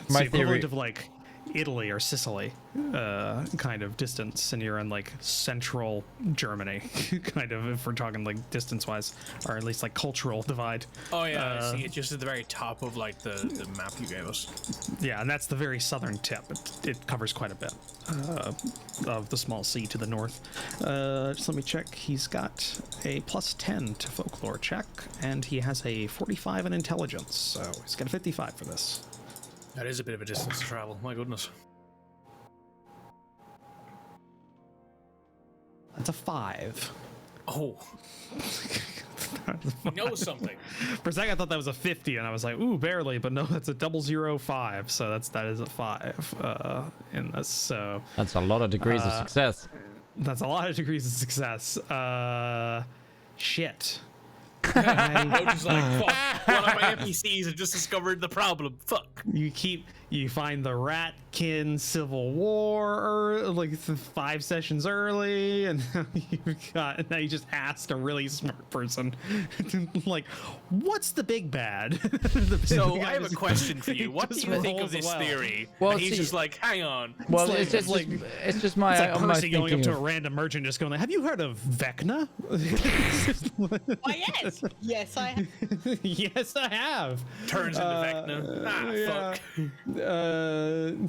My theory of like Italy or Sicily kind of distance, and you're in like central Germany, kind of, if we're talking like distance wise, or at least like cultural divide. Oh yeah, I see it just at the very top of like the map you gave us. Yeah, and that's the very southern tip. It covers quite a bit of the small sea to the north. Just let me check. He's got a +10 to folklore check, and he has a 45 in intelligence, so he's got a 55 for this. That is a bit of a distance to travel, my goodness. That's a 5. Oh. He knows something. For a second I thought that was a 50, and I was like, ooh, barely, but no, that's a 005, so that is a 5 in this, so... That's a lot of degrees of success. That's a lot of degrees of success. Shit. I'm just like, fuck, one of my NPCs have just discovered the problem. Fuck. You find the Ratkin Civil War like 5 sessions early, and now you just asked a really smart person, like, what's the big bad? So I have a question for you. What do you think of this theory? Well, And he's see- just like, hang on. Well, like- it's just it's it's just my. It's like my Percy going up thinking to a of- random merchant, just going like, "Have you heard of Vecna?" Why, yes. Yes, I have. Yes, I have. Turns into Vecna. Fuck.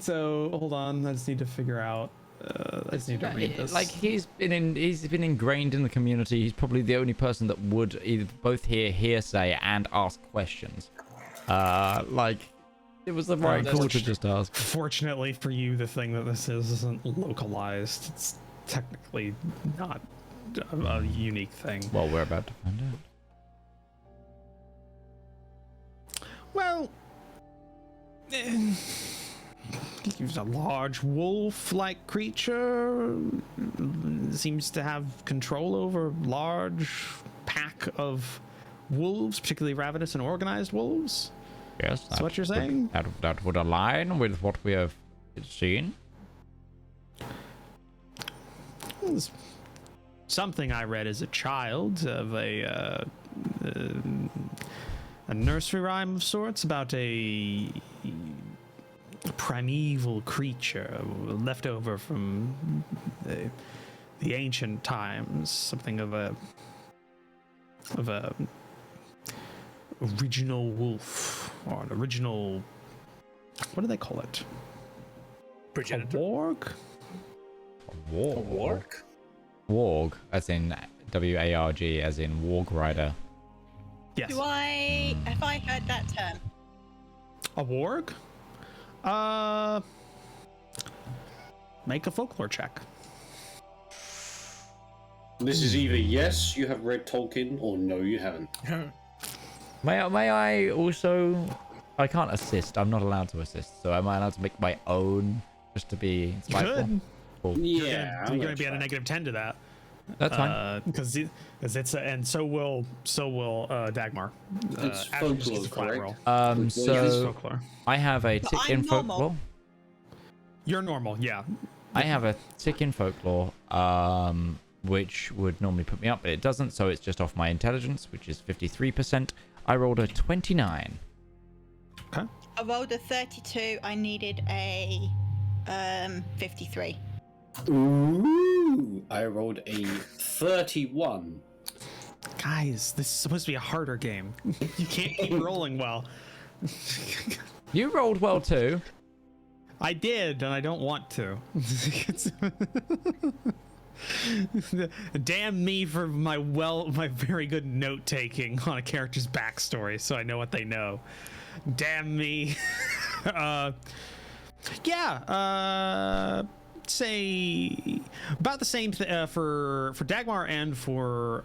So hold on, I just need to figure out. I just need to read this. Like he's been ingrained in the community. He's probably the only person that would either both hear hearsay and ask questions. Like it was the right call to just ask. Fortunately for you, the thing that this is isn't localized. It's technically not a unique thing. Well, we're about to find out. Well, he's a large wolf-like creature. Seems to have control over a large pack of wolves, particularly ravenous and organized wolves. Yes, That's what you're saying? That would align with what we have seen. It's something I read as a child of a nursery rhyme of sorts about a primeval creature left over from the ancient times, something of a original wolf, or an original, what do they call it? A warg? Warg. Warg, as in W-A-R-G, as in Warg Rider. Yes. Have I heard that term? A warg? Make a folklore check. This is either yes, you have read Tolkien, or no, you haven't. May I also? I can't assist. I'm not allowed to assist. So am I allowed to make my own, just to be spiteful? Good. Cool. Yeah, You're gonna be at a -10 to that. That's fine. Because it's and so will Dagmar. It's after just folklore, a flat correct? roll. It is So Folklore. I have a But tick I'm in normal. folklore. You're normal, yeah. I have a tick in folklore, which would normally put me up, but it doesn't. So it's just off my intelligence, which is 53%. I rolled a 29. Okay. I rolled a 32. I needed a 53. Ooh, I rolled a 31. Guys, this is supposed to be a harder game. You can't keep rolling well. You rolled well too. I did, and I don't want to. Damn me for my very good note taking on a character's backstory, so I know what they know. Damn me. Say about the same for Dagmar and for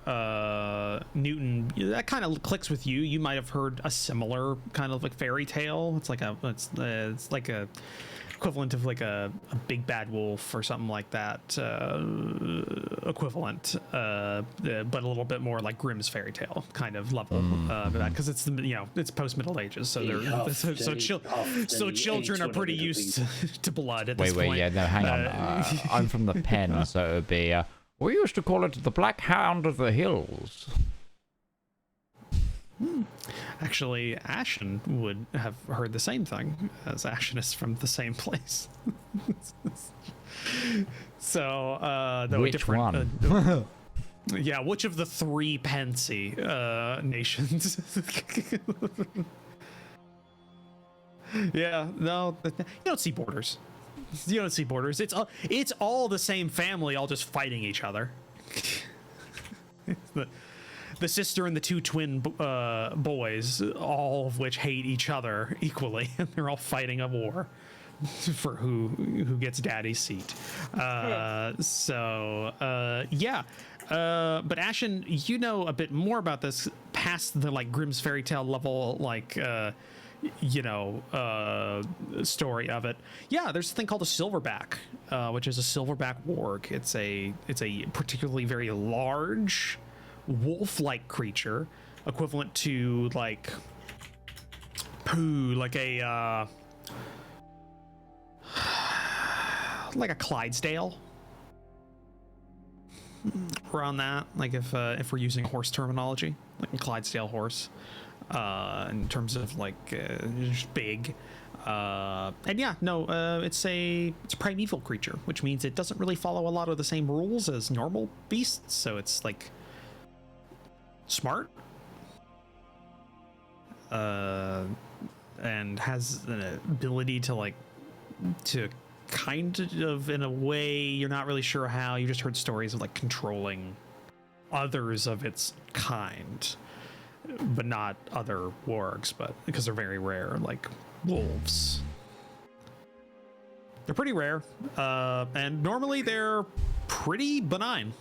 Newton. That kind of clicks with you. You might have heard a similar kind of like fairy tale. It's like a equivalent of like a big bad wolf or something like that, equivalent, but a little bit more like Grimm's fairy tale kind of level, because it's it's post Middle Ages, so they're so children are pretty used to blood at this point. Wait, yeah, no, hang on. I'm from the pen, so it would be. We used to call it the Black Hound of the Hills. Actually, Ashen would have heard the same thing, as Ashen is from the same place. So, though Which different, one? yeah, which of the 3 Pensy nations? Yeah, no, you don't see borders. You don't see borders. It's all the same family, all just fighting each other. The sister and the 2 twin boys, all of which hate each other equally, and they're all fighting a war for who gets daddy's seat. Yeah. But Ashen, you know a bit more about this past the like Grimm's fairy tale level, like story of it. Yeah, there's a thing called a silverback, which is a silverback warg. It's a particularly very large wolf-like creature, equivalent to like a Clydesdale. Around that, like if we're using horse terminology, like a Clydesdale horse, in terms of like just big, and yeah, no, it's a primeval creature, which means it doesn't really follow a lot of the same rules as normal beasts, so it's like smart, and has an ability to kind of, in a way, you're not really sure how. You just heard stories of like controlling others of its kind, but not other wargs, but because they're very rare, like wolves. They're pretty rare, and normally they're pretty benign.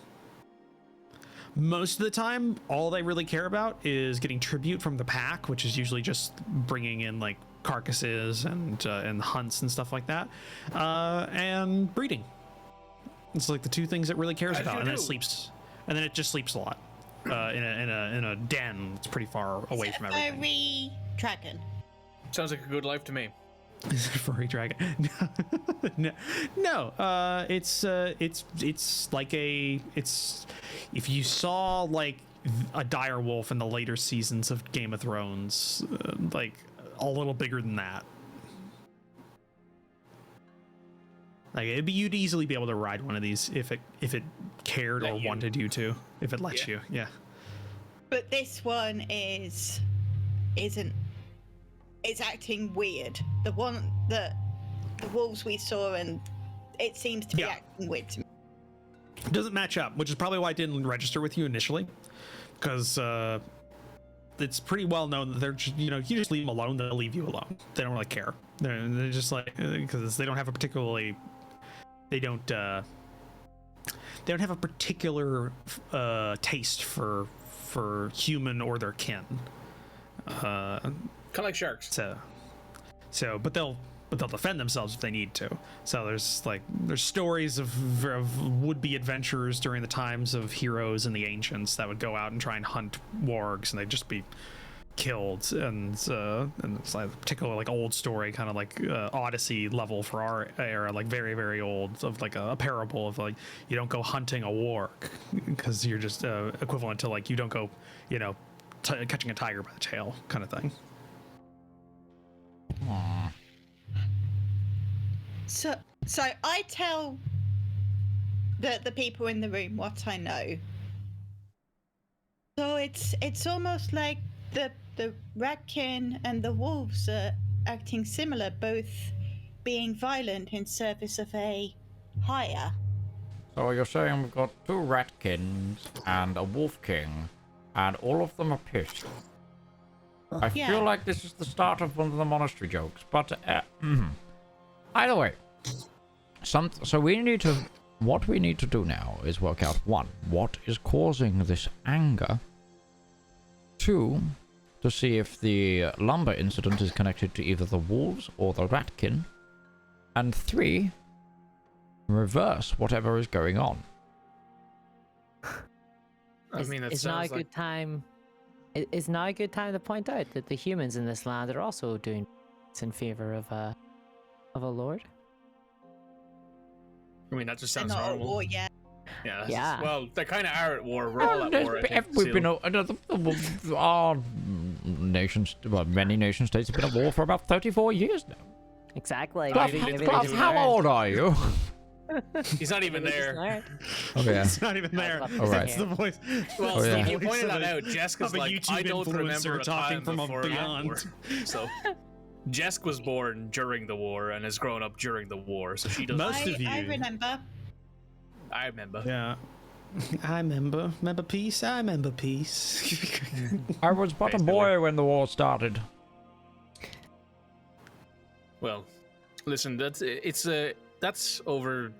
Most of the time, all they really care about is getting tribute from the pack, which is usually just bringing in like carcasses and hunts and stuff like that, and breeding. It's like the two things it really cares about, and then it sleeps, and then it just sleeps a lot in a den that's pretty far away from everything. Furry dragon. Sounds like a good life to me. Furry dragon. No. It's like it's if you saw like a dire wolf in the later seasons of Game of Thrones, like a little bigger than that. Like you'd easily be able to ride one of these if it cared or wanted you to, if it lets you. Yeah. But this one isn't. It's acting weird. The wolves we saw, and it seems to be acting weird to me. It doesn't match up, which is probably why I didn't register with you initially, because it's pretty well known that they're just, you just leave them alone, they'll leave you alone. They don't really care. They're just like, because they don't have a particularly, they don't have a particular taste for human or their kin. Kind of like sharks. But they'll defend themselves if they need to. So there's stories of would-be adventurers during the times of heroes and the ancients that would go out and try and hunt wargs, and they'd just be killed. And it's like a particular like old story, kind of like Odyssey level for our era, like very, very old, of like a parable of like you don't go hunting a warg because you're just equivalent to like you don't go catching a tiger by the tail kind of thing. Aww. So I tell the people in the room what I know. So it's almost like the ratkin and the wolves are acting similar, both being violent in service of a higher. So you're saying we've got two ratkins and a wolf king, and all of them are pissed. I feel like this is the start of one of the monastery jokes, but either way. So what we need to do now is work out, 1, what is causing this anger, 2, to see if the lumber incident is connected to either the wolves or the ratkin, and 3, reverse whatever is going on. I mean, it's now a good time. It's now a good time to point out that the humans in this land are also doing in favor of a lord. I mean, that just They're sounds not at normal. war yet. Yeah. Well, they kind of are at war. We're all at war. I think, We've been our nations, well, many nation states have been at war for about 34 years now. Exactly. Kluft, how old are you? He's not even there. Oh yeah. It's not even there. All right. It's the voice. Well, Oh, yeah. Steve, you pointed that out. Jeska's like, YouTube I don't remember a talking time from before beyond. war. So, Jesk was born during the war and has grown up during the war, so she doesn't. Most of you. I remember. I remember. Yeah. I remember. Remember peace? I remember peace. I was but a boy when the war started. Well, listen, that's over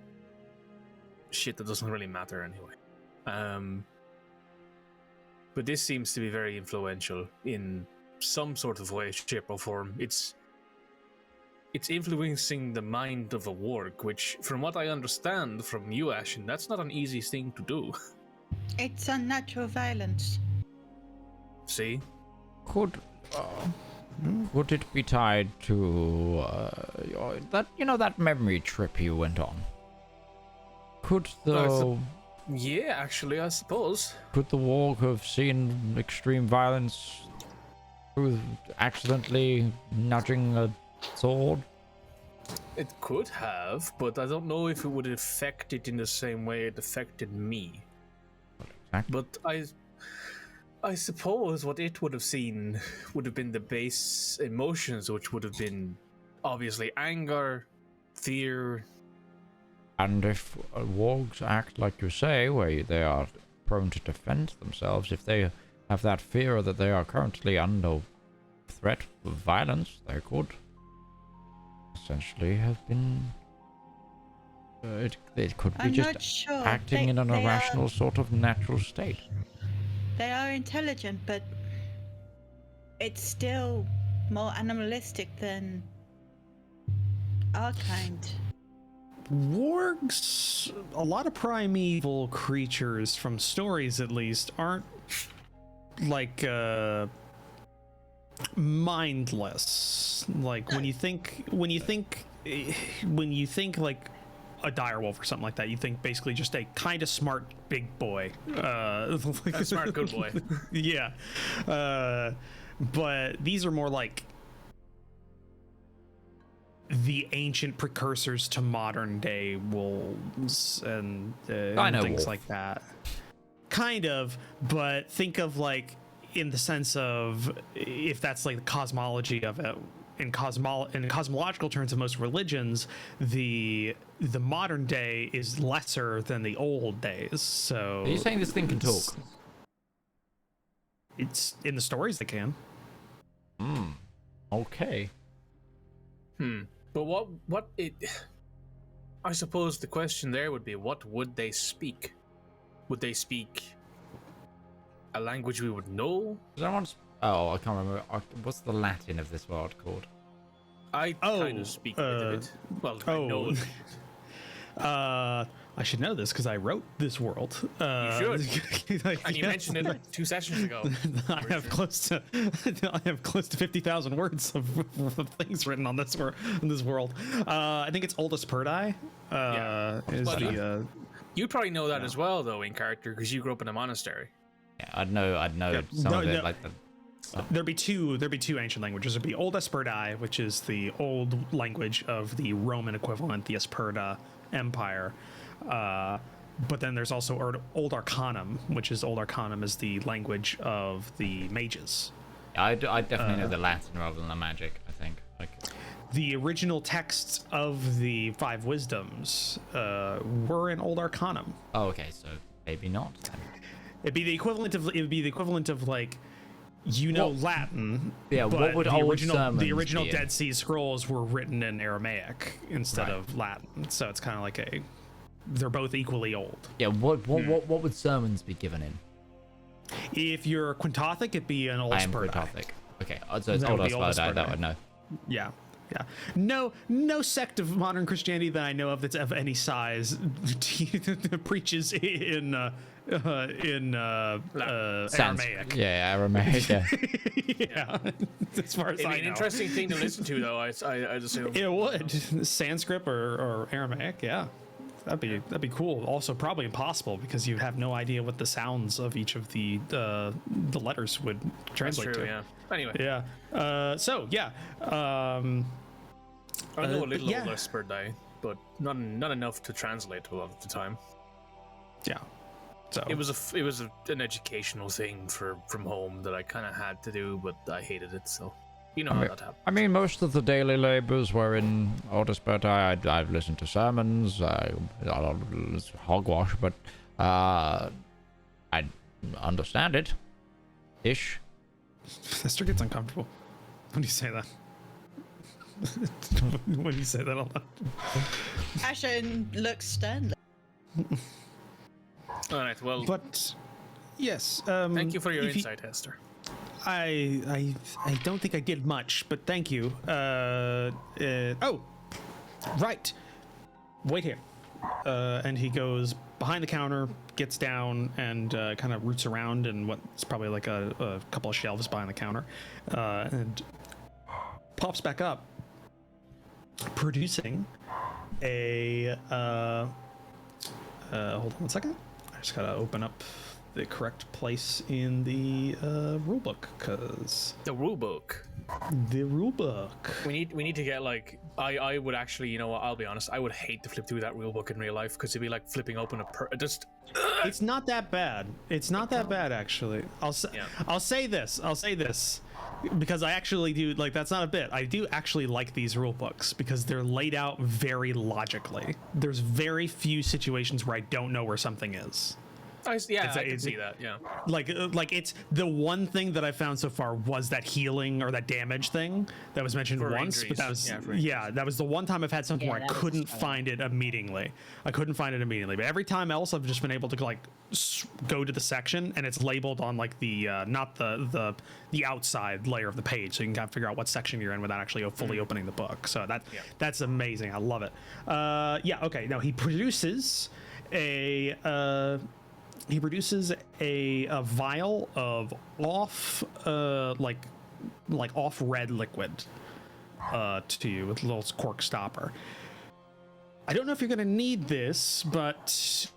shit that doesn't really matter anyway. But this seems to be very influential in some sort of way, shape, or form. It's influencing the mind of a warg, which, from what I understand from you, Ashen, that's not an easy thing to do. It's unnatural violence. See? Could it be tied to that memory trip you went on? Could Yeah, actually, I suppose. could the warg have seen extreme violence through accidentally nudging a sword? It could have, but I don't know if it would affect it in the same way it affected me. Exactly. But I suppose what it would have seen would have been the base emotions, which would have been obviously anger, fear. And if wargs act like you say, where they are prone to defend themselves, if they have that fear that they are currently under threat of violence, they could essentially have been. It could be I'm just not sure. acting in an irrational sort of natural state. They are intelligent, but it's still more animalistic than our kind. Wargs, a lot of primeval creatures, from stories at least, aren't like mindless. Like when you think like a direwolf or something like that, you think basically just a kind of smart big boy. A smart good boy. Yeah. But these are more like the ancient precursors to modern day wolves and things like that. Kind of, but think of like in the sense of, if that's like the cosmology of it, in cosmological terms of most religions, the modern day is lesser than the old days. So Are you saying this thing can talk? It's in the stories they can. Okay. But what it... I suppose the question there would be, what would they speak? Would they speak a language we would know? Oh, I can't remember. What's the Latin of this word called? I kind of speak a bit of it. Well, I know it. I should know this because I wrote this world. You should. And you mentioned it like 2 sessions ago. I have close to 50,000 words of things written on this world. I think it's Oldest Perdai. You'd probably know that as well, though, in character, because you grew up in a monastery. Yeah, I'd know some of it, like the. There'd be two ancient languages. There'd be Old Esperdae, which is the old language of the Roman equivalent, the Esperda Empire. But then there's also Old Arcanum, which is Old Arcanum is the language of the mages. I definitely know the Latin rather than the magic, I think. Like, the original texts of the Five Wisdoms were in Old Arcanum. oh, okay, so maybe not. It'd be the equivalent of like, Latin. Yeah, but what would the old original sermons be in? Dead Sea Scrolls were written in Aramaic instead of Latin. So it's kind of like they're both equally old. Yeah, what would sermons be given in? If you're Quintothic, it'd be an Old I am Spurdae. Quintothic. Okay, so it's That Old would be Old Spurdae, that Spurdae. would know. Yeah. No sect of modern Christianity that I know of that's of any size preaches in Aramaic. Yeah, Aramaic, yeah. Yeah. As far as It'd I be an know. interesting thing to listen to, though. I'd assume. It would. Sanskrit or Aramaic, yeah. That'd be cool. Also, probably impossible because you have no idea what the sounds of each of the letters would translate That's true, to. yeah. Anyway. Yeah. I know a little yeah. Old Spurdae, but not enough to translate a lot of the time. Yeah. So It was an educational thing from home that I kind of had to do, but I hated it. So you know how that happened. I mean, most of the daily labors were in Old Spurdae. I've listened to sermons, hogwash, but I understand it. Ish. Esther gets uncomfortable when you say that. When you say that a lot. Ashen looks stern. All right. Well, But yes. thank you for your if insight, Hester. I don't think I did much, but thank you. Oh, right. Wait here. And he goes behind the counter, gets down, and kind of roots around in what's probably like a couple of shelves behind the counter, and pops back up, producing a. Hold on 1 second. I just gotta open up the correct place in the rulebook, cause The rulebook. the rulebook. We need to get like I would actually, you know what, I'll be honest, I would hate to flip through that rulebook in real life because it'd be like flipping open just It's not that bad. It's not that bad, actually. I'll say this because I actually do, like, that's not a bit. I do actually like these rule books because they're laid out very logically. There's very few situations where I don't know where something is. I can see that. Yeah. Like it's the one thing that I found so far was that healing or that damage thing that was mentioned For once, but that was injuries. that was the one time I've had something where I couldn't find it immediately. But every time else I've just been able to like go to the section and it's labeled on like the not the outside layer of the page, so you can kind of figure out what section you're in without actually fully opening the book. So that's amazing. I love it. Okay. Now he produces a vial of off red liquid to you with a little cork stopper. I don't know if you're gonna need this, but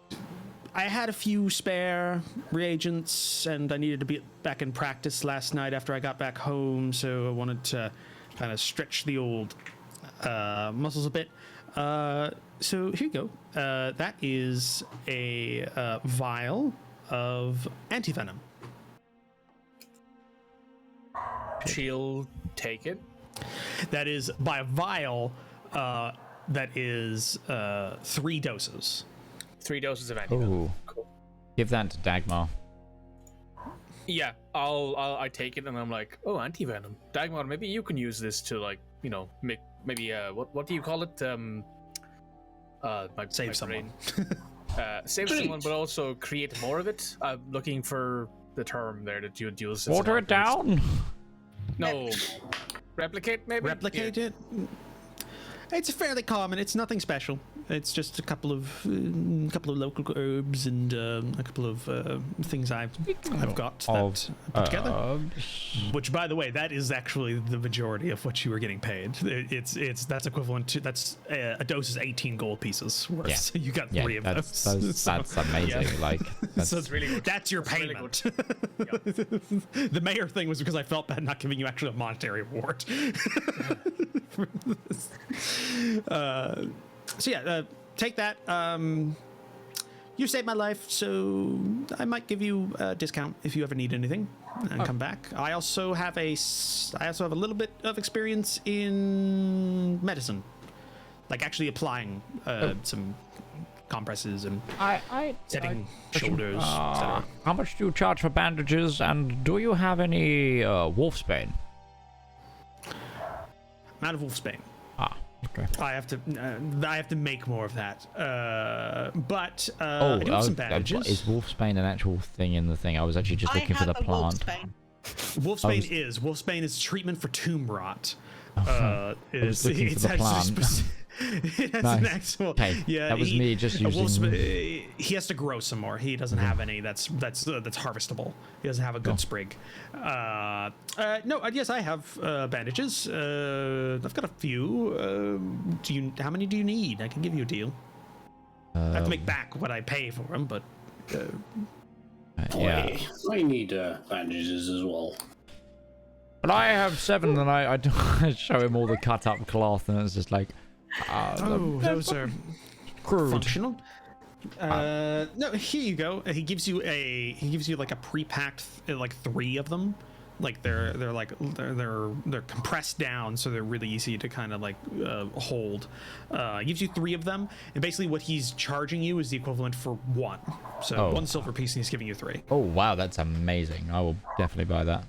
I had a few spare reagents and I needed to be back in practice last night after I got back home, so I wanted to kind of stretch the old muscles a bit. So here you go. That is a vial of antivenom. She'll take it. That is by a vial. That is 3 doses. 3 doses of antivenom. Ooh. Cool. Give that to Dagmar. Yeah, I take it and I'm like, oh, antivenom. Dagmar, maybe you can use this to like, you know, make maybe what do you call it? Save someone. Save someone, but also create more of it. I'm looking for the term there that you would use. Water it down. No, replicate maybe. Replicate it. It's fairly common. It's nothing special. It's just a couple of local herbs and a couple of things I've got that put together. Which, by the way, that is actually the majority of what you were getting paid. That's equivalent to a dose is 18 gold pieces worth. Yeah. So you got 3 of those. That's amazing. Yeah. Like that's, so really good. That's your payment. The mayor thing was because I felt bad not giving you actually a monetary reward. For this. Take that. You saved my life, so I might give you a discount if you ever need anything and come back. I also have a little bit of experience in medicine, like actually applying some compresses and setting shoulders, etc. How much do you charge for bandages, and do you have any Wolfsbane? I'm out of Wolfsbane. Okay. I have to make more of that. But I do have some bandages. Is Wolfsbane an actual thing in the thing? I was actually just looking for the plant. Wolfsbane is treatment for tomb rot. It's the plant. It has Nice. an actual. Okay, yeah, that was me just using. He has to grow some more. He doesn't have any that's harvestable. He doesn't have a good sprig. Yes, I have bandages. I've got a few. How many do you need? I can give you a deal. I have to make back what I pay for them, but. Yeah. I need bandages as well. But I have 7, and I show him all the cut up cloth, and it's just like. Those are crude. functional. No, here you go. He gives you like a pre-packed like 3 of them. Like they're compressed down, so they're really easy to kind of like hold. He gives you 3 of them, and basically what he's charging you is the equivalent for 1. So 1 silver piece, and he's giving you 3. Oh wow, that's amazing! I will definitely buy that.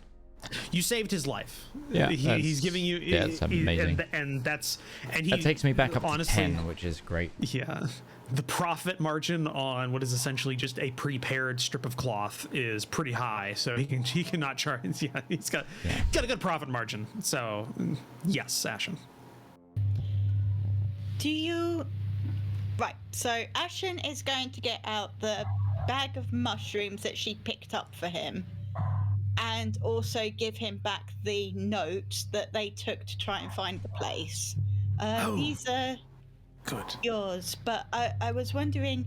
You saved his life. Yeah, he's giving you. That's amazing. And that takes me back up honestly, to 10, which is great. Yeah, the profit margin on what is essentially just a prepared strip of cloth is pretty high, so he cannot charge. Yeah, he's got a good profit margin. So yes, Ashen. Do you? Right. So Ashen is going to get out the bag of mushrooms that she picked up for him, and also give him back the notes that they took to try and find the place. These are good. Yours, but I was wondering,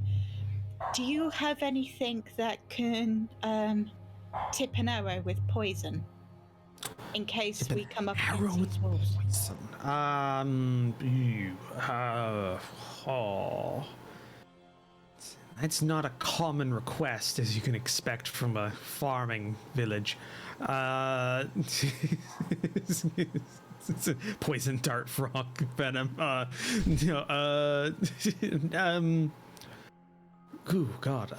do you have anything that can tip an arrow with poison in case we come up against these wolves? That's not a common request, as you can expect from a farming village. It's a poison dart frog venom. Oh God.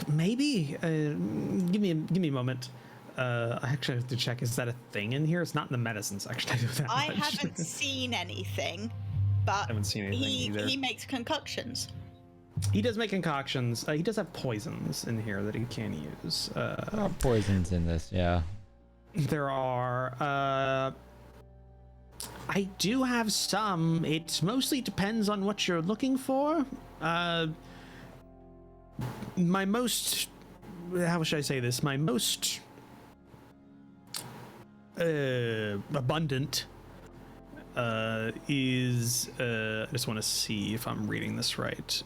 Maybe. Give me a moment. I actually have to check. Is that a thing in here? It's not in the medicine section. I haven't seen anything, but I haven't seen anything either. He makes concoctions. He does make concoctions. He does have poisons in here that he can use. Poisons in this, yeah. There are. I do have some. It mostly depends on what you're looking for. My most. How should I say this? My most abundant is. I just want to see if I'm reading this right.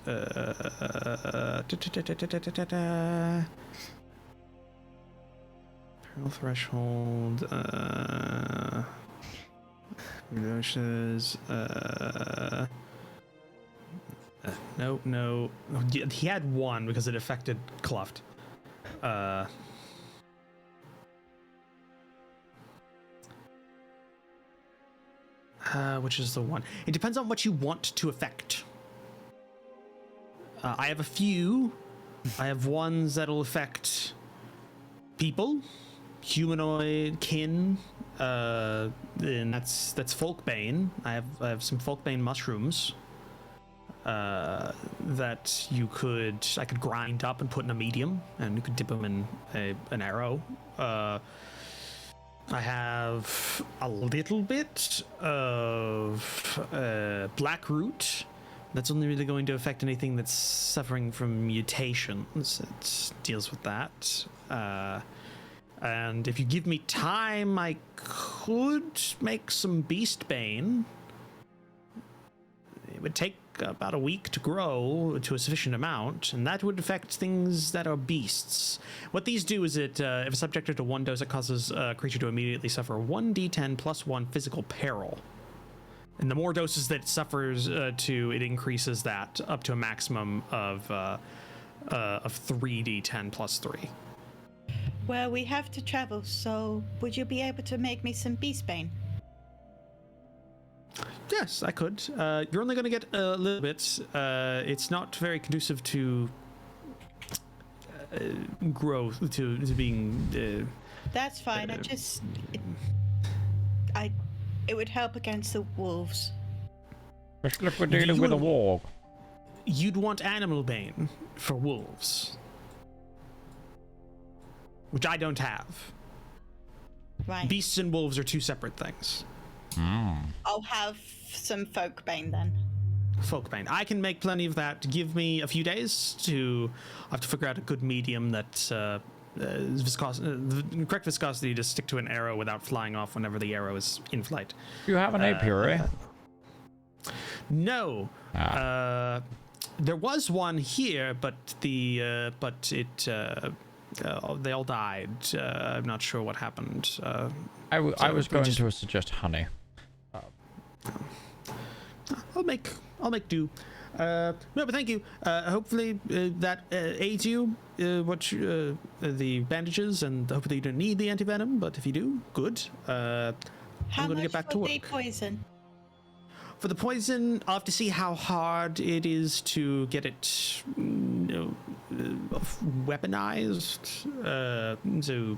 Threshold. No. He had one because it affected Kluft. Which is the one? It depends on what you want to affect. I have a few. I have ones that'll affect people, humanoid, kin, and that's Folkbane. I have some Folkbane mushrooms that I could grind up and put in a medium, and you could dip them in an arrow. I have a little bit of black root. That's only really going to affect anything that's suffering from mutations. It deals with that. And if you give me time, I could make some Beastbane. It would take about a week to grow to a sufficient amount, and that would affect things that are beasts. What these do is if subjected to one dose, it causes a creature to immediately suffer 1d10 plus 1 physical peril. And the more doses that it suffers it increases that up to a maximum of 3d10 plus 3. Well, we have to travel, so would you be able to make me some Beastbane? Yes, I could. You're only going to get a little bit. It's not very conducive to growth, to being... That's fine. It would help against the wolves. Especially if we're dealing with a warg. You'd want Animal Bane for wolves, which I don't have. Right. Beasts and wolves are two separate things. I'll have some Folkbane then. Folkbane. I can make plenty of that. Give me a few days to... I have to figure out a good medium that the correct viscosity to stick to an arrow without flying off whenever the arrow is in flight. You have an apiary? No. There was one here, but they all died. I'm not sure what happened. I was going to suggest honey. I'll make do. No, but thank you. Hopefully that aids you. The bandages, and hopefully you don't need the antivenom. But if you do, good. I'm going to get back to work. How much for the poison? For the poison, I'll have to see how hard it is to get it weaponized. So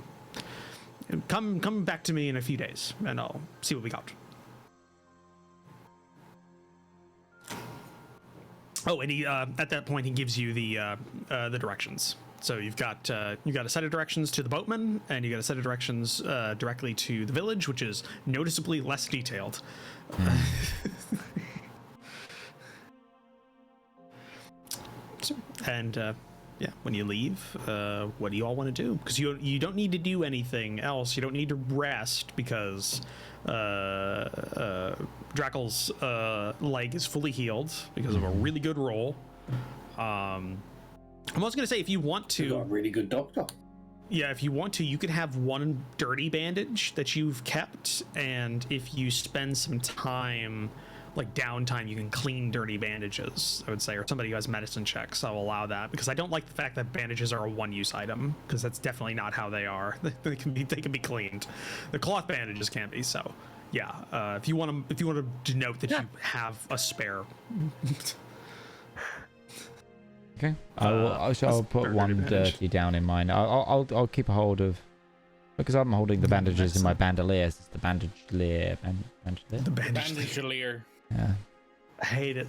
come back to me in a few days, and I'll see what we got. Oh, and he at that point he gives you the directions. So you've got a set of directions to the boatman, and you got a set of directions directly to the village, which is noticeably less detailed. And yeah, when you leave, what do you all want to do? Because you don't need to do anything else. You don't need to rest because Drakel's leg is fully healed because of a really good roll. I'm also gonna say if you want to, You've got a really good doctor. yeah, if you want to, you could have one dirty bandage that you've kept, and if you spend some time, like downtime, you can clean dirty bandages, I would say, or somebody who has medicine checks, I'll allow that, because I don't like the fact that bandages are a one-use item, because that's definitely not how they are. They can be cleaned. The cloth bandages can be, so yeah. If you want to denote that you have a spare. Okay. I'll put one dirty down in mine. I'll keep a hold of, because I'm holding the bandages in my bandoliers. It's the bandolier. The Bandagelier. Yeah. I hate it.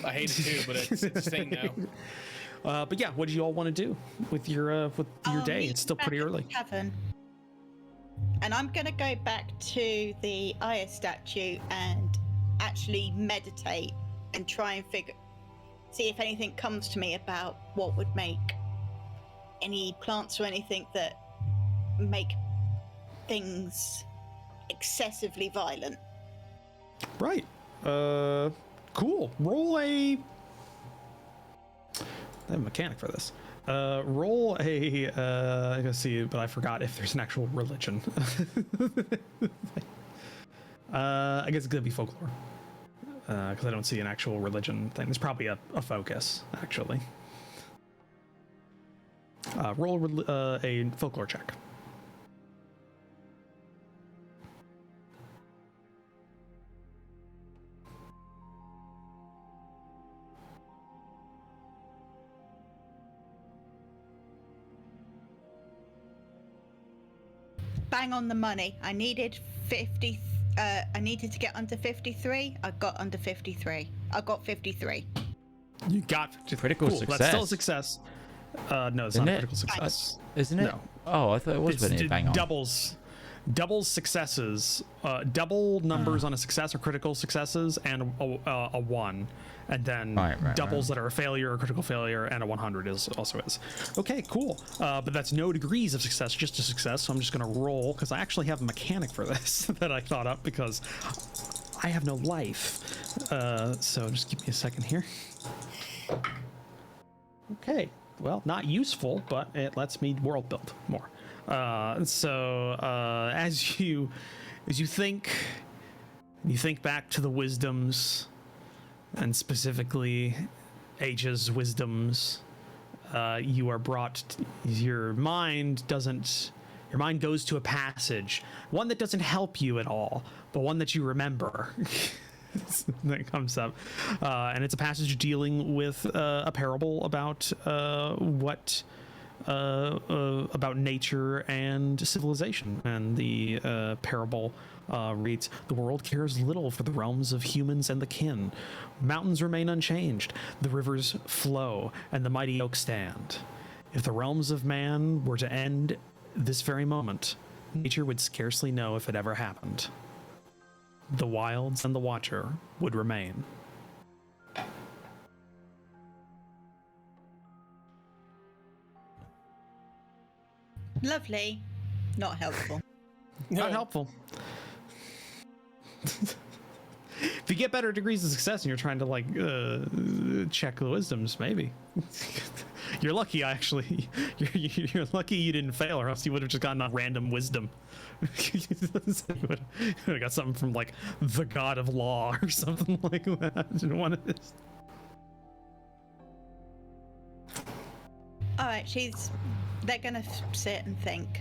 I hate it too, but it's a thing now. But yeah, what do you all want to do with your day? It's still pretty early. Tavern. And I'm gonna go back to the Aya statue and actually meditate and try and see if anything comes to me about what would make any plants or anything that make things excessively violent. Right. Cool. Roll a. I have a mechanic for this. Roll a. I gotta see, but I forgot if there's an actual religion. I guess it's gonna be folklore. Because I don't see an actual religion thing. There's probably a focus, actually. Roll a folklore check. Bang on the money. I needed 50. I needed to get under 53. I got under 53. I got 53. You got Critical cool. success. That's still a success. No, it's Isn't not a it? critical success. Isn't it? No. Oh, I thought it was It's when it bang on. double successes. Double numbers on a success or critical successes, and a 1, and then doubles that are a failure or critical failure, and a 100 also is. Okay, cool. But that's no degrees of success, just a success. So I'm just gonna roll because I actually have a mechanic for this that I thought up because I have no life. So just give me a second here. Okay. Well, not useful, but it lets me world build more. So as you think back to the wisdoms, and specifically Age's wisdoms, you are brought. Your mind goes to a passage, one that doesn't help you at all, but one that you remember. That comes up, and it's a passage dealing with a parable about about nature and civilization. And the parable reads, "The world cares little for the realms of humans and the kin. Mountains remain unchanged, the rivers flow, and the mighty oaks stand. If the realms of man were to end this very moment, nature would scarcely know if it ever happened. The wilds and the watcher would remain." Lovely. Not helpful. Not helpful. If you get better degrees of success and you're trying to check the wisdoms, maybe. You're lucky, actually. You're lucky you didn't fail, or else you would have just gotten a random wisdom. You would have got something from like the god of law or something like that. In one of this. All right, they're gonna sit and think.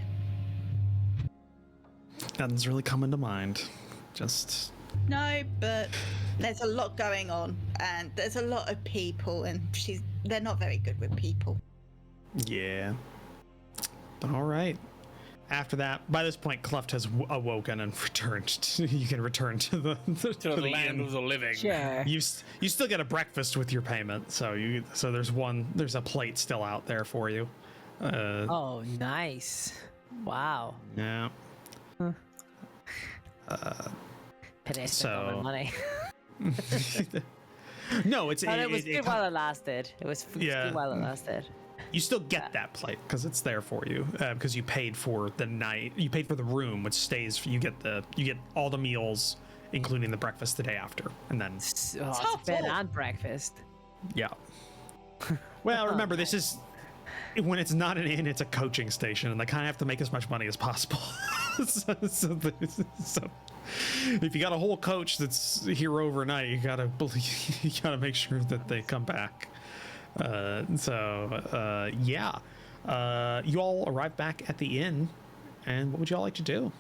Nothing's really coming to mind. Just. No, but there's a lot going on, and there's a lot of people, and they're not very good with people. Yeah. All right. after that, by this point, Kluft has awoken and returned. You can return to the land inn. of the living. Sure. You still get a breakfast with your payment, so there's a plate still out there for you. Oh, nice. Wow. Yeah. Pity I spent So- all my money. No, it's But it was good while it lasted. It was Yeah. good while it lasted. you still get that plate because it's there for you because you paid for the night. You paid for the room, which stays. You get all the meals, including the breakfast the day after, and then Oh, it's bed and breakfast. yeah. Well, remember this is when it's not an inn; it's a coaching station, and they kind of have to make as much money as possible. so if you got a whole coach that's here overnight, you gotta make sure that they come back. Yeah. You all arrive back at the inn, and what would you all like to do?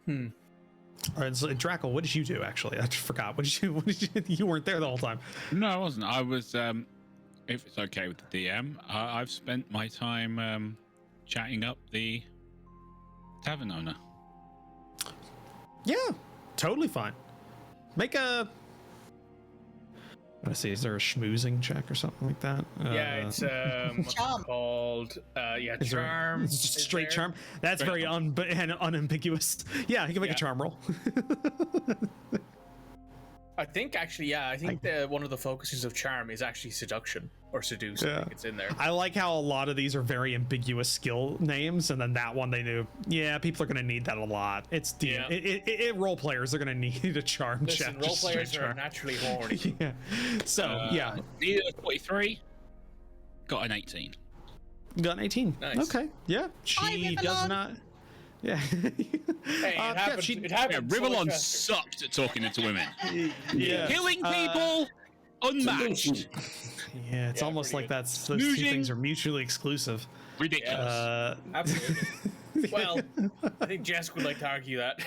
All right, so Drakel, what did you do? Actually, I just forgot. What did you? You weren't there the whole time. No, I wasn't. I was. If it's okay with the DM, I've spent my time chatting up the tavern owner. Yeah, totally fine. Make a. Let's see. Is there a schmoozing check or something like that? Yeah, it's what's Charm. it called? Yeah, Is there- charm. It's just is straight there. charm. That's very unambiguous. Yeah, you can make a Yeah. charm roll. I think actually, yeah, I think one of the focuses of charm is actually seduction or seduce. I think it's in there. I like how a lot of these are very ambiguous skill names, and then that one they knew. Yeah, people are going to need that a lot. It's role players are going to need a charm Listen, check. role just players straight are charm. naturally horny. Yeah. So yeah, Needed a 43. Got an 18. got an 18. Nice. Okay. Yeah, she Rivalon. does not. Yeah. Hey, it happened. she- it Yeah, happened. so much Rivalon faster. sucked at talking into women. Yeah. Killing people, unmatched. Yeah, it's Yeah, almost pretty like good. that's those two Snoozing. things are mutually exclusive. Ridiculous. Absolutely. Well, I think Jess would like to argue that.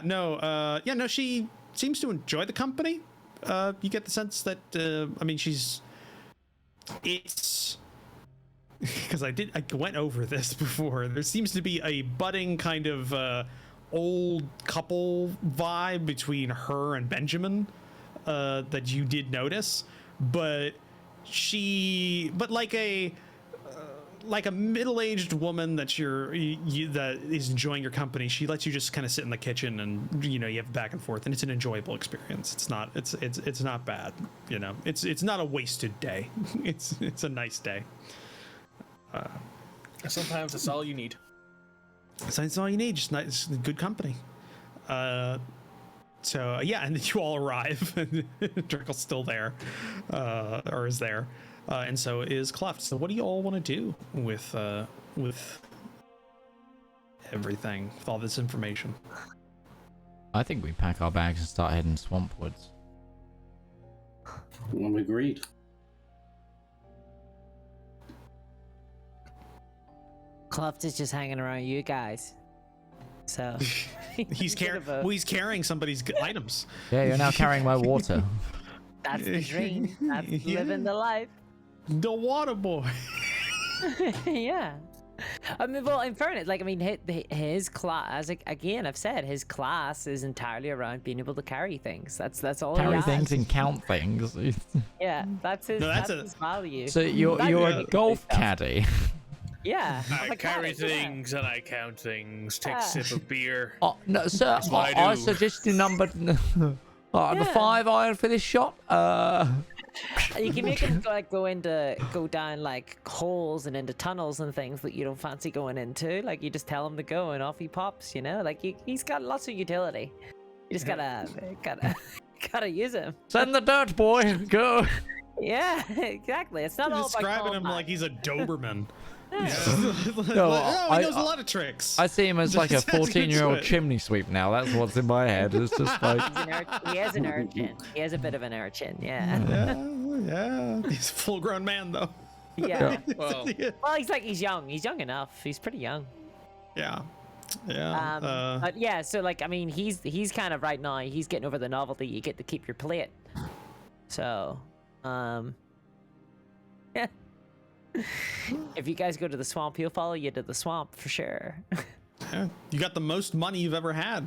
No, she seems to enjoy the company. You get the sense that it's because I went over this before. There seems to be a budding kind of old couple vibe between her and Benjamin that you did notice, but like a middle-aged woman that that is enjoying your company. She lets you just kind of sit in the kitchen and you have back and forth, and it's an enjoyable experience. It's not bad. It's not a wasted day. It's a nice day. Sometimes that's all you need. So that's all you need. Just nice, good company. And then you all arrive, and Drakel's still there, or is there, and so is Kluft. So what do you all want to do with everything, with all this information? I think we pack our bags and start heading swampwards. Agreed. Kluft is just hanging around you guys. So He's carrying somebody's items. Yeah, you're now carrying my water. That's the dream. That's Yeah. living the life. The water boy. Yeah. I mean, well, in fairness, his class, again, I've said his class is entirely around being able to carry things. That's all. Carry he things has. and count things. Yeah, that's his. No, that's his value. So you're a golf caddy. Yeah. I like carry that, yeah. things and I count things. Take Yeah. a sip of beer. Oh no, sir. what I I do. suggest the number. The Yeah. 5 iron for this shot. You can make him go down like holes and into tunnels and things that you don't fancy going into. Like you just tell him to go and off he pops. Like he's got lots of utility. You just gotta use him. Send the dirt boy. Go. Yeah, exactly. It's not You're all about describing him combat. like he's a Doberman. No, He knows a lot of tricks. I see him as like a That's a good 14-year-old switch. chimney sweep now. That's what's in my head. It's just like He has an urchin. He has a bit of an urchin. Yeah. Yeah. He's a full-grown man though. Yeah. Well, Well, he's young. He's young enough. He's pretty young. Yeah. But yeah, so he's kind of right now. He's getting over the novelty. You get to keep your plate, So, yeah. If you guys go to the swamp, he'll follow you to the swamp for sure. Yeah. You got the most money you've ever had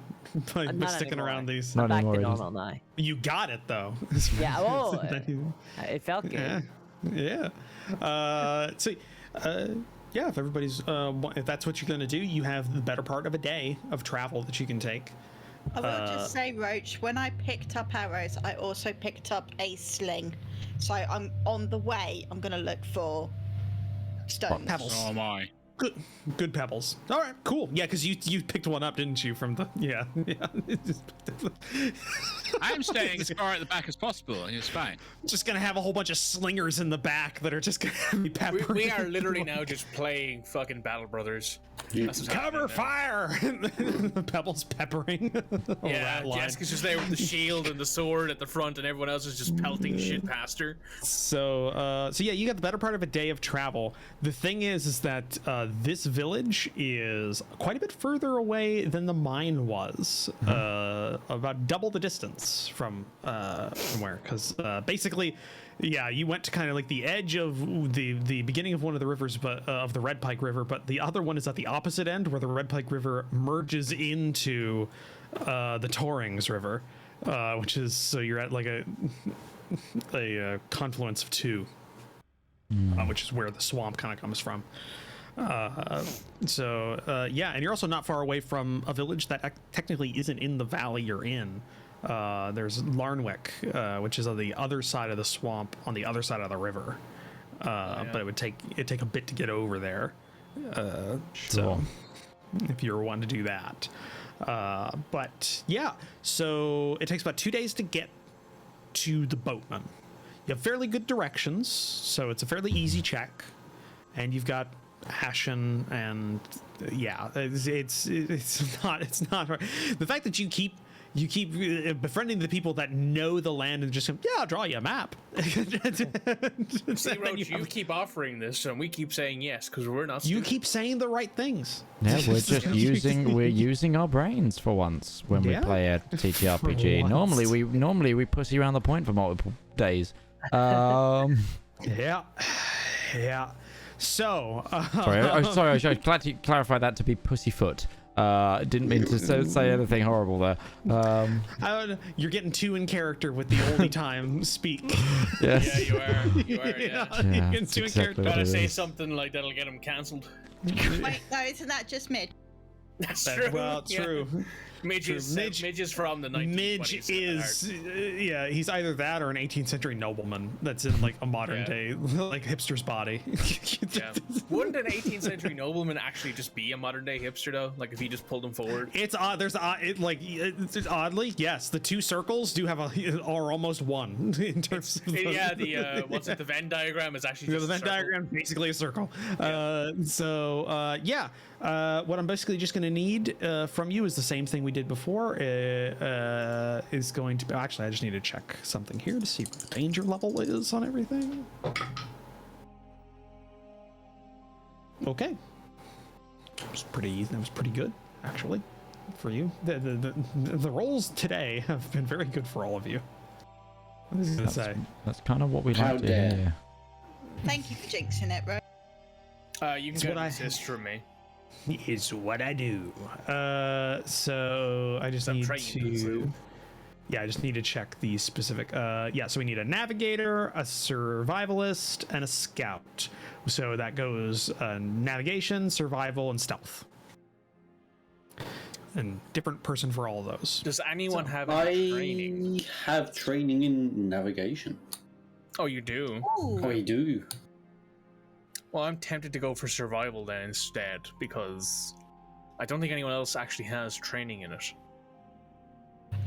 by Not sticking anymore. around these. Not Back anymore, to it is. normal now. You got it though. Yeah, oh, it felt good. Yeah. Yeah, if everybody's if that's what you're gonna do, you have the better part of a day of travel that you can take. I will just say, Roach, when I picked up arrows, I also picked up a sling. So I'm on the way. I'm gonna look for stones. Pebbles. So am I. Good pebbles. All right, cool. Yeah, because you picked one up, didn't you? From the yeah. I'm staying as far at the back as possible. It's fine. Just gonna have a whole bunch of slingers in the back that are just gonna be peppering. We are literally now just playing fucking Battle Brothers. That's what's Cover happening fire! Pebbles peppering. Yeah, Jeska's just there with the shield and the sword at the front, and everyone else is just pelting shit past her. So yeah, you got the better part of a day of travel. The thing is that this village is quite a bit further away than the mine was. About double the distance from where, because basically, yeah, you went to kind of like the edge of the beginning of one of the rivers, but of the Red Pike River, but the other one is at the opposite end where the Red Pike River merges into the Torrings River, which is, so you're at like a confluence of two, which is where the swamp kind of comes from. Yeah, and you're also not far away from a village that technically isn't in the valley you're in. There's Larnwick, which is on the other side of the swamp, on the other side of the river. But it'd take a bit to get over there. So if you were wanting to do that. But yeah, so it takes about 2 days to get to the boatman. You have fairly good directions, so it's a fairly easy check, and you've got Ashen, and yeah, it's not right. The fact that you keep befriending the people that know the land and just yeah, I'll draw you a map. See, Roach, you keep offering this, and we keep saying yes because we're not. You keep saying the right things. Yeah, we're just using our brains for once when we play a TTRPG. Normally we pussy around the point for multiple days. Yeah. So, sorry, I should clarify that to be pussyfoot. Didn't mean to say anything horrible there. You're getting too in character with the oldie time speak. Yes. Yeah, you are. Yeah, You're you're getting too in character. Gotta say something like that'll get him cancelled. Wait, no, isn't that just mid? That's true. Well, true. Midge is from the 1920s. Midge is, he's either that or an 18th century nobleman that's in like a modern day, like hipster's body. Yeah. Wouldn't an 18th century nobleman actually just be a modern day hipster though? Like if he just pulled him forward? It's odd. It's oddly, yes, the two circles do have are almost one in terms of the Venn diagram is actually just the Venn diagram basically a circle. Yeah. What I'm basically just going to need from you is the same thing we did before. Is going to be, actually, I just need to check something here to see what the danger level is on everything. Okay, that was pretty good actually for you. The rolls today have been very good for all of you. I was going to say that's kind of what we like to hear. Thank you for jinxing it, bro. You can get an assist from me. Is what I do. So I just need to. Yeah, I just need to check the specific. So we need a navigator, a survivalist, and a scout. So that goes navigation, survival, and stealth. And different person for all of those. Does anyone have any training? I have training in navigation. Oh, you do? Ooh. I do. Well, I'm tempted to go for survival then instead, because I don't think anyone else actually has training in it.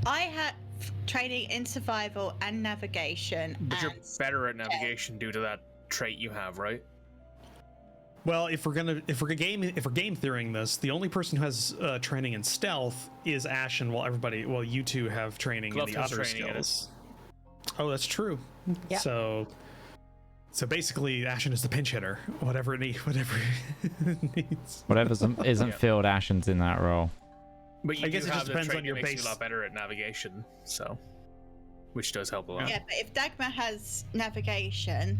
I have training in survival and navigation. But you're better at navigation due to that trait you have, right? Well, if we're game theorying this, the only person who has training in stealth is Ashen, while you two have training Kluft in the other skills. Oh, that's true. Yeah. So basically, Ashen is the pinch hitter. Whatever it needs. Whatever isn't filled, Ashen's in that role. But I guess it just depends on your makes base. you a lot better at navigation. So. which does help a lot. Yeah, but if Dagmar has navigation,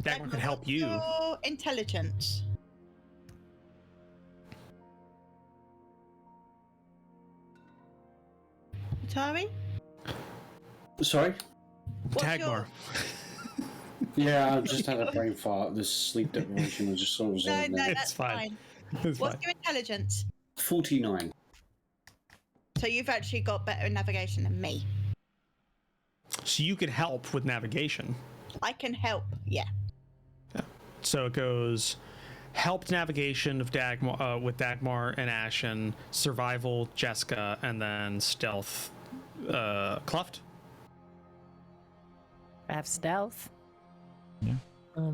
Dagmar could help what's you. your intelligence? Utari? Sorry? What's Dagmar. Yeah, I just had a brain fart. The sleep deprivation was just sort of No, zoned no, out. that's fine. fine. It's What's fine. your intelligence? 49. So you've actually got better navigation than me. So you could help with navigation. I can help, yeah. So it goes helped navigation of Dagmar with Dagmar and Ashen, survival Jeska, and then stealth Kluft. I have stealth. Yeah. All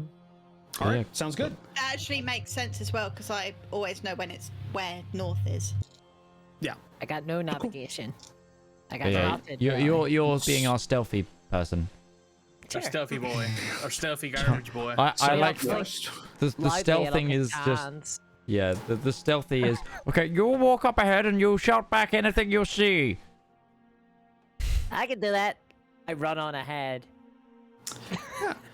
right, Yeah. sounds good. That actually makes sense as well because I always know when it's where north is. Yeah. I got no navigation. I got Yeah, nothing. you're being our stealthy person. Our stealthy boy. Our stealthy garbage boy. I like First, the stealth thing is just hands. yeah. The stealthy is okay. You'll walk up ahead and you'll shout back anything you see. I can do that. I run on ahead.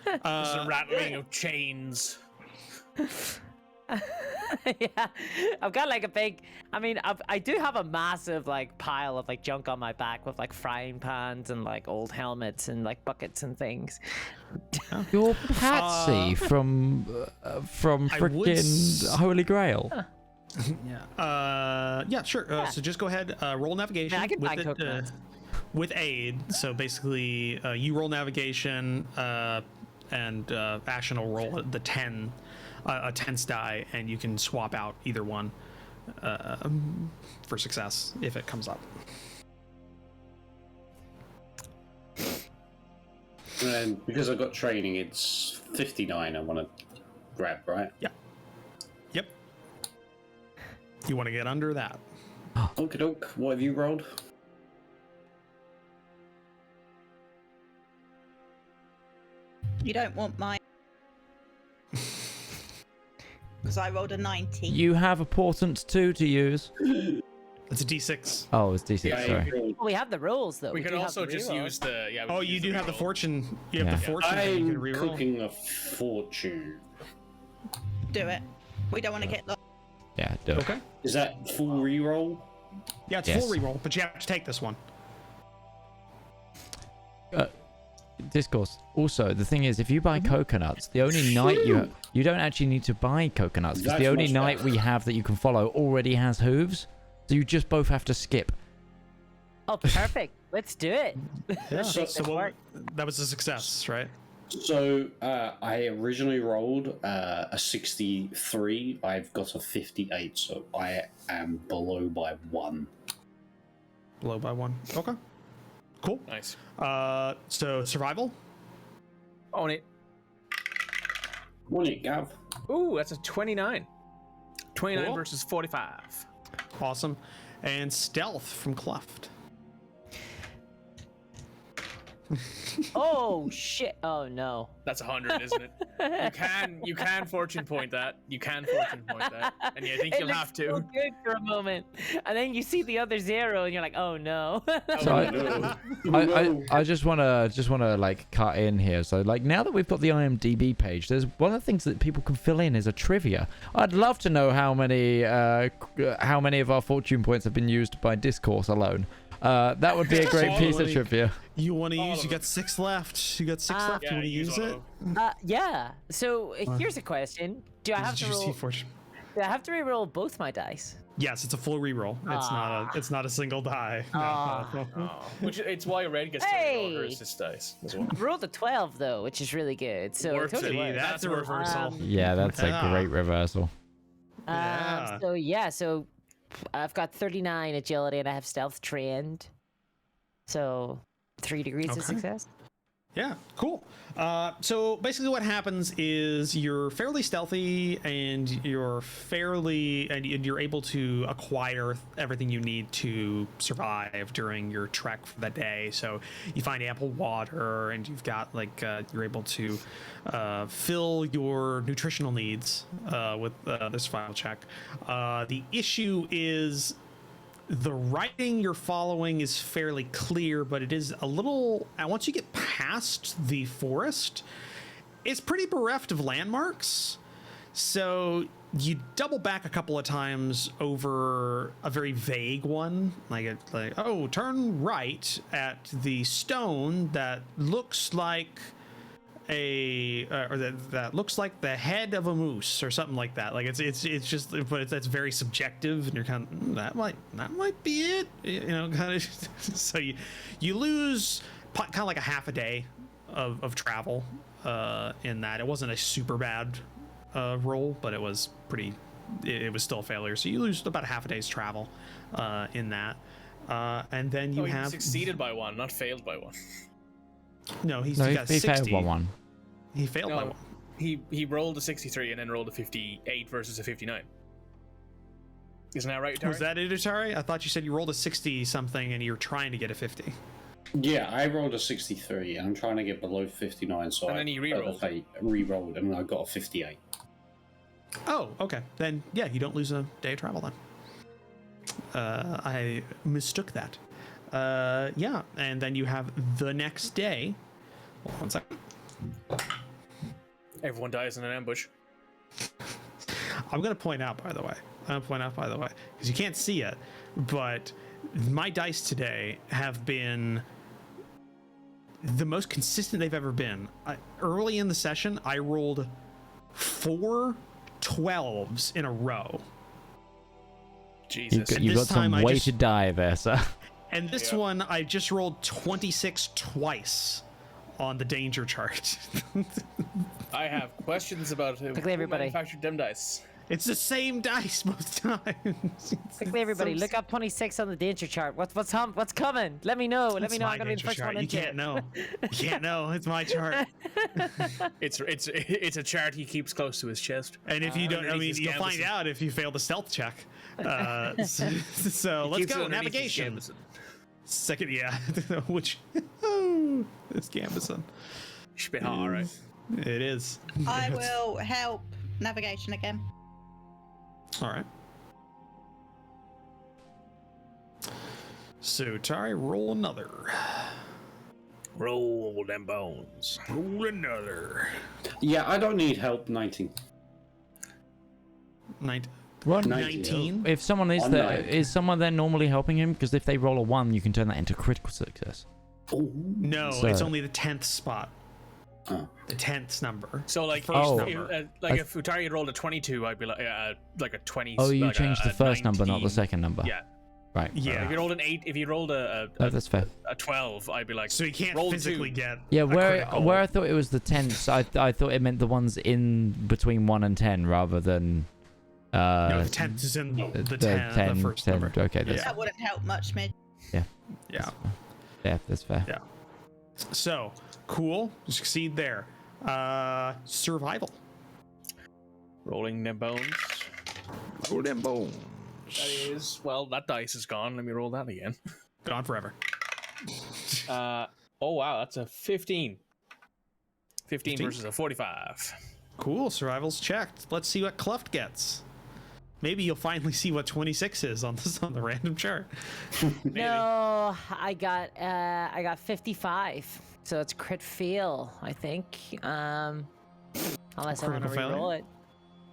There's a rattling of chains. Yeah, I've got like a big. I mean, I do have a massive like pile of like junk on my back with like frying pans and like old helmets and like buckets and things. You're Patsy from I would frickin' Holy Grail. yeah, sure. So just go ahead, roll navigation I can with find it, coconuts. with aid. So basically, you roll navigation, and Ashen will roll the 10, a 10s die, and you can swap out either one for success if it comes up. And because I've got training, it's 59 I want to grab, right? Yeah. Yep. You want to get under that? Okie doke, what have you rolled? You don't want mine. Because I rolled a 90. You have a portent 2 to use. It's a D6. Oh, it's D6. Yeah, Sorry. rolled. Well, we have the rules though. We could do have also the just reroll. use the. Yeah, we Oh, could you use do the have the reroll. fortune. You have the Yeah. fortune that you can I'm reroll. cooking a fortune. Do it. We don't want to get lost. Yeah, do it. Okay. Is that full reroll? Yeah, it's Yes. full reroll, but you have to take this one. Discourse. Also, the thing is, if you buy coconuts, the only night you don't actually need to buy coconuts because the That's only much night better. we have that you can follow already has hooves, so you just both have to skip. Oh, perfect. Let's do it. Yeah. So- So that was a success, right? So I originally rolled a 63. I've got a 58, so I am below by 1. Below by 1. Okay. Cool. Nice. So survival. On it. On it, Gav. Ooh, that's a 29. 29 Cool. versus 45. Awesome. And stealth from Kluft. Oh shit. Oh no. That's 100, isn't it? You can fortune point that. You can fortune point that, and you think It you'll looks have so to. good for a moment, and then you see the other 0, and you're like, oh no. So I just wanna like cut in here. So like now that we've got the IMDb page, there's one of the things that people can fill in is a trivia. I'd love to know how many of our fortune points have been used by discourse alone. That would be a great piece of trivia. You want to All use? of You them. got 6 left. You got 6 left. You Yeah, want to use use all it? of them. Yeah. So here's a question: Do I have Did to you see roll? fortune? Do I have to re-roll both my dice? Yes, it's a full reroll. It's not a single die. No. Oh, which it's why red gets to Hey! reroll versus dice as well. I rolled a 12 though, which is really good. So Worth it totally it. works. That's a reversal. Yeah, that's a Yeah. great reversal. Yeah. So I've got 39 agility and I have stealth trained. So 3 degrees of Okay. success. Yeah, cool. So basically what happens is you're fairly stealthy and you're you're able to acquire everything you need to survive during your trek for the day. So you find ample water and you've got like, you're able to fill your nutritional needs with the survival check. The issue is The writing you're following is fairly clear, but it is a little. And once you get past the forest, it's pretty bereft of landmarks. So you double back a couple of times over a very vague one, like oh, turn right at the stone that looks like that looks like the head of a moose or something like that. Like it's just, but that's very subjective, and you're kind of that might be it, kind of. So you lose kind of like a half a day of travel in that. It wasn't a super bad roll, but it was pretty. It was still a failure. So you lose about a half a day's travel in that, and then you have succeeded by one, not failed by one. No, he got he 60. failed by one. He failed by one. He rolled a 63 and then rolled a 58 versus a 59. Isn't that right, Utari? Was that it, Utari? I thought you said you rolled a 60 something and you're trying to get a 50. Yeah, I rolled a 63 and I'm trying to get below 59, so and then he re-rolled. I re-rolled and I got a 58. Oh, okay. Then yeah, you don't lose a day of travel then. I mistook that. Yeah, and then you have the next day. Hold on 1 second. Everyone dies in an ambush. I'm gonna point out, by the way, because you can't see it, but my dice today have been the most consistent they've ever been. Early in the session, I rolled 4 12s in a row. Jesus. You've got some way to die there, sir. And this one, I just rolled 26 twice on the danger chart. I have questions about who everybody. manufactured them dice. It's the same dice most times. Quickly, everybody, look up 26 on the danger chart. What's coming? Let me know. Let me know. I'm gonna be the first one You into can't know. You can't know. It's my chart. It's a chart he keeps close to his chest. And if you don't, I mean, you'll find out if you fail the stealth check. So let's go. Navigation. Second, yeah. Which, it's Gambison. Should be hard, right? It is. I will help navigation again. All right. So, Tari, roll another. Roll them bones. Roll another. Yeah, I don't need help. 19. 19. If someone is On there, 9. is someone there normally helping him? Because if they roll a 1, you can turn that into critical success. No, So- it's only the 10th spot. Oh. The 10th number. So like, First Oh. number. if Utari had rolled a 22, I'd be like a 20. Oh, you like changed the first number, not the 19. second number. Yeah. Right. Yeah. If you rolled an 8, if you rolled Oh, that's fair. a 12, I'd be like. So you can't roll physically 2. get. Yeah, a critical. where I thought it was the 10s, I thought it meant the ones in between 1 and 10 rather than. No, the 10th is in the 10, the first number. Okay, that's, That wouldn't help much, Midge. Yeah. yeah, that's fair. Yeah. So, cool. You succeed there. Survival. Rolling them bones. Roll them bones. That is, well, that dice is gone. Let me roll that again. Gone forever. Oh wow, that's a 15. 15 versus a 45. Cool. Survival's checked. Let's see what Kluft gets. Maybe you'll finally see what 26 is on the random chart. No, I got 55. So it's crit fail, I think. Unless I want to Critical failure? reroll it.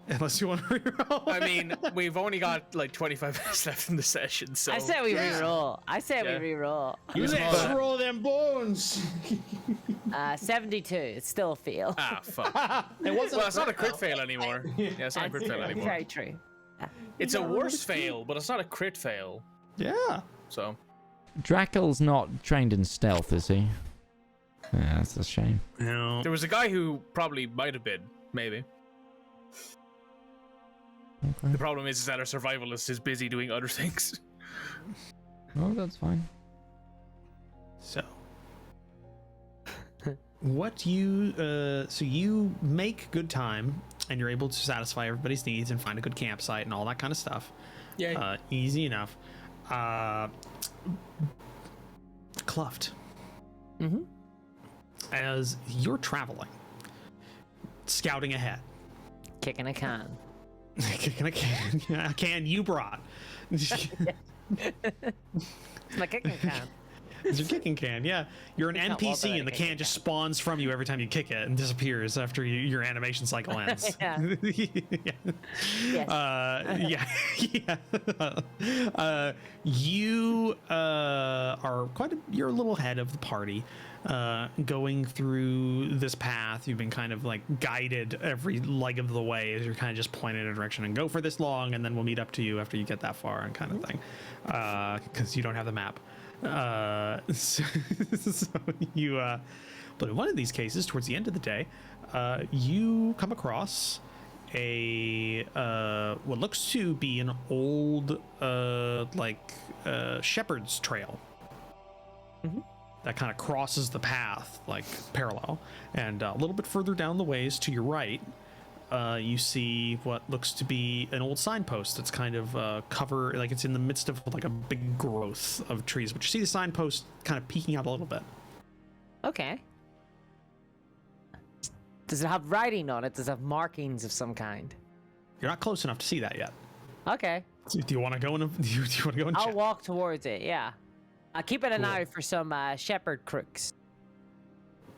Unless you want to reroll. I mean, we've only got like 25 minutes left in the session, so. I said we reroll. I said we reroll. Let's roll them bones. 72. It's still a fail. Ah, fuck. It wasn't. Well, it's not a crit fail anymore. Yeah, it's not a crit fail anymore. Very true. It's a worse fail, but it's not a crit fail. Yeah. So. Drakel's not trained in stealth, is he? Yeah, that's a shame. No. There was a guy who probably might have been, maybe. Okay. The problem is that our survivalist is busy doing other things. Oh, that's fine. So, what you so you make good time, and you're able to satisfy everybody's needs and find a good campsite and all that kind of stuff. Yeah. Easy enough. Kluft. Mm-hmm. As you're traveling, scouting ahead, Kicking a can. a can you brought. It's my kicking can. It's your kicking can, yeah. You're an It's not NPC Wolfsbane and the kicking can just can. spawns from you every time you kick it and disappears after your animation cycle ends. Yeah. Yeah. Yeah. You are you're a little ahead of the party. Going through this path, you've been kind of like guided every leg of the way as you're kind of just pointed in a direction and go for this long, and then we'll meet up to you after you get that far and kind of thing, because you don't have the map. So you, but in one of these cases, towards the end of the day, you come across a what looks to be an old shepherd's trail. That kind of crosses the path, like parallel, and a little bit further down the ways to your right, you see what looks to be an old signpost that's kind of like it's in the midst of like a big growth of trees, but you see the signpost kind of peeking out a little bit. Okay. Does it have writing on it? Does it have markings of some kind? You're not close enough to see that yet. Okay. Do you want to go in? Do you want to go and I'll check? walk towards it, yeah. I'll keep an Cool. eye for some shepherd crooks.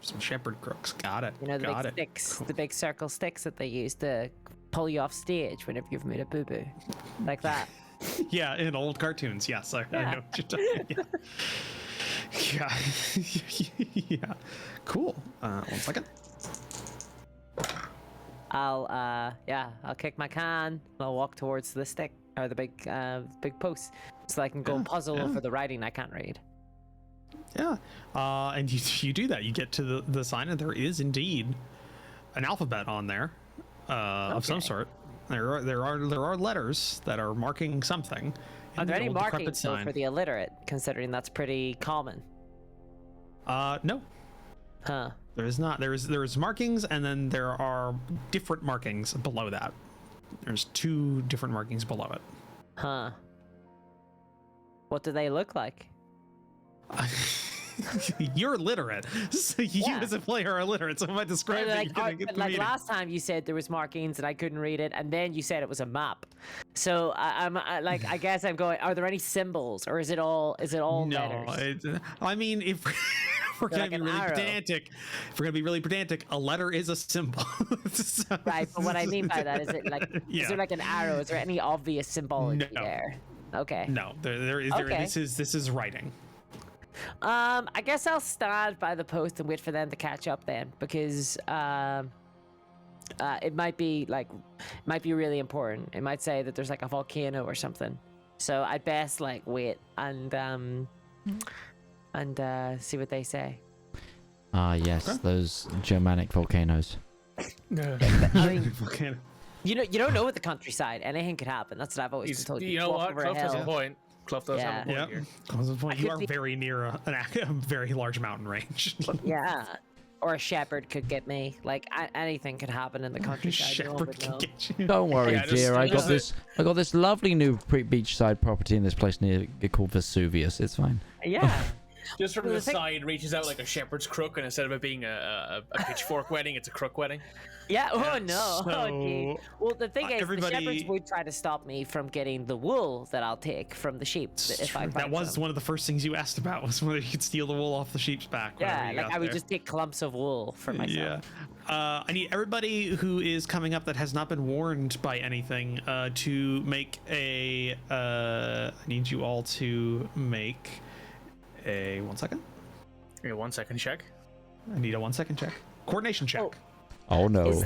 Some shepherd crooks. Got it. You know, the Got big it. sticks, the big circle sticks that they use to pull you off stage whenever you've made a boo-boo. Like that. Yeah, in old cartoons. Yes, I know what you're talking about. Yeah. Yeah. Cool. 1 second. I'll kick my can and I'll walk towards the stick or the big post so I can go and puzzle over the writing I can't read. Yeah, and you do that. You get to the sign, and there is indeed an alphabet on there of some Okay. sort. There are letters that are marking something. Are in there the any old decrepit markings though sign. for the illiterate, considering that's pretty common? No, Huh. there is not. There's markings, and then there are different markings below that. There's 2 different markings below it. Huh. What do they look like? You're literate, so you Yeah. as a player are illiterate. So if I describe it, you're gonna get the meaning. last time you said there was markings and I couldn't read it, and then you said it was a map. So I guess I'm going. Are there any symbols, or is it all No, letters? I mean, if we're gonna Like be an really arrow. pedantic, a letter is a symbol. So- Right, but what I mean by that is it like Yeah. is there like an arrow? Is there any obvious symbology No. there? Okay. No, there is. Okay. This is writing. I guess I'll stand by the post and wait for them to catch up then, because it might be really important. It might say that there's like a volcano or something. So I'd best like wait and see what they say. Ah, yes, those Germanic volcanoes. I mean, Volcano. you don't know with the countryside. Anything could happen. That's what I've always been told. You know walk what? over a Kluft has a hill. point. Kluft does have a point Yeah. here. Cause of the point, you could are be- very near a very large mountain range. Yeah. Or a shepherd could get me. Like anything could happen in the countryside. No one Shepherd would can know. get you. Don't worry, Yeah, just- dear. I got just- this lovely new beachside property in this place near called Vesuvius. It's fine. Yeah. Just from Well, the the thing- side, reaches out like a shepherd's crook, and instead of it being a pitchfork wedding, it's a crook wedding. Yeah. Oh no. Oh, gee. So, Well, the thing is, everybody- the shepherds would try to stop me from getting the wool that I'll take from the sheep if I find that was some. one of the first things you asked about, was whether you could steal the wool off the sheep's back. whenever Yeah, you like got I would there. just take clumps of wool for myself. Yeah. I need everybody who is coming up that has not been warned by anything to make a. I need you all to make a 1 second. Okay, 1 second check. I need a 1 second check. Coordination check. Oh. Oh no. Is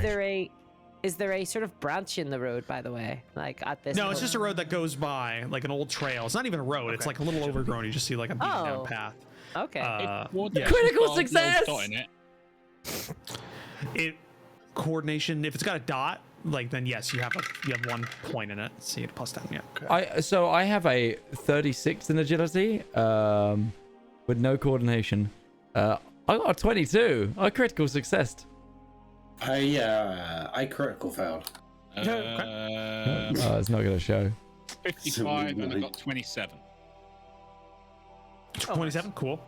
there a sort of branch in the road, by the way? Like at this. No, it's point? just a road that goes by, like an old trail. It's not even a road. It's like a little overgrown. You just see like a beaten down Oh. path. Okay. Yeah. Critical success! Dot in it. It coordination. If it's got a dot, like then yes, you have 1 point in it. So you get a plus 10. Yeah. So I have a 36 in agility, with no coordination. I got a 22. I critical success. I critical failed. Oh, it's not gonna show. 55 and I got 27. 27. Cool.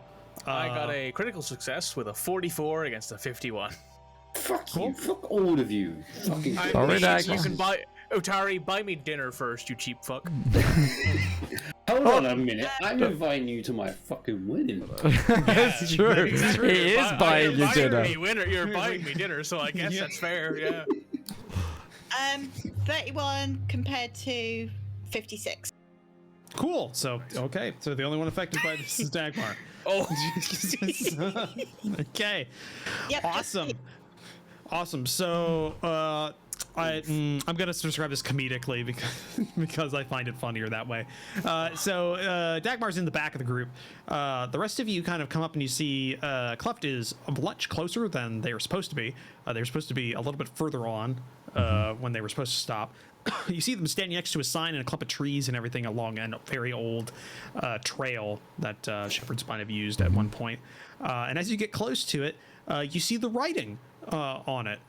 I got a critical success with a 44 against a 51. Fuck you. Fuck all of you. Fucking Sorry, You Dagmar. can buy. Utari, buy me dinner first, you cheap fuck. Hold on a minute. I'm inviting you to my fucking wedding. That's true. He is buying you dinner. You're buying me dinner, so I guess that's fair. Yeah. 31 compared to 56. Cool. So okay. So the only one affected by this is Dagmar. Oh. Okay. Yep. Awesome. So I'm gonna describe this comedically because I find it funnier that way. So Dagmar's in the back of the group. The rest of you kind of come up and you see Kluft is much closer than they were supposed to be. They were supposed to be a little bit further on when they were supposed to stop. You see them standing next to a sign and a clump of trees and everything along a very old trail that shepherds might have used at one point. And as you get close to it, you see the writing on it.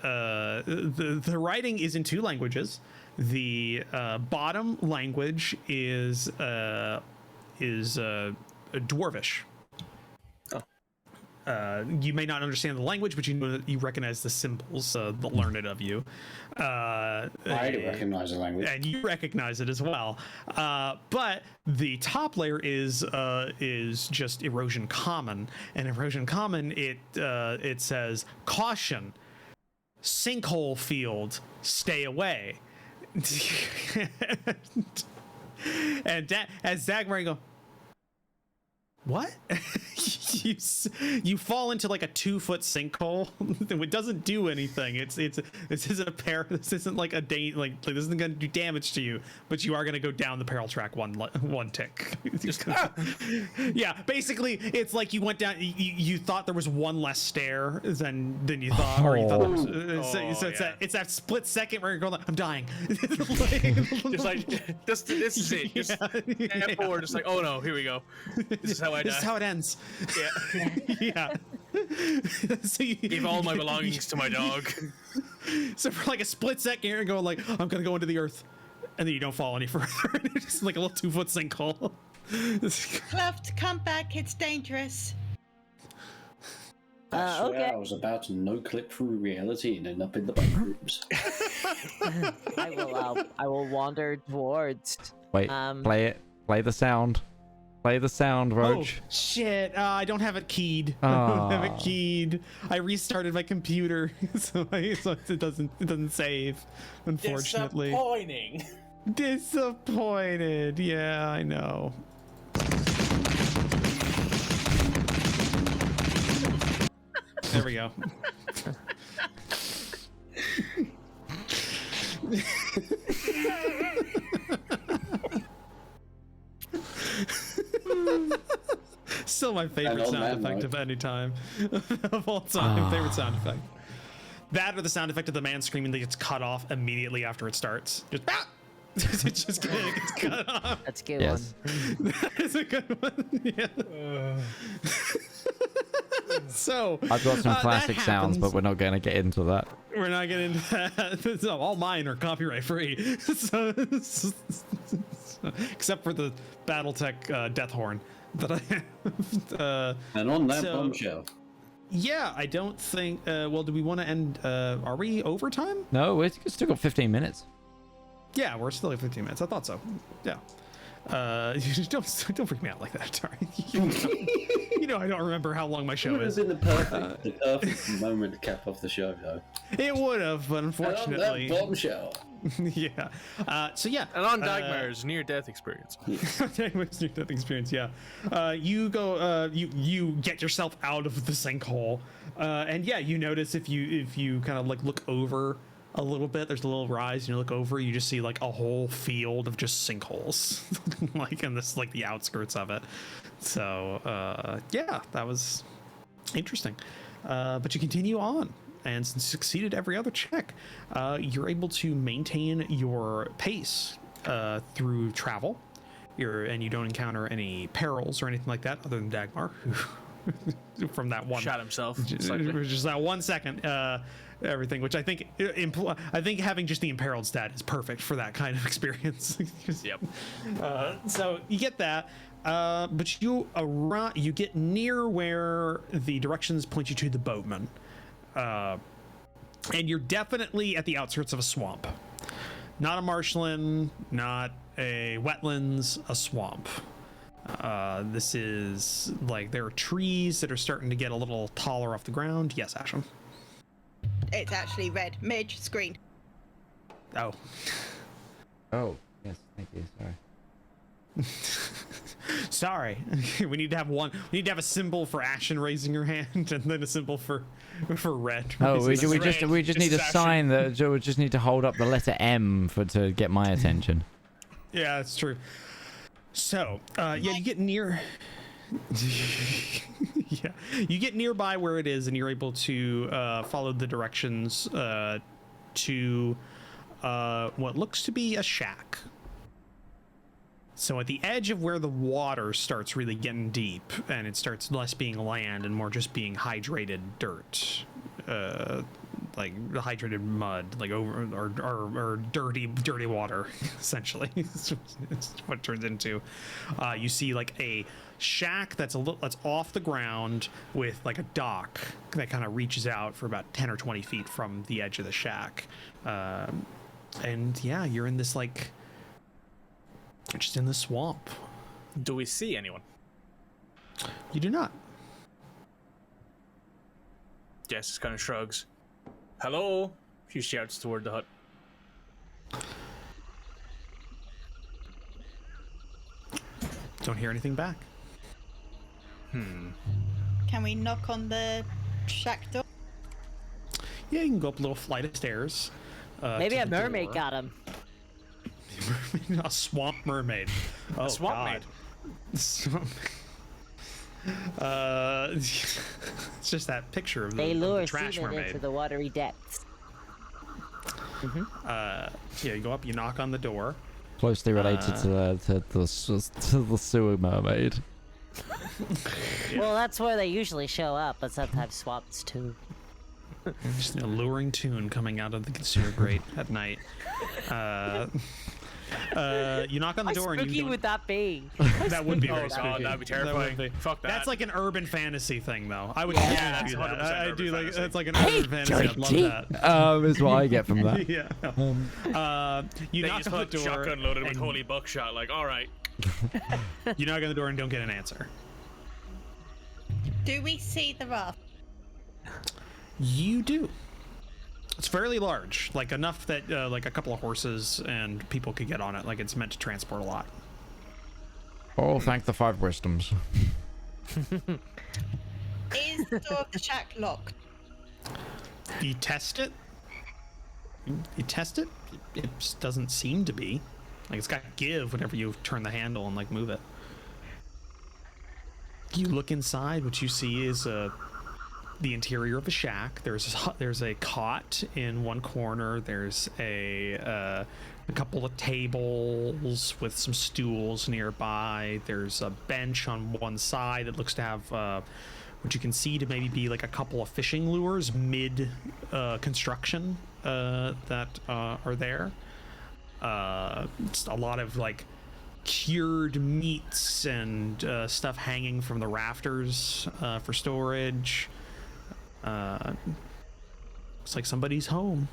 The writing is in two languages. The bottom language is Dwarvish. You may not understand the language, but you recognize the symbols, the learned of you. I recognize the language. And you recognize it as well. But the top layer is just Erosion Common. And Erosion Common, it says, caution, sinkhole field, stay away. And as Dagmar, you go, what? you fall into like a 2-foot sinkhole. It doesn't do anything. This isn't a pair. This isn't like a day. Like this isn't gonna do damage to you, but you are gonna go down the peril track one tick. Yeah, basically, it's like you went down. You thought there was one less stair than you thought, or you thought there was. So it's that split second where you're going like, I'm dying. Just like this is it. Just step forward. Just like, oh no, here we go. This is how I die. This is how it ends. Yeah. Yeah. So you give all my belongings to my dog. So for like a split second, you're going like, I'm gonna go into the earth, and then you don't fall any further. It's just like a little 2-foot sinkhole. Kluft, come back. It's dangerous. Okay. I was about to no-clip through reality and end up in the back rooms. I will wander towards. Wait, play it. Play the sound. Play the sound, Roach. Oh, shit. I don't have it keyed. I don't have it keyed. I restarted my computer, so it doesn't save, unfortunately. Disappointed. Yeah, I know. There we go. Still my favorite sound effect of any time of all time. Favorite sound effect. That or the sound effect of the man screaming that gets cut off immediately after it starts. Just it just gets cut off. That's a good one. That is a good one. Yeah. So I've got some classic sounds, but we're not going to get into that. We're not getting into that. So all mine are copyright free. So, except for the BattleTech Death Horn that I have. And on that bombshell. Yeah, I don't think. Well, do we want to end? Are we overtime? No, we've still got 15 minutes. Yeah, we're still at 15 minutes. I thought so. Yeah. Don't freak me out like that, sorry. You know I don't remember how long my show is. It would have been the perfect moment to cap off the show, though. It would have, but unfortunately. That bombshell. Yeah. So yeah. And on Dagmar's near-death experience. Dagmar's near-death experience. Yeah. You go. You get yourself out of the sinkhole, and yeah, you notice if you kind of like look over a little bit, there's a little rise, and you look over, you just see like a whole field of just sinkholes, like in this like the outskirts of it. So yeah, that was interesting. But you continue on, and since you succeeded every other check, you're able to maintain your pace through travel. And you don't encounter any perils or anything like that, other than Dagmar, who from that one shot himself. Just that 1 second. Everything, which I think having just the imperiled stat is perfect for that kind of experience. Yep. So you get that, but you get near where the directions point you to the boatman, And you're definitely at the outskirts of a swamp. Not a marshland, not a wetlands, a swamp. This is like there are trees that are starting to get a little taller off the ground. Yes, Ashen. It's actually red. Mid-screen. Oh. Oh, yes, thank you. Sorry. Sorry. We need to have one. We need to have a symbol for Ashen raising her hand, and then a symbol for red. Oh, we raising just her hand. need a sign that we just need to hold up the letter M to get my attention. Yeah, that's true. So, yeah, you get near. Yeah, you get nearby where it is, and you're able to follow the directions to what looks to be a shack. So at the edge of where the water starts really getting deep, and it starts less being land and more just being hydrated dirt, like hydrated mud, like over or dirty water, essentially. It's what it turns into. You see like a shack that's off the ground with like a dock that kind of reaches out for about 10 or 20 feet from the edge of the shack, and yeah, you're in this like. Just in the swamp. Do we see anyone? You do not. Jess kind of shrugs. Hello? She shouts toward the hut. Don't hear anything back. Can we knock on the shack door? Yeah, you can go up a little flight of stairs. Maybe to a the mermaid door. got him. A swamp mermaid. Oh, A swamp God. maid. Swamp. It's just that picture of They the lure trash seamen mermaid. into the watery depths. Yeah, you go up, you knock on the door. Closely related to the sewer mermaid. Well, that's where they usually show up, but sometimes swamps too. Just an alluring tune coming out of the sewer grate at night. You knock on the How door and spooky you would that be? that would be very Oh, spooky. God, that'd be terrifying. That would be. Fuck that. That's like an urban fantasy thing, though. I would Yeah, do that's that. 100% I urban do like fantasy. that's like an urban fantasy. I'd love that. Is what I get from that. Yeah. You They knock just on the put door. shotgun loaded with and holy buckshot. Like, all right. You knock on the door and don't get an answer. Do we see the raft? You do. It's fairly large, like enough that like a couple of horses and people could get on it. Like it's meant to transport a lot. Oh, thank the 5 wisdoms. Is the door of the shack locked? You test it. You test it. It just doesn't seem to be. Like it's got give whenever you turn the handle and like move it. You look inside. What you see is the interior of a shack. There's a cot in one corner. There's a couple of tables with some stools nearby. There's a bench on one side that looks to have what you can see to maybe be like a couple of fishing lures mid construction that are there. Just a lot of like cured meats and stuff hanging from the rafters for storage. Looks like somebody's home.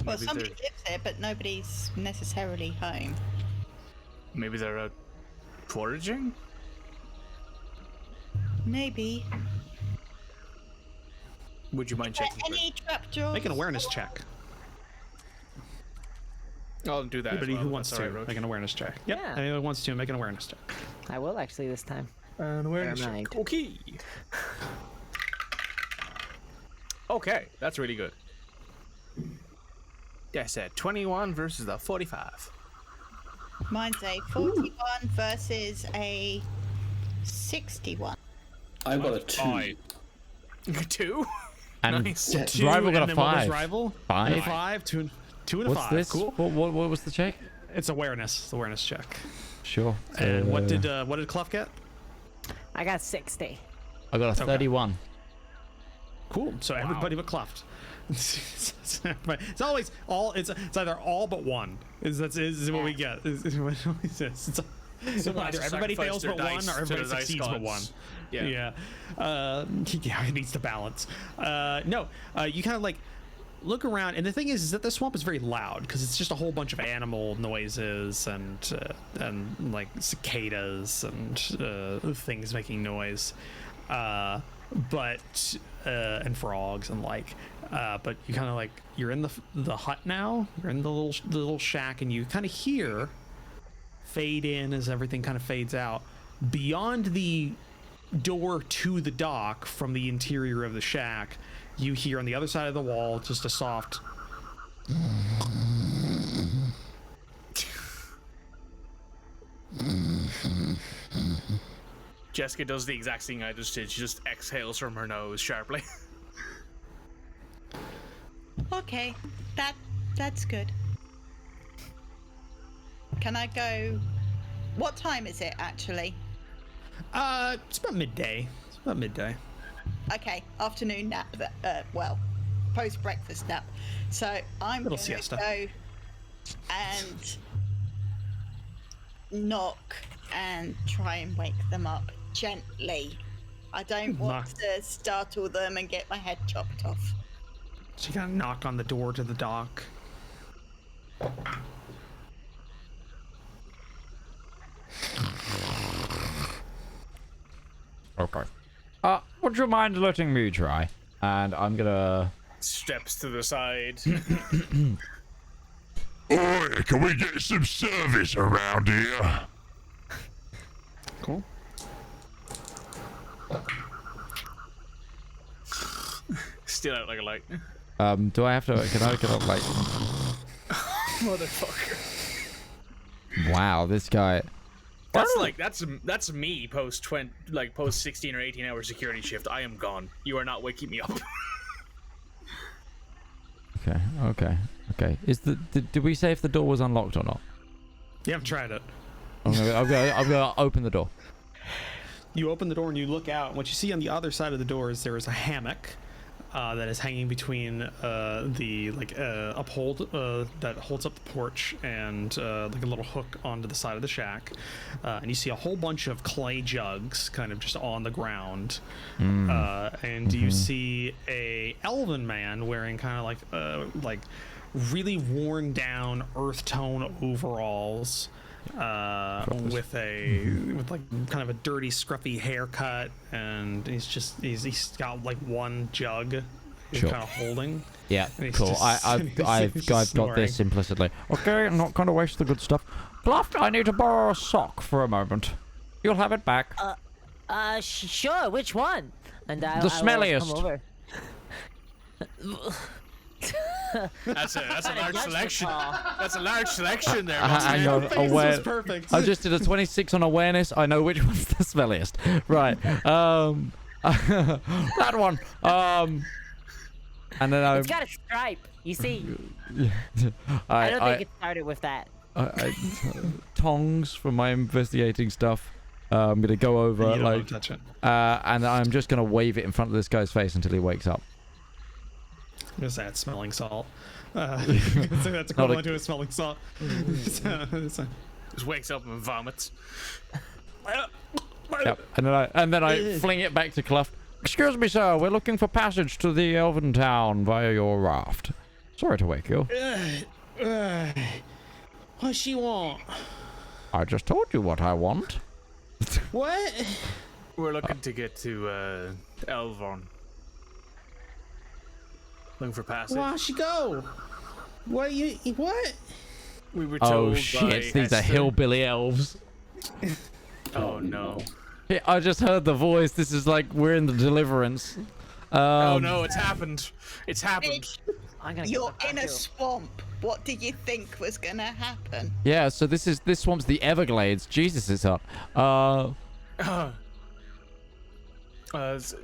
Well, Maybe somebody they're- lives there, but nobody's necessarily home. Maybe they're out foraging? Maybe. Would you mind checking? Any trapdoors? Make an awareness check. I'll do that. Anybody as well. who wants That's to all right, Roach. make an awareness check. Yep. Yeah. Anyone who wants to make an awareness check. I will actually this time. An awareness Never mind. check. Okay. Okay, that's really good. Yeah, I said 21 versus the 45. Mine's a 41 versus a 61. I've got a 2. 5. 2? And Nice. Two, rival got and a then what was 5. rival? 5. 5, 2 and a What's 5. this? Cool. What was the check? It's awareness. It's awareness check. Sure. And what did Kluft get? I got 60. I got a 31. Cool. So everybody but Kluft. It's always all. It's either all but one. Is what we get. Is what it always is. Someone Either has to everybody sacrifice fails their but one, dice or to everybody the dice succeeds but one. gods. Yeah. Yeah, it needs to balance. No, you kind of like look around, and the thing is that the swamp is very loud because it's just a whole bunch of animal noises and like cicadas and things making noise, but and frogs and but you kind of like you're in the hut now. You're in the little shack, and you kind of hear fade in as everything kind of fades out beyond the door to the dock from the interior of the shack. You hear on the other side of the wall just a soft Jeska does the exact thing I just did. She just exhales from her nose sharply. Okay, that's good. Can I go? What time is it actually? it's about midday. Okay, afternoon nap. Well, post breakfast nap. So I'm Little gonna siesta. go and knock and try and wake them up gently. I don't want to startle them and get my head chopped off. So you gotta knock on the door to the dock. Okay. Would you mind letting me try? And I'm gonna... Steps to the side. Oi, can we get some service around here? Cool. Still out like a light. do I have to... Can I like... Motherfucker. Wow, this guy... That's me post 16 or 18 hour security shift. I am gone. You are not waking me up. Okay. Did we say if the door was unlocked or not? You haven't tried it. I'm gonna open the door. You open the door and you look out. What you see on the other side of the door is there is a hammock that is hanging between the uphold that holds up the porch and like a little hook onto the side of the shack. And you see a whole bunch of clay jugs kind of just on the ground. And you see a elven man wearing kind of like really worn down earth tone overalls. With like kind of a dirty scruffy haircut, and he's got like one jug he's Sure. kind of holding. Yeah, And he's cool. just- I've he's got snoring. this implicitly. Okay, I'm not going to waste the good stuff. Kluft, I need to borrow a sock for a moment. You'll have it back. Sure. Which one? And I The I will smelliest. come over. That's a large selection. That's a large selection there. Hang on, Face was aware. perfect. I just did a 26 on awareness. I know which one's the smelliest. Right. That one. And then It's got a stripe. You see, I I don't think it started with that. tongs from my investigating stuff. I'm gonna go over You don't want like, to touch it. and I'm just gonna wave it in front of this guy's face until he wakes up. I'm gonna say it's smelling salt. So that's equivalent to a smelling salt. So- Just wakes up and vomits. Yep. And then I fling it back to Kluft. Excuse me, sir. We're looking for passage to the Elven town via your raft. Sorry to wake you. What she want? I just told you what I want. What? We're looking to get to Elvon. Looking for passage. Why she go? What you? What? We were told Oh by shit! These are Hester- hillbilly elves. Oh no. Yeah, I just heard the voice. This is like we're in the Deliverance. Oh no, it's happened. It's happened. I'm gonna You're get the in a back door. swamp. What did you think was gonna happen? Yeah. So this swamp's the Everglades. Jesus, it's hot.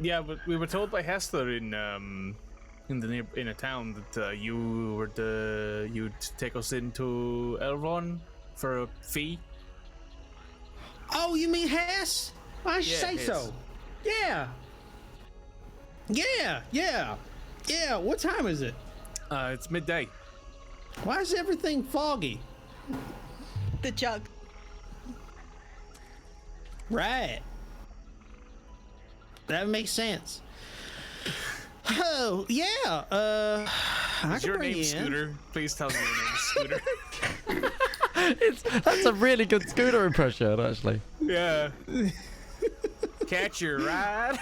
Yeah, but we were told by Hester in a town that you'd take us into Elrond for a fee. Oh, you mean Hess? I should say Hess. so. Yeah. What time is it? It's midday. Why is everything foggy? The jug. Right. That makes sense. Oh, yeah. I Is can your bring name you in. Scooter? Please tell me your name is Scooter. That's a really good Scooter impression, actually. Yeah. Catch your ride.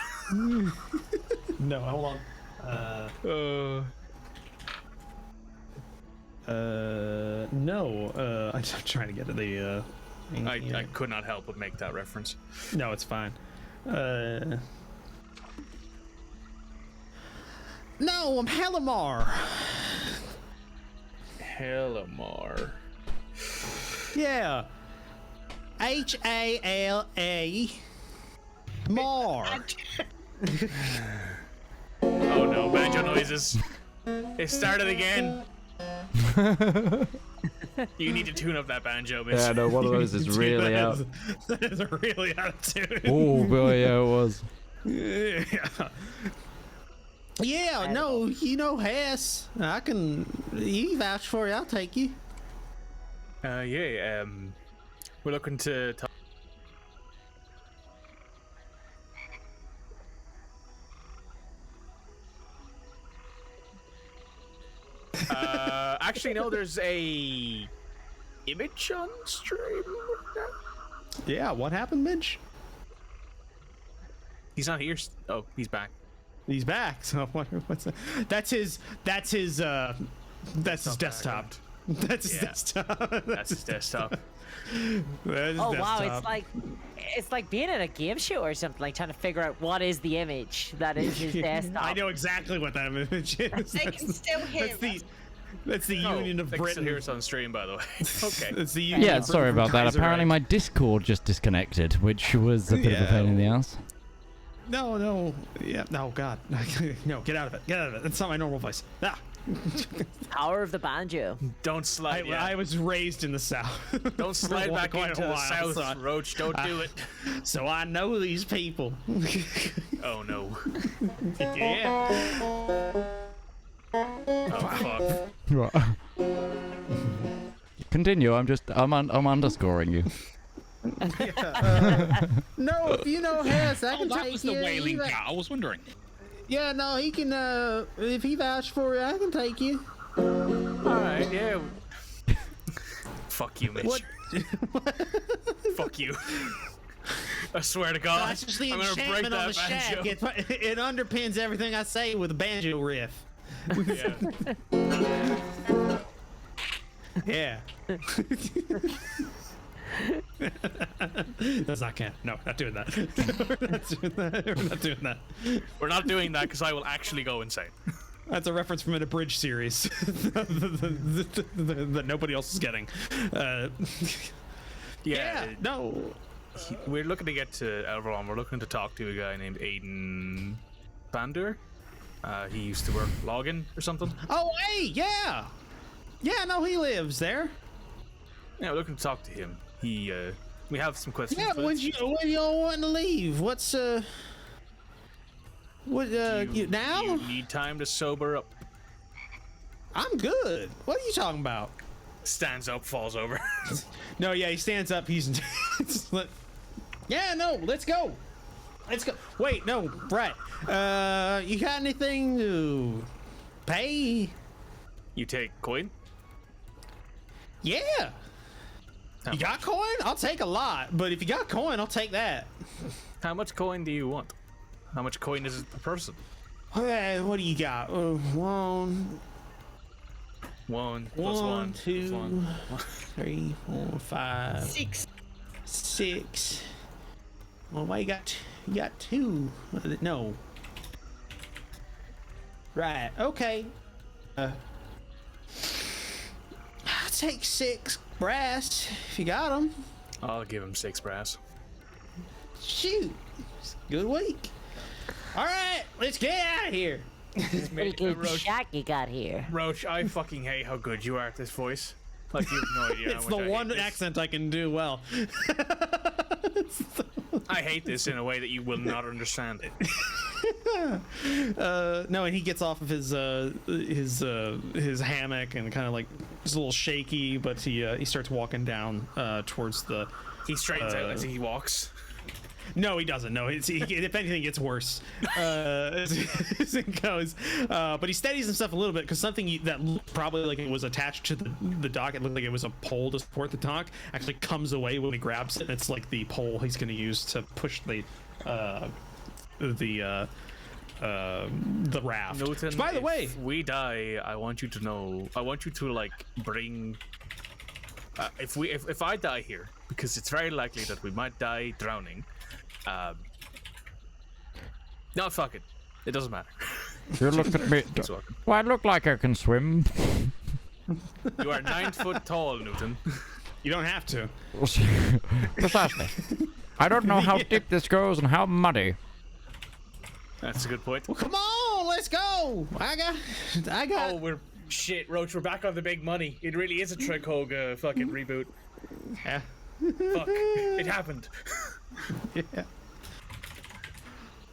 No, hold on. No. I'm trying to get to the. I could not help but make that reference. No, it's fine. No, I'm Halamar. Hellamar. Yeah. H-A-L-A. Mar. Oh no, banjo noises. It started again. You need to tune up that banjo, bitch. Yeah, no, one of those is really out. That is really out of tune. Oh, boy, yeah, it was. Yeah. Yeah, no, you know Hess. I can. He vouch for you. I'll take you. Yeah. We're looking to talk. Actually, no. There's a image on stream. Yeah, what happened, Midge? He's not here. Oh, he's back. He's back. So what's that? That's his desktop. That's his desktop. That's his desktop. Oh wow, it's like being in a game show or something, like trying to figure out what is the image that is his desktop. I know exactly what that image is. They can still hear us. That's the Union of They can Britain. still hear us on stream, by the way. Okay. It's the Union Yeah, of sorry Britain about that. Kaiser Apparently Reich. my Discord just disconnected, which was a bit of a pain in the ass. No. Yeah. No, God. No, get out of it. Get out of it. That's not my normal voice. Ah. Power of the banjo. Don't slide. I was raised in the South. Don't slide back quite into a the while, South, so Roach. Don't do it. So I know these people. Oh no. Yeah. Oh fuck. Right. Continue. I'm underscoring you. No, if you know Hess, I Oh, can that take was the you. wailing cat. I was wondering. Yeah, no, he can. If he vouch for you, I can take you. All right. Yeah. Fuck you, Mitch. What? Fuck you. I swear to God, That's just the I'm gonna break enchantment on that the banjo. shack. It underpins everything I say with a banjo riff. Yeah. Yeah. That's not camp. No, not doing that. We're not doing that. We're not doing that because I will actually go insane. That's a reference from an abridged series that nobody else is getting. Yeah, no. We're looking to get to Elveron. We're looking to talk to a guy named Aiden Bander. He used to work login or something. Oh, hey, yeah. Yeah, no, he lives there. Yeah, we're looking to talk to him. We have some questions. Yeah, when you all wanting to leave? What's what you now? Do you need time to sober up? I'm good. What are you talking about? Stands up, falls over. No, yeah, he stands up. He's yeah, no, let's go. Let's go. Wait, no, right. You got anything to pay? You take coin? Yeah. How You got coin? I'll take a lot, but if you got coin, I'll take that. How much coin do you want? How much coin is it per person? What do you got? One, Plus one. two, Plus one. 3, 4, 5, 6. 6. Well, why you got two? No. Right. Okay. I'll take 6 brass if you got them. I'll give him 6 brass. Shoot. Good week. All right, let's get out of here. Pretty good shack you got here. Roach, I fucking hate how good you are at this voice. Like, you have no idea. It's how the much I one hate this. accent I can do well. I hate this in a way that you will not understand. No, and he gets off of his hammock and kind of like is a little shaky, but he starts walking down towards the. He straightens out as he walks. No, he doesn't. No, if anything, it gets worse as it goes. But he steadies himself a little bit because something that looked probably like it was attached to the dock. It looked like it was a pole to support the dock. Actually, comes away when he grabs it. And it's like the pole he's going to use to push the raft. Newton, By the way, if we die, I want you to know. I want you to like bring. If I die here, because it's very likely that we might die drowning. No, fuck it. It doesn't matter. You look at me. Do I look like I can swim? You are 9 foot tall, Newton. you don't have to. Precisely. I don't know how deep this goes and how muddy. That's a good point. Well, come on, let's go. I got. Oh, we're shit, Roach. We're back on the big money. It really is a Tricoga fucking reboot. Yeah. Fuck, it happened. Yeah.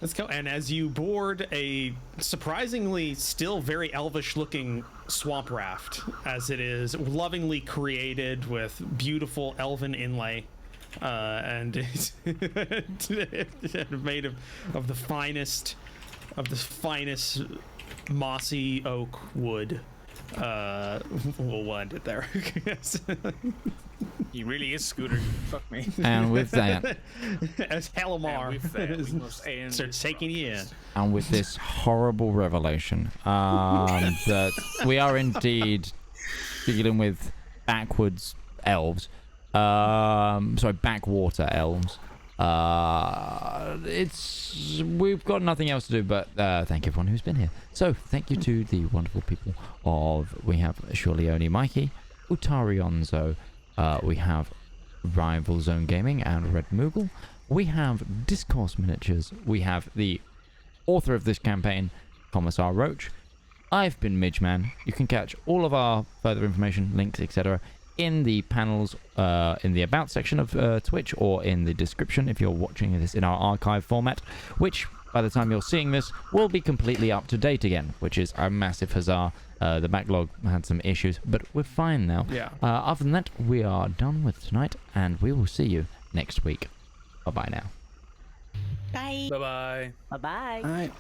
Let's go. And as you board a surprisingly still very elvish-looking swamp raft, as it is lovingly created with beautiful elven inlay, and it's made of the finest mossy oak wood. We'll end it there. He really is Scooter. Fuck me. And with that, as Halamar starts taking you in. and with this horrible revelation, that we are indeed dealing with backwards elves. Sorry, backwater elves. We've got nothing else to do but thank everyone who's been here. So thank you to the wonderful people we have Surelyonlymikey, UtariOnzo, we have Rival Zone Gaming and Red Moogle, we have Discourse Miniatures, we have the author of this campaign, Commissar Roach. I've been Midgeman. You can catch all of our further information, links, etc. in the panels, in the About section of Twitch, or in the description if you're watching this in our archive format, which by the time you're seeing this will be completely up to date again, which is a massive huzzah. The backlog had some issues, but we're fine now. Yeah. Other than that, we are done with tonight, and we will see you next week. Bye-bye now. Bye. Bye bye. Bye bye. All right.